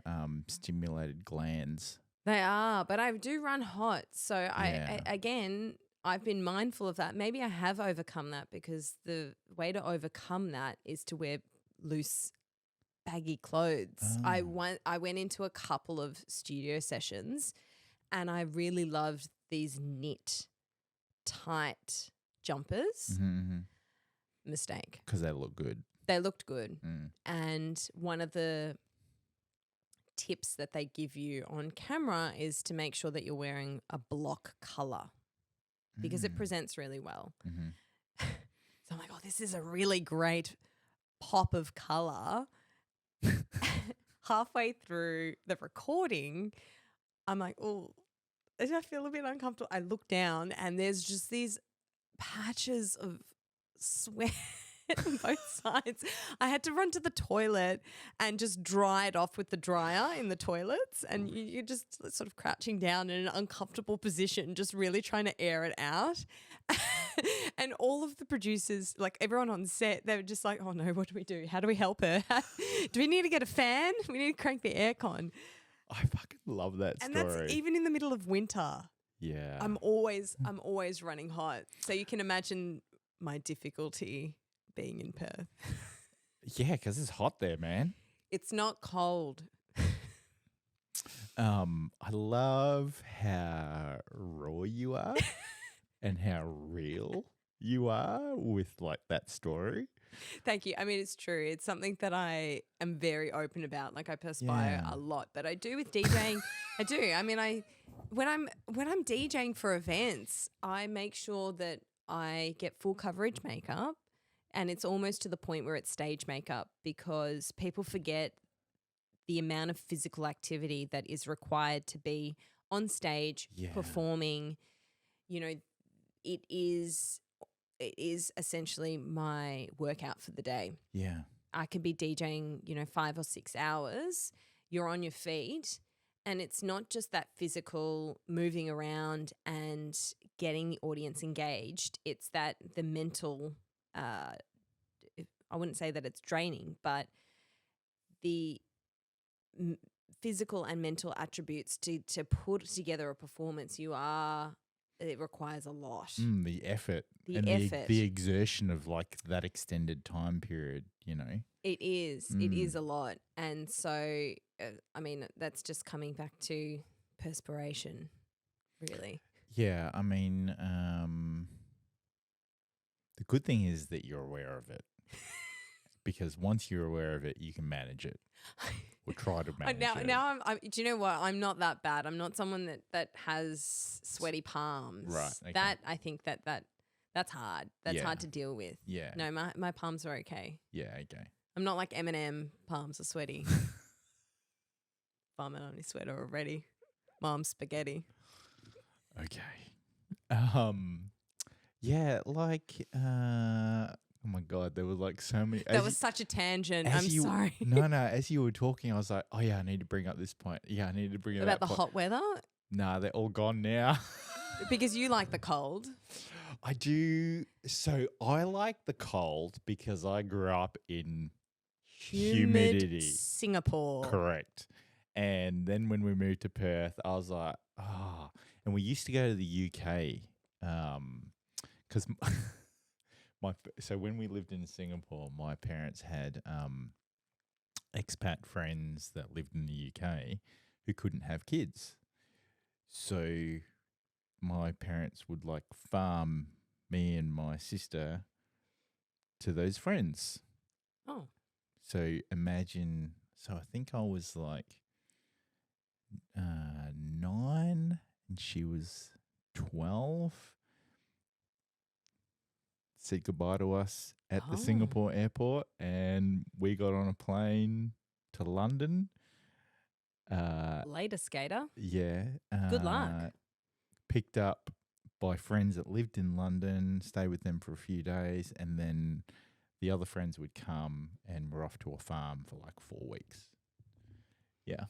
stimulated glands. They are, but I do run hot. So I've been mindful of that. Maybe I have overcome that, because the way to overcome that is to wear loose, baggy clothes. I went into a couple of studio sessions, and I really loved these knit, tight jumpers. Mistake. Because they look good. They looked good. And one of the tips that they give you on camera is to make sure that you're wearing a block color, because it presents really well. So I'm like, oh, this is a really great pop of color. Halfway through the recording, I'm like, oh, I feel a bit uncomfortable. I look down, and there's just these patches of sweat on both sides. I had to run to the toilet and just dry it off with the dryer in the toilets, and you're just sort of crouching down in an uncomfortable position, just really trying to air it out. And all of the producers, like everyone on set, they were just like, oh no, what do we do? How do we help her? Do we need to get a fan? We need to crank the aircon. I fucking love that story. And that's even in the middle of winter. Yeah. I'm always running hot. So you can imagine my difficulty being in Perth. Yeah, because it's hot there, man. It's not cold. I love how raw you are and how real you are with like that story. Thank you. I mean, it's true. It's something that I am very open about. Like, I perspire a lot, but I do with DJing. I do. I mean, when I'm DJing for events, I make sure that I get full coverage makeup, and it's almost to the point where it's stage makeup, because people forget the amount of physical activity that is required to be on stage performing. You know, it is essentially my workout for the day. Yeah. I could be DJing, 5 or 6 hours. You're on your feet, and it's not just that physical moving around and getting the audience engaged. It's that the mental, I wouldn't say that it's draining, but the physical and mental attributes to put together a performance, it requires a lot. The effort. The exertion of like that extended time period, It is a lot. And so, I mean, that's just coming back to perspiration, really. Yeah, I mean, the good thing is that you're aware of it. Because once you're aware of it, you can manage it. Or try to manage it. Now do you know what? I'm not that bad. I'm not someone that has sweaty palms. Right. Okay. That, I think that's hard. That's hard to deal with. Yeah. No, my palms are okay. Yeah, okay. I'm not like Eminem. Palms are sweaty. Farming on his sweater already. Mom's spaghetti. Okay. Yeah, like oh my god, there were like so many. That was such a tangent. I'm you, sorry. No, as you were talking, I was like, oh yeah, I need to bring up this point. Yeah, I need to bring it About up. the hot weather? Nah, they're all gone now. Because you like the cold. I do. So I like the cold because I grew up in humidity. Singapore. Correct. And then when we moved to Perth, I was like, and we used to go to the UK, because so when we lived in Singapore, my parents had expat friends that lived in the UK who couldn't have kids. So my parents would like farm me and my sister to those friends. Oh. So imagine, I think I was like 9 and she was 12. Said goodbye to us at the Singapore airport, and we got on a plane to London. Later, skater. Yeah. Good luck. Picked up by friends that lived in London, stayed with them for a few days, and then the other friends would come and we're off to a farm for like 4 weeks. Yeah.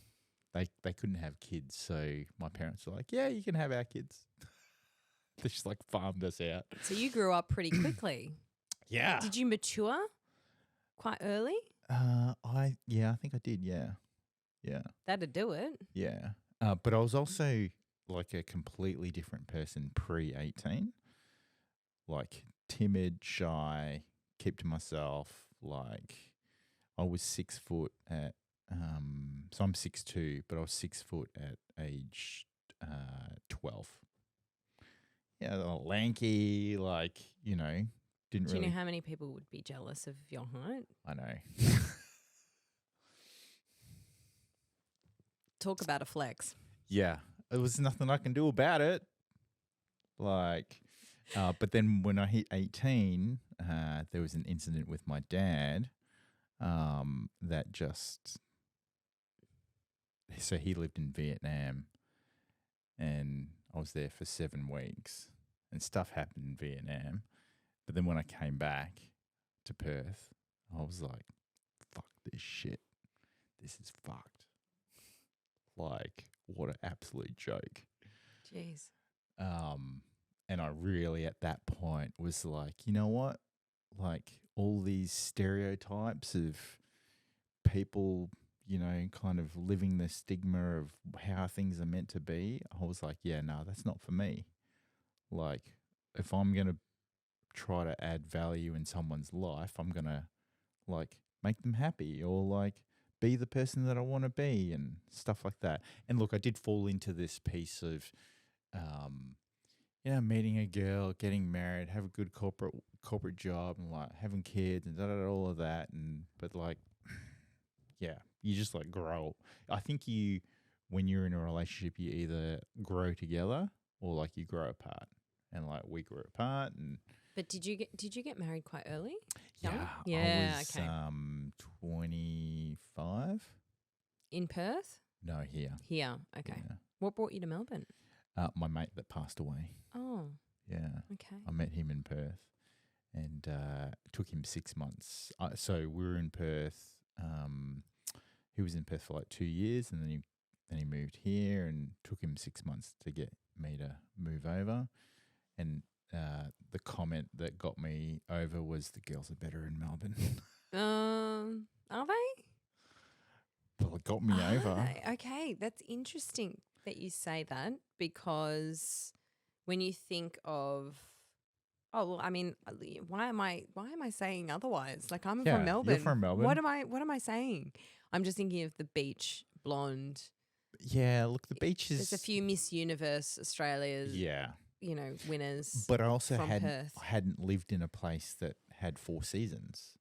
They couldn't have kids, so my parents were like, yeah, you can have our kids. They just like farmed us out. So you grew up pretty quickly. Yeah. Did you mature quite early? I think I did, yeah. Yeah. That'd do it. Yeah. But I was also like a completely different person pre-18. Like timid, shy, keep to myself. Like I was 6 foot at so I'm 6'2", but I was 6 foot at age 12. Yeah, lanky, like, didn't Do really. you know how many people would be jealous of your height? I know. Talk about a flex. Yeah, there was nothing I can do about it. Like, but then when I hit 18, there was an incident with my dad that just. So he lived in Vietnam, and I was there for 7 weeks, and stuff happened in Vietnam. But then when I came back to Perth, I was like, fuck this shit. This is fucked. Like, what an absolute joke. Jeez. And I really, at that point, was like, you know what? Like, all these stereotypes of people, kind of living the stigma of how things are meant to be, I was like, yeah, no, that's not for me. Like, if I'm going to try to add value in someone's life, I'm going to, like, make them happy or, like, be the person that I want to be and stuff like that. And look, I did fall into this piece of, meeting a girl, getting married, have a good corporate job, and like having kids and all of that. But like, yeah, you just like grow. I think when you're in a relationship, you either grow together or like you grow apart. And like we grew apart. But did you get married quite early? Yeah, yeah. I was Okay. 25. In Perth? No, here. Here. Okay. Yeah. What brought you to Melbourne? My mate that passed away. Oh. Yeah. Okay. I met him in Perth, and it took him 6 months. So we were in Perth. He was in Perth for like 2 years, and then he moved here, and took him 6 months to get me to move over. And the comment that got me over was the girls are better in Melbourne. Are they? Well, it got me over. Okay, that's interesting that you say that, because when you think of, I mean, why am I saying otherwise? Like, I'm from Melbourne. You're from Melbourne. What am I saying? I'm just thinking of the beach blonde. Yeah, look, the beach is. There's a few Miss Universe Australia's. Yeah. Winners. But I also Perth. hadn't lived in a place that had 4 seasons.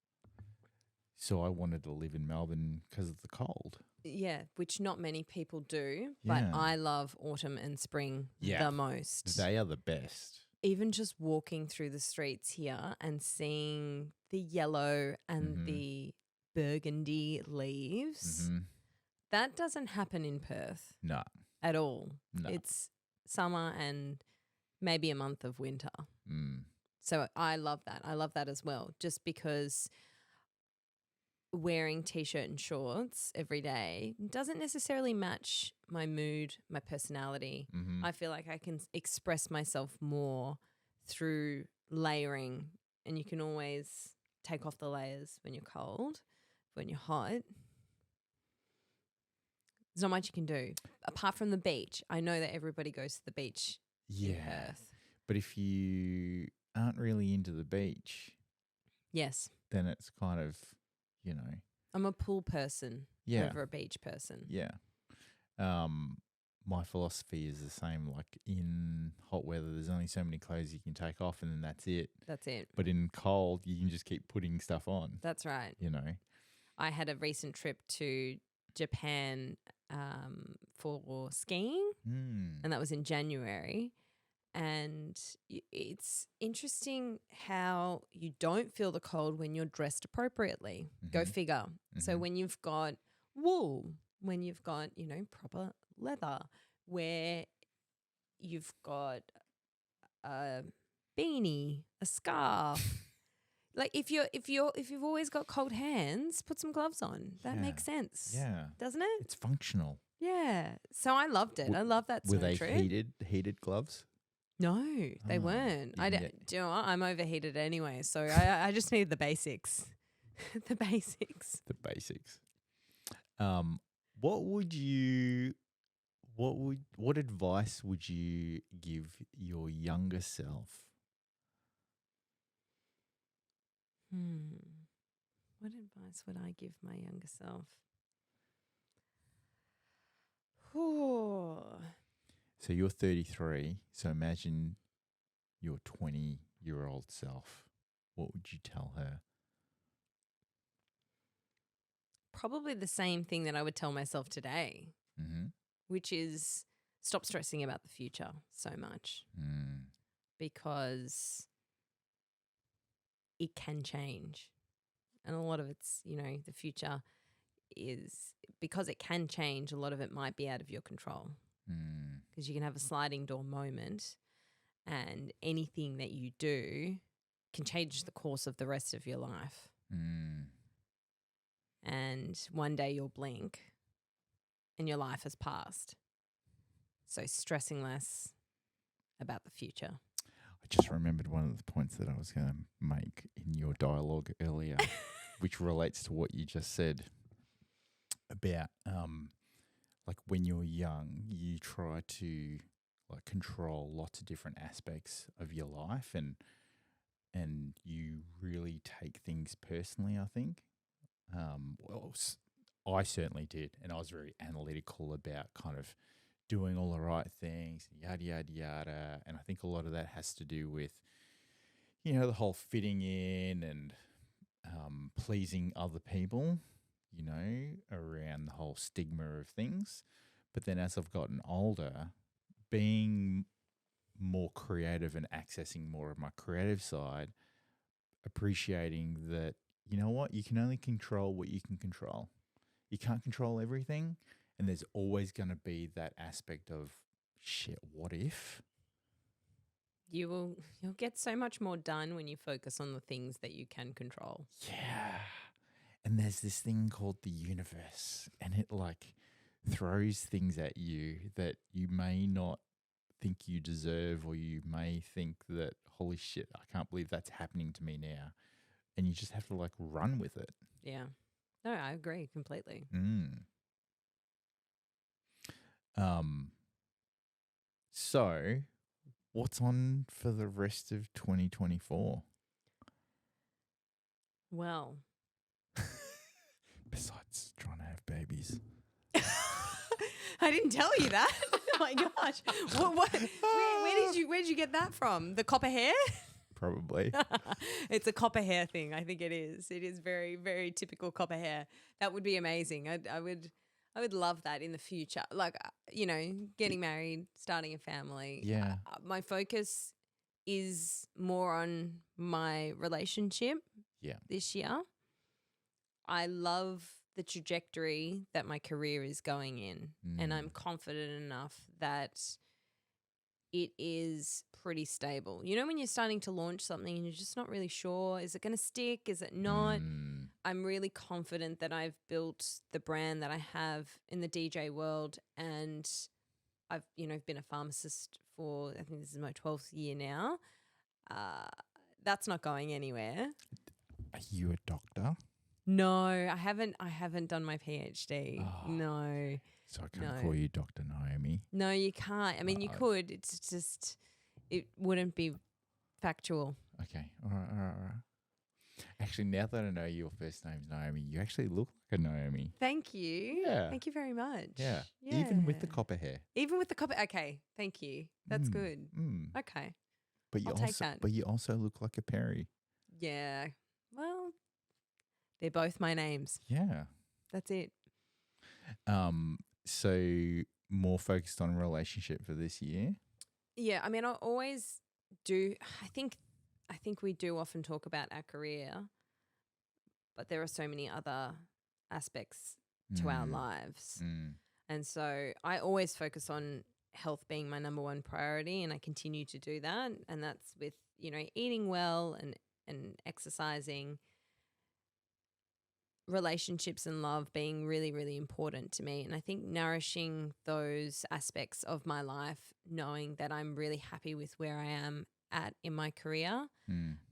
So I wanted to live in Melbourne because of the cold. Yeah, which not many people do, but I love autumn and spring the most. They are the best. Even just walking through the streets here and seeing the yellow and the burgundy leaves. Mm-hmm. That doesn't happen in Perth No. at all. No. It's summer and maybe a month of winter. Mm. So I love that. I love that as well, just because wearing T-shirt and shorts every day doesn't necessarily match my mood, my personality. Mm-hmm. I feel like I can express myself more through layering, and you can always take off the layers when you're cold. When you're hot, there's not much you can do apart from the beach. I know that everybody goes to the beach in Perth. But if you aren't really into the beach, Yes. then it's kind of, you know. I'm a pool person over a beach person. Yeah. My philosophy is the same. Like in hot weather, there's only so many clothes you can take off and then that's it. That's it. But in cold, you can just keep putting stuff on. That's right. You know. I had a recent trip to Japan for skiing, and that was in January. And it's interesting how you don't feel the cold when you're dressed appropriately. Mm-hmm. Go figure. Mm-hmm. So when you've got wool, when you've got, you know, proper leather, where you've got a beanie, a scarf. Like if you've always got cold hands, put some gloves on. That makes sense. Yeah. Doesn't it? It's functional. Yeah. So I loved it. I love that snow trip. Were they heated gloves? No, they weren't. Do you know what? I'm overheated anyway, so I just need the basics. The basics. The basics. What advice would you give your younger self? What advice would I give my younger self? So you're 33, so imagine your 20-year-old self. What would you tell her? Probably the same thing that I would tell myself today, which is stop stressing about the future so much because it can change. And a lot of it's, you know, the future is because it can change, a lot of it might be out of your control. Because you can have a sliding door moment and anything that you do can change the course of the rest of your life. And one day you'll blink and your life has passed. So stressing less about the future. I just remembered one of the points that I was going to make in your dialogue earlier, which relates to what you just said about like when you're young, you try to like control lots of different aspects of your life and you really take things personally, I think. Well, I certainly did, and I was very analytical about kind of doing all the right things, yada, yada, yada. And I think a lot of that has to do with, you know, the whole fitting in and pleasing other people, you know, around the whole stigma of things. But then as I've gotten older, being more creative and accessing more of my creative side, appreciating that, you know what, you can only control what you can control. You can't control everything. And there's always going to be that aspect of, shit, what if? You'll get so much more done when you focus on the things that you can control. Yeah. And there's this thing called the universe, and it like throws things at you that you may not think you deserve, or you may think that, holy shit, I can't believe that's happening to me now. And you just have to like run with it. Yeah. No, I agree completely. So what's on for the rest of 2024? Well, besides trying to have babies. I didn't tell you that. Oh my gosh. Where did you get that from? The copper hair? Probably. It's a copper hair thing. I think it is. It is very, very typical copper hair. That would be amazing. I would love that in the future. Like, you know, getting married, starting a family. Yeah. My focus is more on my relationship this year. I love the trajectory that my career is going in, and I'm confident enough that it is pretty stable. You know, when you're starting to launch something and you're just not really sure, is it going to stick? Is it not? I'm really confident that I've built the brand that I have in the DJ world, and I've, been a pharmacist for, I think this is my 12th year now. That's not going anywhere. Are you a doctor? No, I haven't done my PhD. Oh. No. So I can't call you Dr. Naomi. No, you can't. I mean, you could. It's just, it wouldn't be factual. Okay. All right. Actually, now that I know your first name's Naomi, you actually look like a Naomi. Thank you. Yeah. Thank you very much. Yeah. Even with the copper hair. Even with the copper. Okay. Thank you. That's good. Okay. But I'll take that. But you also look like a Perri. Yeah. Well, they're both my names. Yeah. That's it. So more focused on relationship for this year? Yeah, I mean, I always do. I think we do often talk about our career, but there are so many other aspects to our lives. And so I always focus on health being my number one priority, and I continue to do that. And that's with, eating well and exercising, relationships and love being really, really important to me. And I think nourishing those aspects of my life, knowing that I'm really happy with where I am at in my career,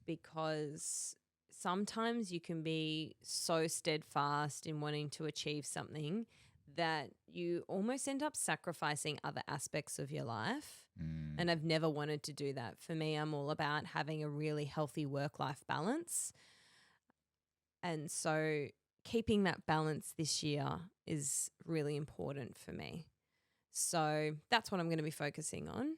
because sometimes you can be so steadfast in wanting to achieve something that you almost end up sacrificing other aspects of your life. And I've never wanted to do that. For me, I'm all about having a really healthy work-life balance. And so keeping that balance this year is really important for me. So that's what I'm going to be focusing on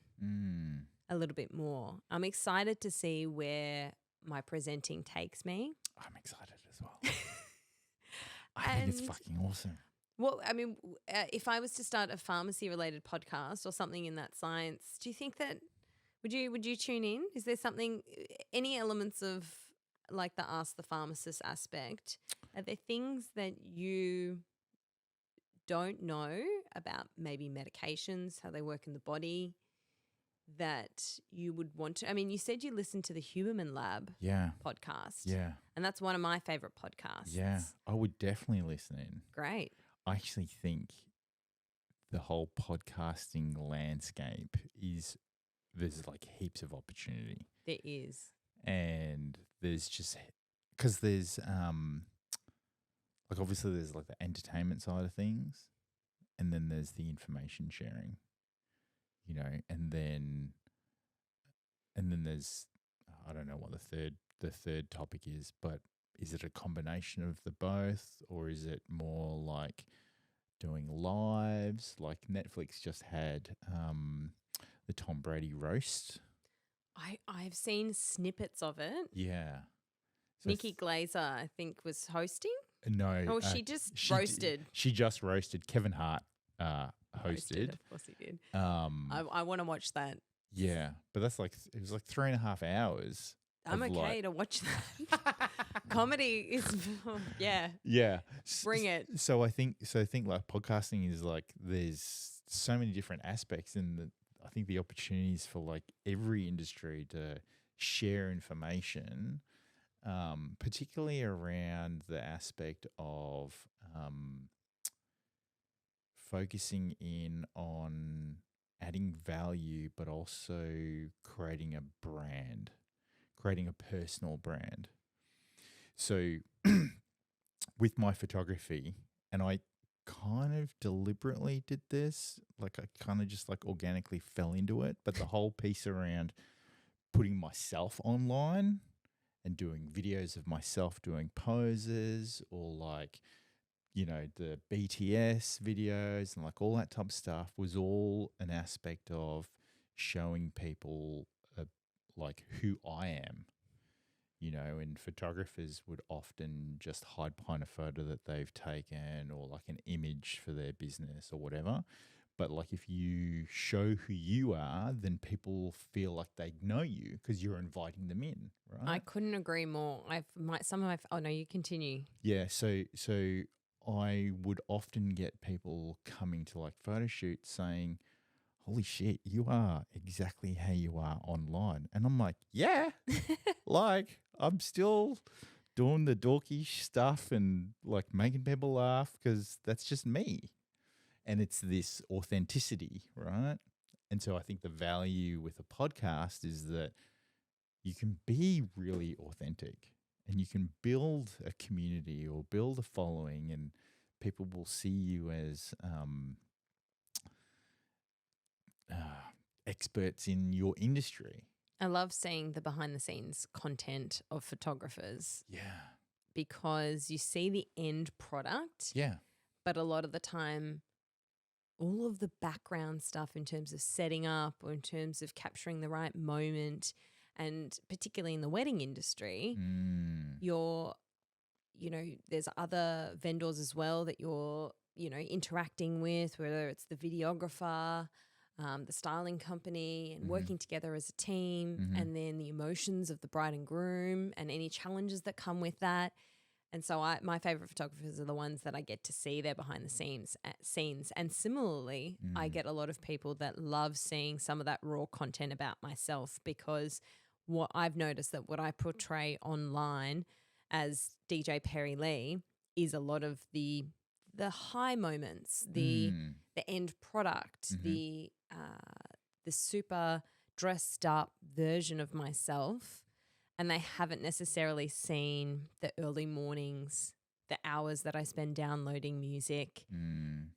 a little bit more. I'm excited to see where my presenting takes me. I'm excited as well. I think it's fucking awesome. Well, I mean, if I was to start a pharmacy-related podcast or something in that science, do you think that would you tune in? Is there something, any elements of like the Ask the Pharmacist aspect? Are there things that you don't know about maybe medications, how they work in the body, that you would want to? I mean, you said you listened to the Huberman Lab podcast. Yeah. And that's one of my favorite podcasts. Yeah. I would definitely listen in. Great. I actually think the whole podcasting landscape there's like heaps of opportunity. There is. And there's just, because there's, like obviously there's like the entertainment side of things, and then there's the information sharing, and then there's, I don't know what the third topic is, but is it a combination of the both, or is it more like doing lives? Like Netflix just had the Tom Brady roast. I've seen snippets of it. Yeah. So Nikki Glazer, I think, was hosting. No. Oh, she just roasted. She just roasted. Kevin Hart hosted. Of course he did. I want to watch that. Yeah, but that's like, it was like 3.5 hours. I'm okay to watch that. Comedy is, yeah. Yeah. Bring it. So I think like podcasting is like, there's so many different aspects, and I think the opportunities for like every industry to share information, particularly around the aspect of focusing in on adding value, but also creating a brand, creating a personal brand. So with my photography, and I kind of deliberately did this, like I kind of just like organically fell into it, but the whole piece around putting myself online and doing videos of myself doing poses, or like, the BTS videos and like all that type of stuff, was all an aspect of showing people like who I am. And photographers would often just hide behind a photo that they've taken, or like an image for their business or whatever. But like if you show who you are, then people feel like they know you because you're inviting them in, right? I couldn't agree more. Oh no, you continue. Yeah, so I would often get people coming to like photo shoots saying, "Holy shit, you are exactly how you are online." And I'm like, "Yeah." Like I'm still doing the dorky stuff and like making people laugh because that's just me. And it's this authenticity, right? And so I think the value with a podcast is that you can be really authentic and you can build a community or build a following, and people will see you as experts in your industry. I love seeing the behind the scenes content of photographers Yeah. because you see the end product, Yeah. but a lot of the time, all of the background stuff in terms of setting up or in terms of capturing the right moment, and particularly in the wedding industry, there's other vendors as well that you're, interacting with, whether it's the videographer, the styling company, and working together as a team, and then the emotions of the bride and groom and any challenges that come with that. And so my favorite photographers are the ones that I get to see their behind the scenes. And similarly, I get a lot of people that love seeing some of that raw content about myself, because what I've noticed that what I portray online as DJ Perri Lee is a lot of the high moments, the end product, the super dressed up version of myself. And they haven't necessarily seen the early mornings, the hours that I spend downloading music,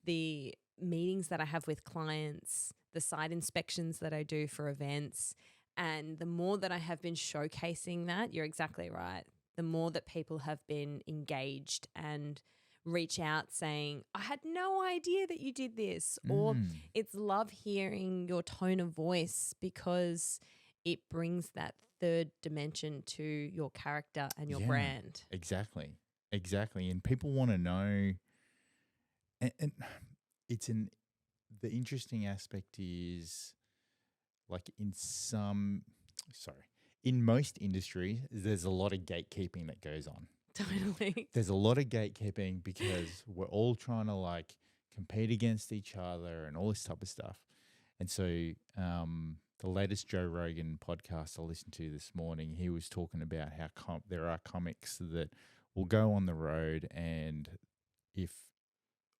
the meetings that I have with clients, the site inspections that I do for events. And the more that I have been showcasing that, you're exactly right, the more that people have been engaged and reach out saying, I had no idea that you did this. Or it's love hearing your tone of voice, because it brings that third dimension to your character and your brand. Exactly. And people want to know, and the interesting aspect is like in most industries, there's a lot of gatekeeping that goes on. Totally. There's a lot of gatekeeping because we're all trying to like compete against each other and all this type of stuff. And so the latest Joe Rogan podcast I listened to this morning, he was talking about how there are comics that will go on the road, and if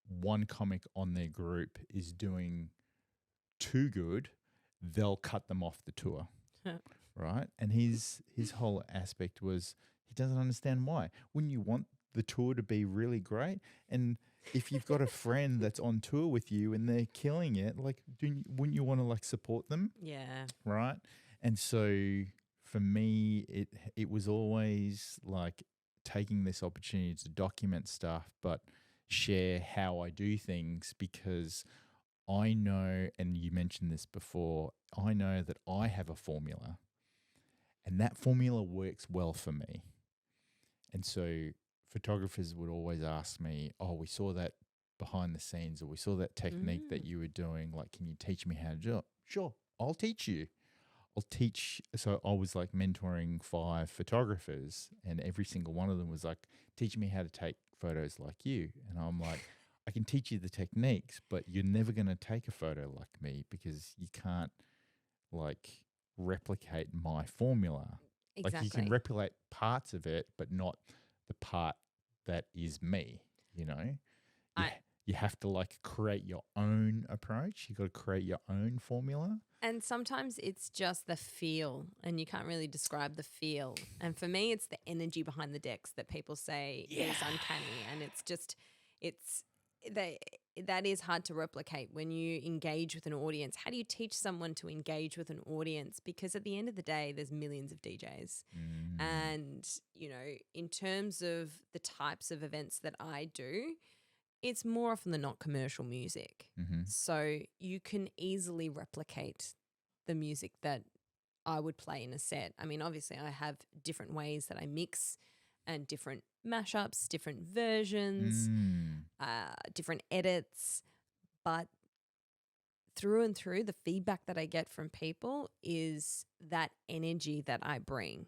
one comic on their group is doing too good, they'll cut them off the tour, right? And his whole aspect was he doesn't understand why. Wouldn't you want the tour to be really great? And if you've got a friend that's on tour with you and they're killing it, like, wouldn't you want to like support them? Yeah. Right. And so for me, it was always like taking this opportunity to document stuff, but share how I do things, because I know, and you mentioned this before, I know that I have a formula, and that formula works well for me. And so photographers would always ask me, "Oh, we saw that behind the scenes, or we saw that technique that you were doing. Like, can you teach me how to do it?" Sure, I'll teach you. I'll teach. So I was like mentoring 5 photographers, and every single one of them was like, "Teach me how to take photos like you." And I'm like, I can teach you the techniques, but you're never going to take a photo like me, because you can't like replicate my formula. Exactly. Like, you can replicate parts of it, but not the part that is me, you know? You have to like create your own approach. You got to create your own formula. And sometimes it's just the feel, and you can't really describe the feel. And for me, it's the energy behind the decks that people say is uncanny. And it's just, that is hard to replicate when you engage with an audience. How do you teach someone to engage with an audience? Because at the end of the day, there's millions of DJs. And, in terms of the types of events that I do, it's more often than not commercial music. So you can easily replicate the music that I would play in a set. I mean, obviously I have different ways that I mix and different mashups, different versions, different edits, but through and through, the feedback that I get from people is that energy that I bring.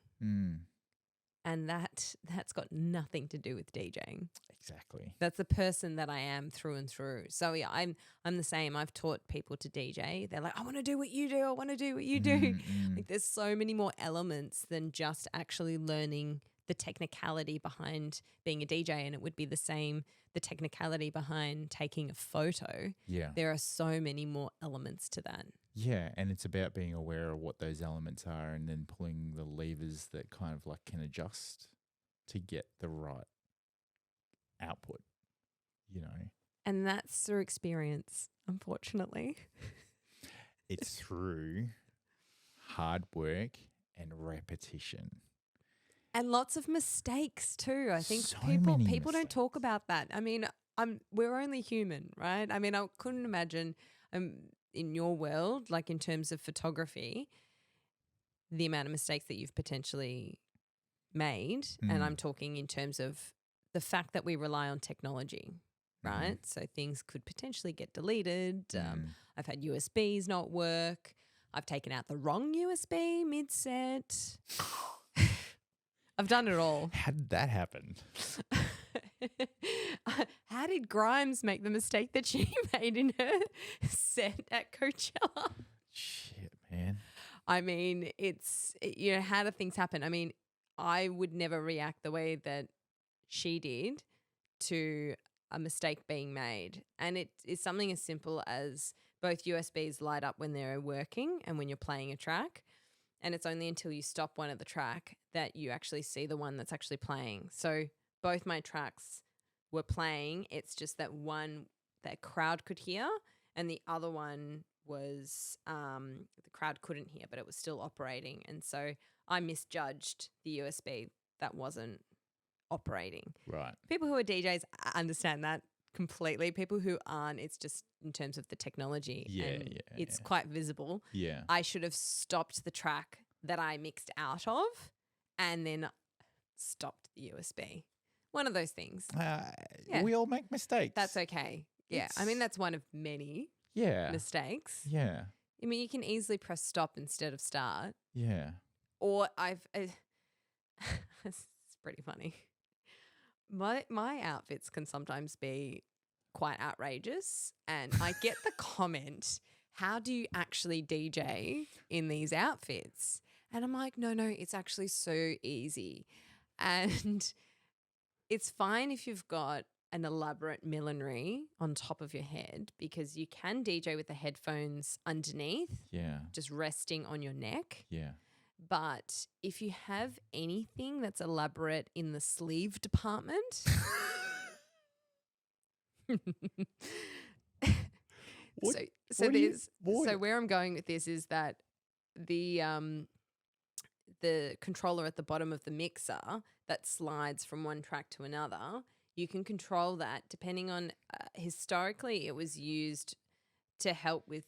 And that's got nothing to do with DJing. Exactly. That's the person that I am through and through. So yeah, I'm the same. I've taught people to DJ. They're like, I want to do what you do. I want to do what you do. Like there's so many more elements than just actually learning the technicality behind being a DJ. And it would be the same, the technicality behind taking a photo. Yeah. There are so many more elements to that. Yeah, and it's about being aware of what those elements are and then pulling the levers that kind of like can adjust to get the right output, you know. And that's through experience, unfortunately. It's through hard work and repetition. And lots of mistakes too. I think So people many don't talk about that. I mean, we're only human, right? I mean, I couldn't imagine in your world, like in terms of photography, the amount of mistakes that you've potentially made. And I'm talking in terms of the fact that we rely on technology, right? So things could potentially get deleted. I've had USBs not work. I've taken out the wrong USB mid-set. I've done it all. How did that happen? How did Grimes make the mistake that she made in her set at Coachella? Shit, man. I mean, how do things happen? I mean, I would never react the way that she did to a mistake being made. And it is something as simple as both USBs light up when they're working and when you're playing a track. And it's only until you stop one of the track that you actually see the one that's actually playing. So both my tracks were playing. It's just that one that crowd could hear and the other one was the crowd couldn't hear, but it was still operating. And so I misjudged the USB that wasn't operating. Right. People who are DJs understand that completely. People who aren't, it's just in terms of the technology. It's quite visible. Yeah. I should have stopped the track that I mixed out of and then stopped the USB. One of those things. We all make mistakes. That's okay. Yeah. I mean, that's one of many mistakes. Yeah. I mean, you can easily press stop instead of start. Yeah. Or it's pretty funny. My outfits can sometimes be quite outrageous, and I get the comment, how do you actually DJ in these outfits? And I'm like, no, it's actually so easy. And it's fine if you've got an elaborate millinery on top of your head because you can DJ with the headphones underneath, just resting on your neck. Yeah. But if you have anything that's elaborate in the sleeve department, so where I'm going with this is that the controller at the bottom of the mixer that slides from one track to another, you can control that depending on historically it was used to help with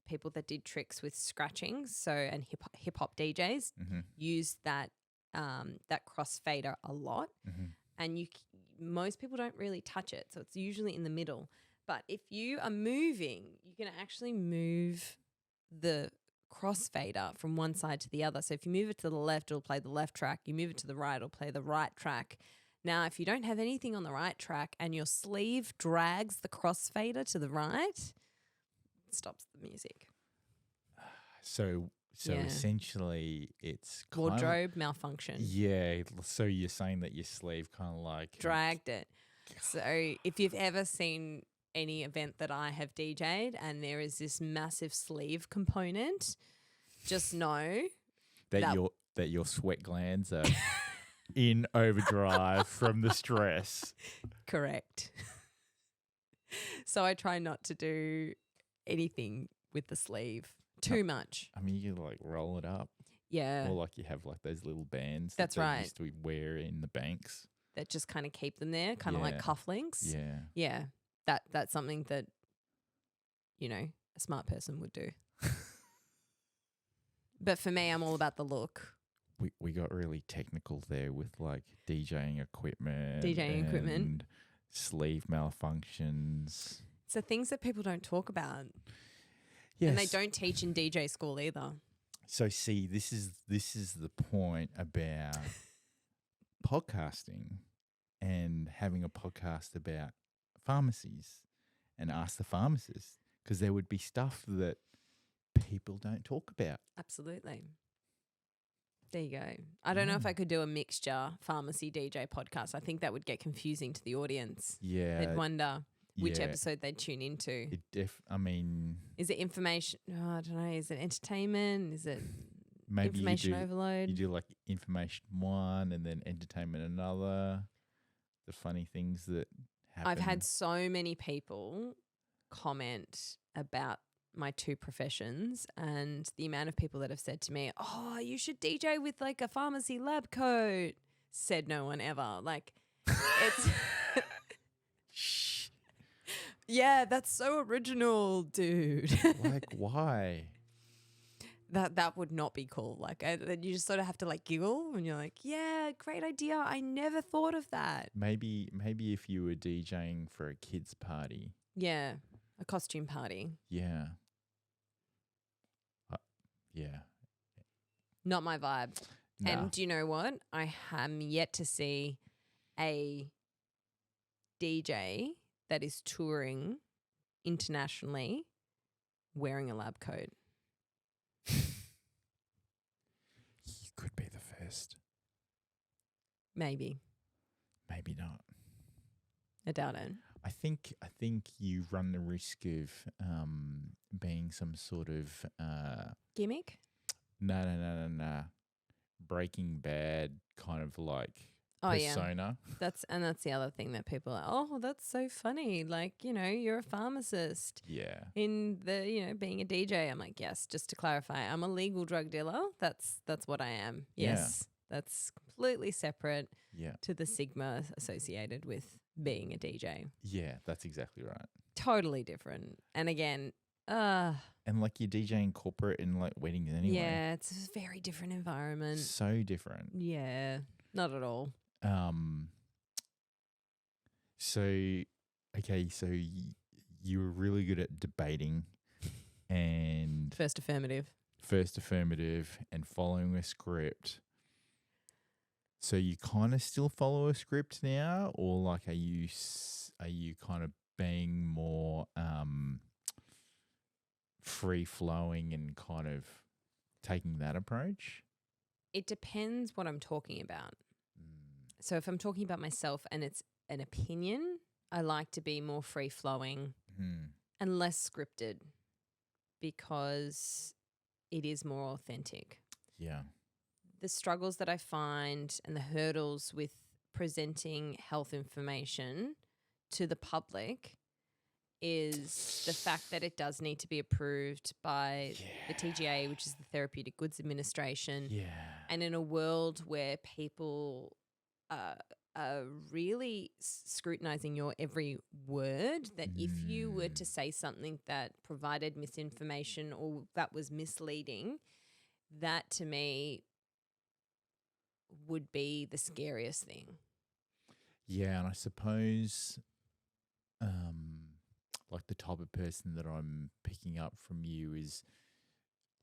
people that did tricks with scratching. So and hip hop DJs use that crossfader a lot, and most people don't really touch it, so it's usually in the middle. But if you are moving, you can actually move the crossfader from one side to the other. So if you move it to the left, it'll play the left track. You move it to the right, it'll play the right track. Now, if you don't have anything on the right track and your sleeve drags the crossfader to the right, it stops the music. So essentially it's wardrobe malfunction. Yeah. So you're saying that your sleeve kind of like dragged it. So if you've ever seen any event that I have DJ'd and there is this massive sleeve component, just know that your sweat glands are in overdrive from the stress. Correct. So I try not to do anything with the sleeve too much. I mean, you like roll it up. Yeah. Or like you have like those little bands that they used to wear in the banks. That just kind of keep them there, kind of like cufflinks. Yeah. Yeah. That's something that, a smart person would do. But for me, I'm all about the look. We got really technical there with like DJing equipment. and sleeve malfunctions. So things that people don't talk about. Yes. And they don't teach in DJ school either. So see, this is the point about podcasting and having a podcast about pharmacies and Ask the Pharmacist, because there would be stuff that people don't talk about. Absolutely. There you go. I don't know if I could do a mixture pharmacy DJ podcast. I think that would get confusing to the audience. Yeah. They'd wonder which yeah. episode they'd tune into. I mean, Is it information? Oh, I don't know. Is it entertainment? Is it maybe information overload? You do like information one and then entertainment another. The funny things that happen. I've had so many people comment about my two professions and the amount of people that have said to me, "Oh, you should DJ with like a pharmacy lab coat." Said no one ever. Like it's yeah, that's so original, dude. Like why? That would not be cool. Like you just sort of have to like giggle and you're like, "Yeah, great idea. I never thought of that." Maybe if you were DJing for a kids party. Yeah, a costume party. Yeah. Yeah. Not my vibe. Nah. And do you know what? I am yet to see a DJ that is touring internationally wearing a lab coat. You could be the first. Maybe. Maybe not. I doubt it. I think you run the risk of being some sort of Gimmick? no. Breaking Bad kind of like persona. Yeah. That's the other thing that people are, oh, that's so funny. Like, you're a pharmacist. Yeah. In the, being a DJ. I'm like, yes, just to clarify, I'm a legal drug dealer. That's what I am. Yes. Yeah. That's completely separate to the stigma associated with being a DJ. Yeah, that's exactly right. Totally different. And again, and like you're DJing corporate and like weddings anyway. Yeah, it's a very different environment. So different. Yeah, not at all. So you were really good at debating and First affirmative and following a script. So you kind of still follow a script now, or like are you kind of being more free flowing and kind of taking that approach? It depends what I'm talking about. So if I'm talking about myself and it's an opinion, I like to be more free flowing and less scripted because it is more authentic. Yeah. The struggles that I find and the hurdles with presenting health information to the public is the fact that it does need to be approved by the TGA, which is the Therapeutic Goods Administration. Yeah. And in a world where people are really scrutinizing your every word, that if you were to say something that provided misinformation or that was misleading, that to me would be the scariest thing. Yeah, and I suppose like the type of person that I'm picking up from you is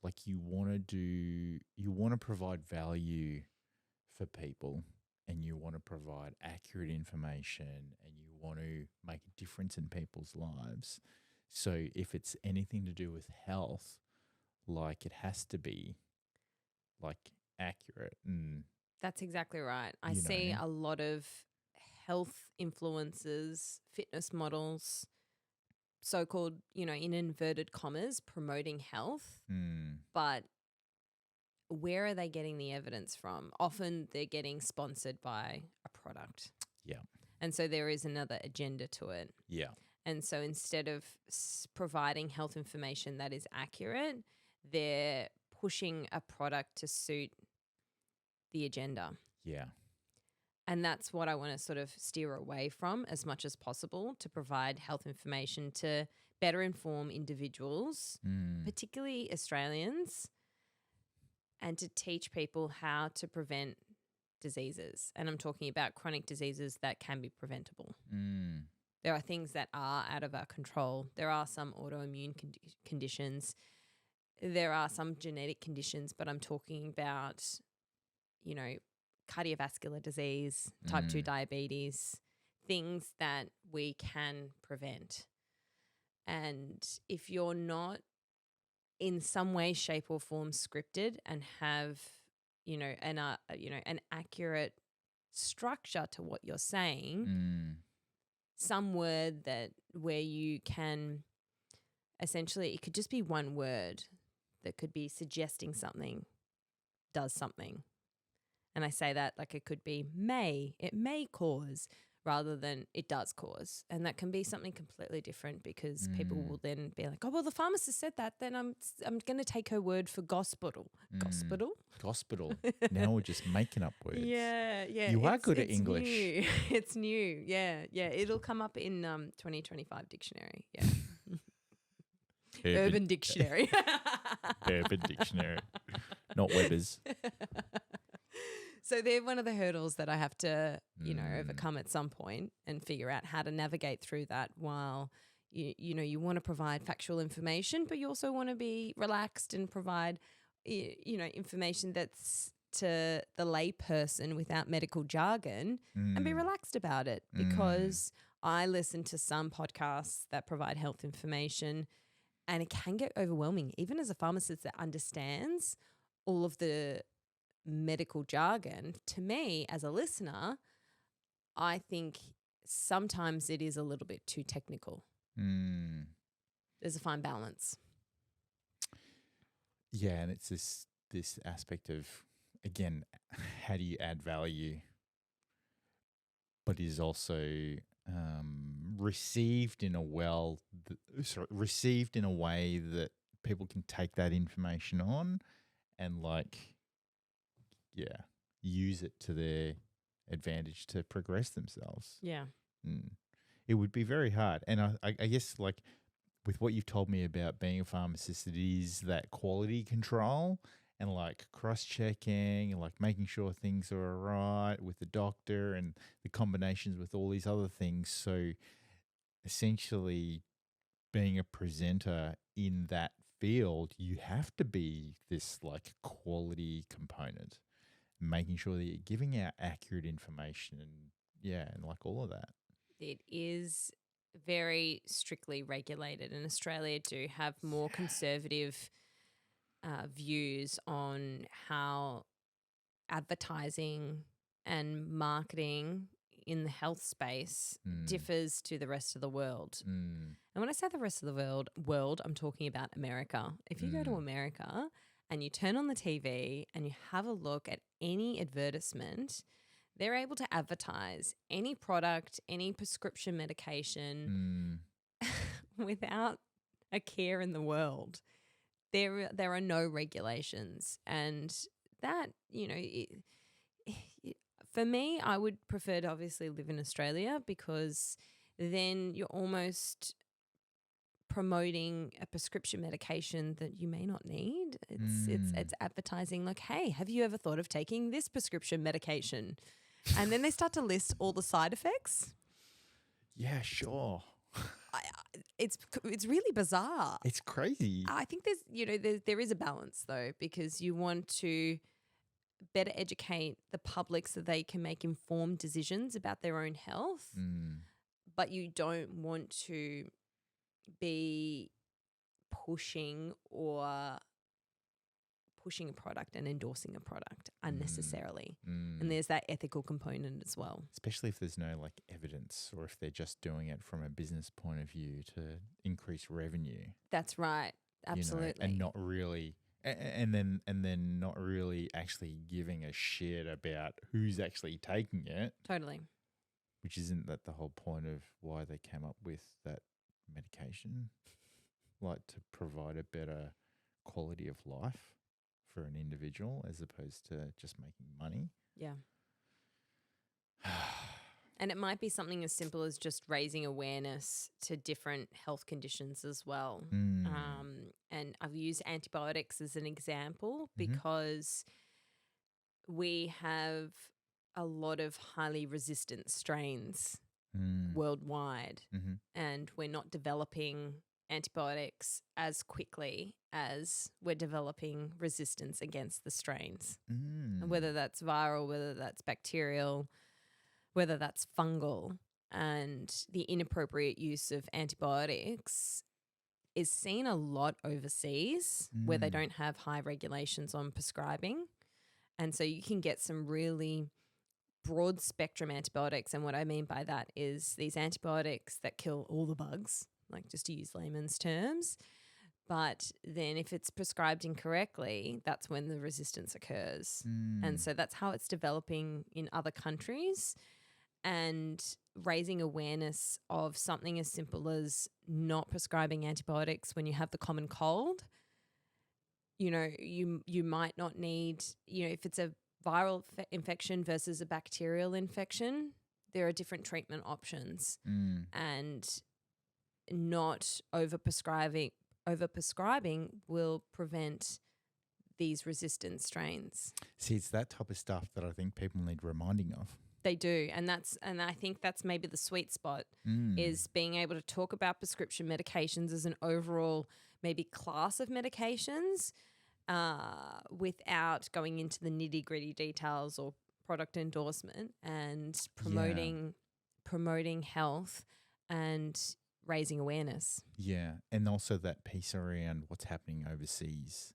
like you want to provide value for people and you want to provide accurate information and you want to make a difference in people's lives. So if it's anything to do with health, like it has to be like accurate. And that's exactly right. I see a lot of health influencers, fitness models, so-called, in inverted commas, promoting health. But where are they getting the evidence from? Often they're getting sponsored by a product. Yeah. And so there is another agenda to it. Yeah. And so instead of providing health information that is accurate, they're pushing a product to suit the agenda. Yeah. And that's what I want to sort of steer away from as much as possible, to provide health information to better inform individuals, particularly Australians, and to teach people how to prevent diseases. And I'm talking about chronic diseases that can be preventable. There are things that are out of our control. There are some autoimmune conditions. There are some genetic conditions, but I'm talking about, you know, cardiovascular disease, type 2 diabetes, things that we can prevent. And if you're not in some way, shape or form scripted and have, an accurate structure to what you're saying, some word that where you can essentially, it could just be one word that could be suggesting something does something. And I say that like it could be it may cause rather than it does cause. And that can be something completely different because people will then be like, oh, well, the pharmacist said that. Then I'm going to take her word for gospel. Gospel? Gospel. Now we're just making up words. Yeah. You are good at English. New. It's new. Yeah. It'll come up in 2025 dictionary. Yeah. Urban Dictionary. Urban Dictionary. Not Weber's. So they're one of the hurdles that I have to, overcome at some point and figure out how to navigate through that while, you want to provide factual information, but you also want to be relaxed and provide, information that's to the lay person without medical jargon and be relaxed about it because I listen to some podcasts that provide health information and it can get overwhelming, even as a pharmacist that understands all of the medical jargon. To me, as a listener, I think sometimes it is a little bit too technical. There's a fine balance. Yeah, and it's this aspect of, again, how do you add value, but is also received in a way that people can take that information on and use it to their advantage to progress themselves. Yeah. It would be very hard. And I guess with what you've told me about being a pharmacist, it is that quality control and cross-checking and making sure things are all right with the doctor and the combinations with all these other things. So essentially being a presenter in that field, you have to be this quality component, making sure that you're giving out accurate information and all of that. It is very strictly regulated, and Australia do have more conservative views on how advertising and marketing in the health space differs to the rest of the world. And when I say the rest of the world, I'm talking about America. If you go to America and you turn on the TV and you have a look at any advertisement, they're able to advertise any product, any prescription medication without a care in the world. There are no regulations, and that, for me, I would prefer to obviously live in Australia because then you're almost promoting a prescription medication that you may not need. It's advertising hey, have you ever thought of taking this prescription medication? And then they start to list all the side effects. Yeah, sure. It's really bizarre. It's crazy. I think there is a balance though, because you want to better educate the public so they can make informed decisions about their own health, but you don't want to be pushing a product and endorsing a product unnecessarily. And there's that ethical component as well. Especially if there's no evidence, or if they're just doing it from a business point of view to increase revenue. That's right. Absolutely. And not really and then not really actually giving a shit about who's actually taking it. Totally. Which isn't that the whole point of why they came up with that medication? To provide a better quality of life for an individual as opposed to just making money. Yeah. And it might be something as simple as just raising awareness to different health conditions as well. And I've used antibiotics as an example because we have a lot of highly resistant strains worldwide, and we're not developing antibiotics as quickly as we're developing resistance against the strains. And whether that's viral, whether that's bacterial, whether that's fungal, and the inappropriate use of antibiotics is seen a lot overseas where they don't have high regulations on prescribing. And so you can get some really broad spectrum antibiotics. And what I mean by that is these antibiotics that kill all the bugs, like just to use layman's terms. But then if it's prescribed incorrectly, that's when the resistance occurs. And so that's how it's developing in other countries. And raising awareness of something as simple as not prescribing antibiotics when you have the common cold. You know, you might not need, you know, if it's a viral infection versus a bacterial infection, there are different treatment options. And not overprescribing will prevent these resistant strains. See, it's that type of stuff that I think people need reminding of. They do, and I think that's maybe the sweet spot is being able to talk about prescription medications as an overall maybe class of medications without going into the nitty-gritty details or product endorsement, and promoting health and raising awareness. Yeah, and also that piece around what's happening overseas.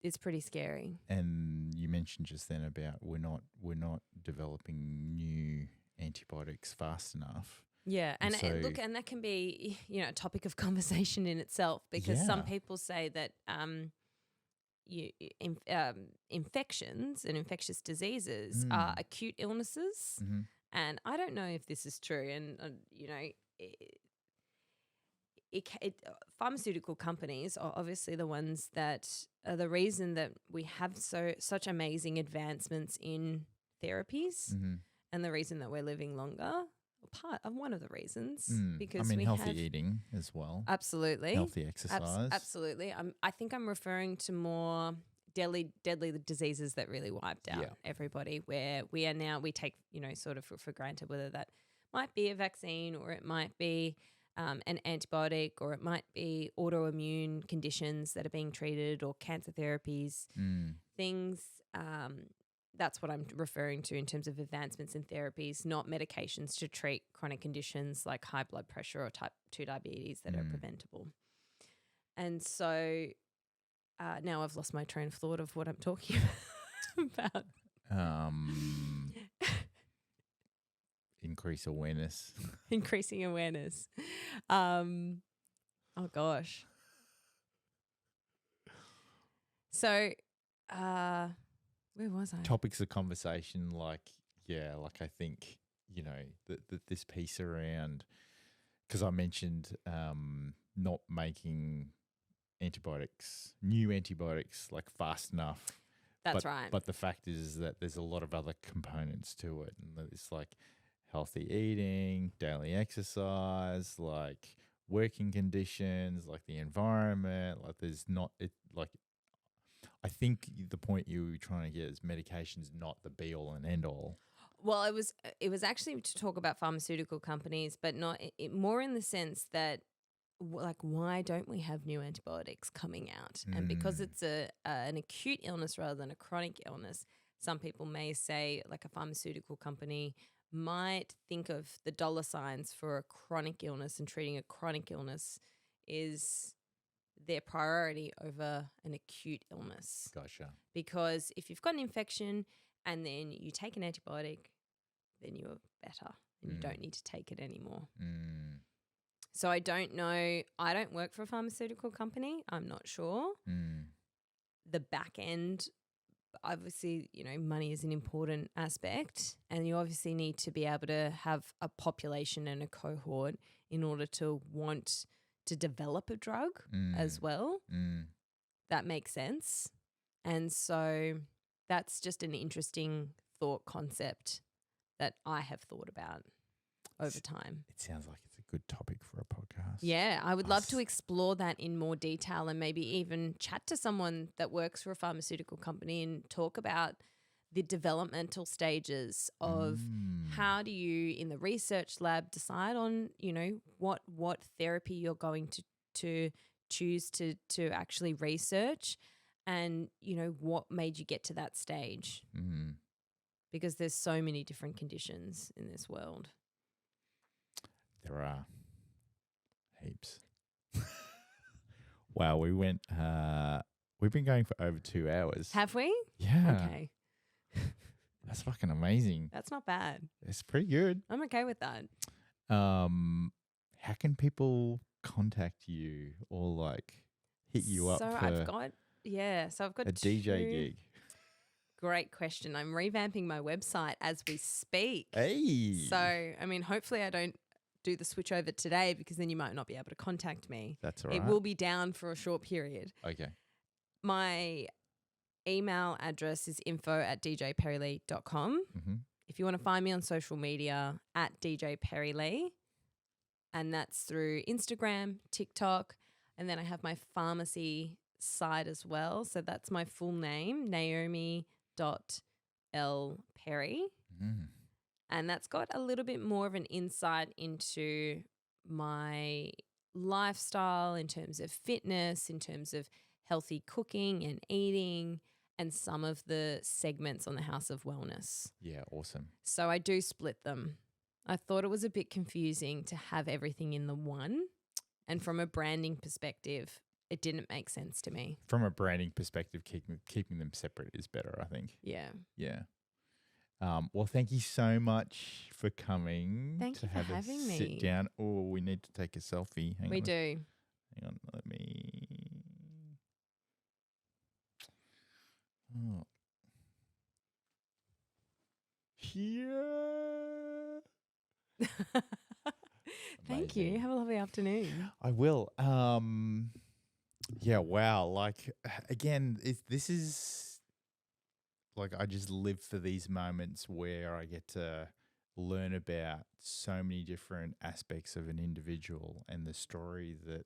It's pretty scary. And you mentioned just then about we're not developing new antibiotics fast enough. Yeah, and look, and that can be, you know, a topic of conversation in itself, because some people say that infections and infectious diseases are acute illnesses, and I don't know if this is true. And you know, pharmaceutical companies are obviously the ones that are the reason that we have such amazing advancements in therapies, and the reason that we're living longer. Part of one of the reasons, because we healthy have eating as well. Absolutely, healthy exercise. Absolutely. I think I'm referring to more deadly diseases that really wiped out everybody. Where we take, you know, sort of for granted, whether that might be a vaccine or it might be an antibiotic, or it might be autoimmune conditions that are being treated, or cancer therapies, things. That's what I'm referring to in terms of advancements in therapies, not medications to treat chronic conditions like high blood pressure or type 2 diabetes that are preventable. And so now I've lost my train of thought of what I'm talking about. Increase awareness. Increasing awareness. Oh, gosh. So where was I? Topics of conversation, like I think, you know, this piece around, because I mentioned not making new antibiotics like fast enough. That's right. But the fact is that there's a lot of other components to it, and it's like healthy eating, daily exercise, like working conditions, like the environment. Like I think the point you were trying to get is medication's not the be all and end all. Well, it was actually to talk about pharmaceutical companies, but not more in the sense that, like, why don't we have new antibiotics coming out? And because it's an acute illness rather than a chronic illness, some people may say, like, a pharmaceutical company might think of the dollar signs for a chronic illness, and treating a chronic illness is their priority over an acute illness. Gotcha. Because if you've got an infection and then you take an antibiotic, then you're better and you don't need to take it anymore. So I don't know. I don't work for a pharmaceutical company. I'm not sure. The back end, obviously, you know, money is an important aspect, and you obviously need to be able to have a population and a cohort in order to want to develop a drug as well. That makes sense. And so that's just an interesting thought concept that I have thought about over time. It sounds like it's a good topic for a podcast. Yeah, I would love to explore that in more detail, and maybe even chat to someone that works for a pharmaceutical company and talk about the developmental stages of how do you in the research lab decide on, what therapy you're going to choose to actually research, and, what made you get to that stage. Because there's so many different conditions in this world. There are heaps. Wow, we've been going for over 2 hours. Have we? Yeah. Okay. That's fucking amazing. That's not bad. It's pretty good. I'm okay with that. How can people contact you or like hit you up So for I've got a DJ gig? Great question. I'm revamping my website as we speak. Hey. So, I mean, hopefully I don't do the switch over today, because then you might not be able to contact me. That's all right. It will be down for a short period. Okay. My email address is info@djperrilee.com. If you want to find me on social media, @DJ Perri Lee, and that's through Instagram, TikTok, and then I have my pharmacy site as well. So that's my full name, Naomi.L.Perry. And that's got a little bit more of an insight into my lifestyle in terms of fitness, in terms of healthy cooking and eating, and some of the segments on the House of Wellness. Yeah, awesome. So I do split them. I thought it was a bit confusing to have everything in the one. And from a branding perspective, it didn't make sense to me. From a branding perspective, keeping them separate is better, I think. Yeah. Yeah. Well, thank you so much for coming. Thank you for having me. Sit down. Oh, we need to take a selfie. We do. Hang on, let me. Oh. Here. Thank you. Have a lovely afternoon. I will. Yeah, wow. Like, again, this is like I just live for these moments where I get to learn about so many different aspects of an individual and the stories that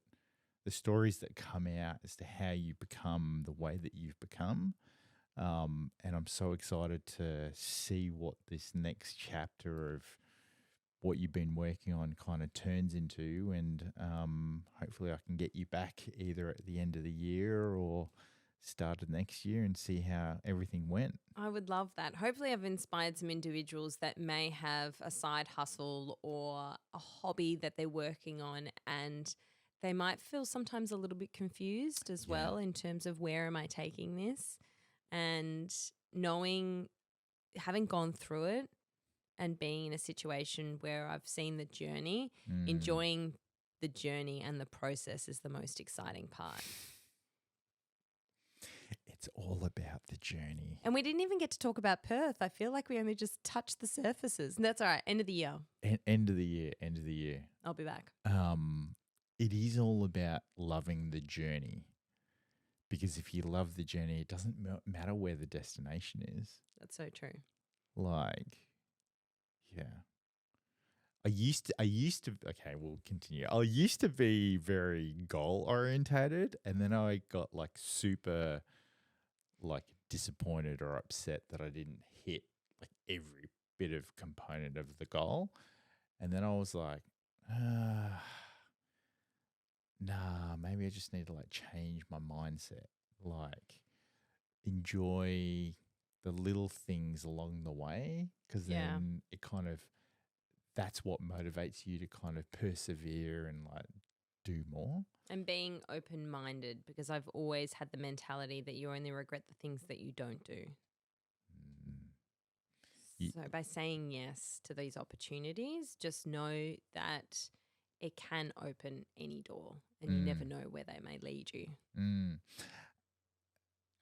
come out as to how you become the way that you've become. And I'm so excited to see what this next chapter of what you've been working on kind of turns into, and hopefully I can get you back either at the end of the year or start of next year and see how everything went. I would love that. Hopefully I've inspired some individuals that may have a side hustle or a hobby that they're working on, and they might feel sometimes a little bit confused as well in terms of where am I taking this, and having gone through it and being in a situation where I've seen the journey, enjoying the journey and the process is the most exciting part. It's all about the journey. And we didn't even get to talk about Perth. I feel like we only just touched the surfaces. And that's all right. End of the year. End of the year. I'll be back. It is all about loving the journey, because if you love the journey, it doesn't matter where the destination is. That's so true. Like, yeah. I used to, okay, we'll continue. I used to be very goal orientated, and then I got like super like disappointed or upset that I didn't hit like every bit of component of the goal. And then I was like, nah, maybe I just need to like change my mindset, like enjoy the little things along the way, because then it kind of, that's what motivates you to kind of persevere and like do more. And being open-minded, because I've always had the mentality that you only regret the things that you don't do. So by saying yes to these opportunities, just know that it can open any door, and you never know where they may lead you.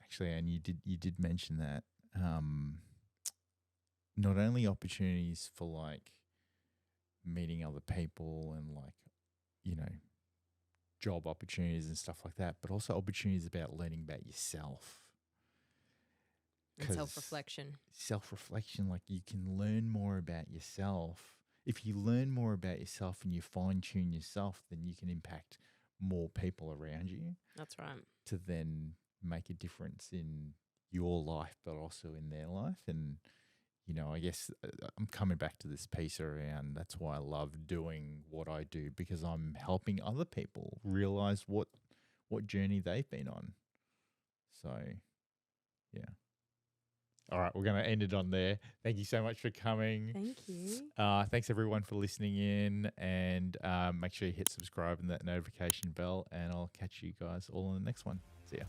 Actually, and you did mention that not only opportunities for like meeting other people and like, you know, job opportunities and stuff like that, but also opportunities about learning about yourself. And self-reflection. Self-reflection, like you can learn more about yourself. If you learn more about yourself and you fine-tune yourself, then you can impact more people around you. That's right. To then make a difference in your life, but also in their life. And, I guess I'm coming back to this piece around that's why I love doing what I do, because I'm helping other people realize what journey they've been on. So, yeah. All right, we're going to end it on there. Thank you so much for coming. Thank you. Thanks, everyone, for listening in. And make sure you hit subscribe and that notification bell. And I'll catch you guys all in the next one. See ya.